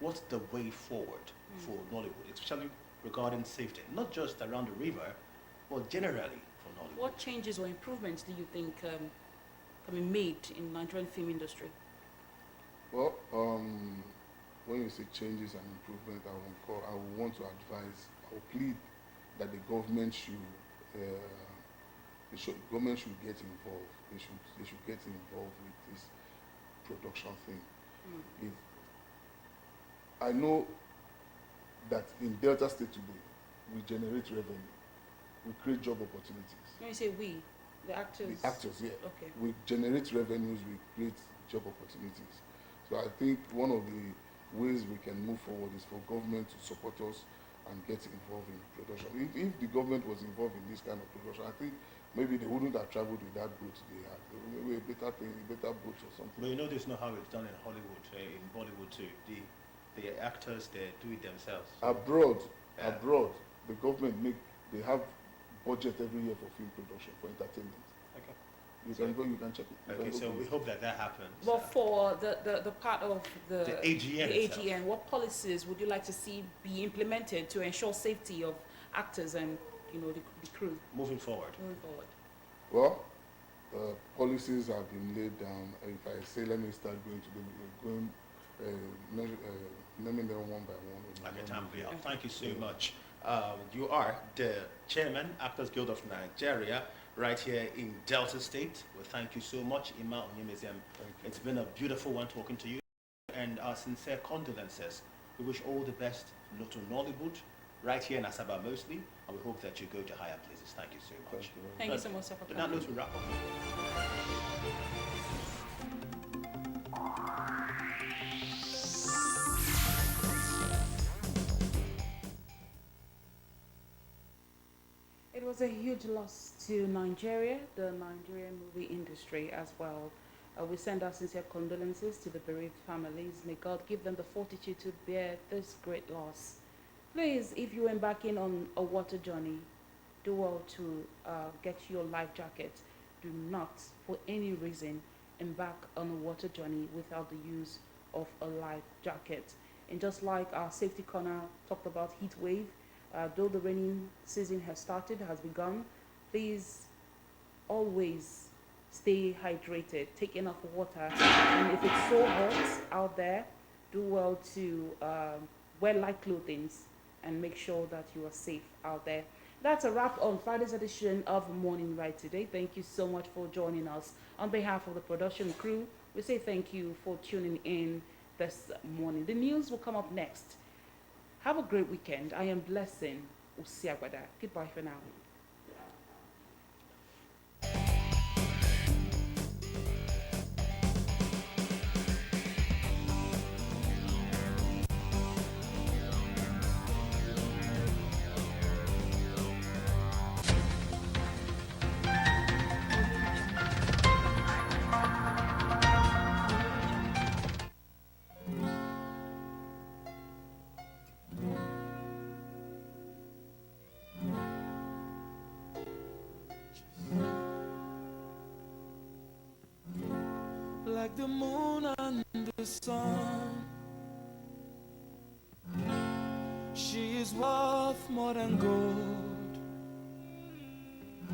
what's the way forward for Nollywood, especially regarding safety, not just around the river, but generally for Nollywood? What changes or improvements do you think can be made in Nigerian film industry? Well, when you say changes and improvement, I would want to advise, I would plead that the government should government should get involved. They should get involved with this production thing. I know that in Delta State today, we generate revenue, we create job opportunities. When you say we, the actors? The actors, yeah. Okay. We generate revenues, we create job opportunities. So I think one of the ways we can move forward is for government to support us and get involved in production. If the government was involved in this kind of production, I think maybe they wouldn't have traveled with that boat they had. Maybe a better boat or something. But you know, this is not how it's done in Hollywood, in Bollywood too. The actors, they do it themselves. Abroad, the government they have budget every year for film production, for entertainment. Okay. You can check it. Okay, so we hope that happens. Well, for the part of the AGN, what policies would you like to see be implemented to ensure safety of actors and the crew? Moving forward. Well, policies have been laid down. If I say, let me start naming them one by one. Okay, time will be up. Thank you so much. You are the Chairman, Actors Guild of Nigeria, right here in Delta State. Well, thank you so much, Emma Onyemezem. It's been a beautiful one talking to you, and our sincere condolences. We wish all the best to Nollywood, right here in Asaba mostly, and we hope that you go to higher places. Thank you so much. Thank you so much, sir, for coming. That note, we wrap up. It was a huge loss to Nigeria, the Nigerian movie industry as well. We send our sincere condolences to the bereaved families. May God give them the fortitude to bear this great loss. Please, if you're embarking on a water journey, do well to get your life jacket. Do not, for any reason, embark on a water journey without the use of a life jacket. And just like our safety corner talked about heat wave, though the raining season has begun, please always stay hydrated, take enough water, and if it's so hot out there, do well to wear light clothing and make sure that you are safe out there. That's a wrap on Friday's edition of Morning Ride today. Thank you so much for joining us. On behalf of the production crew, we say thank you for tuning in this morning. The news will come up next. Have a great weekend. I am Blessing Usiagbada. Goodbye for now. Like the moon and the sun, she is worth more than gold.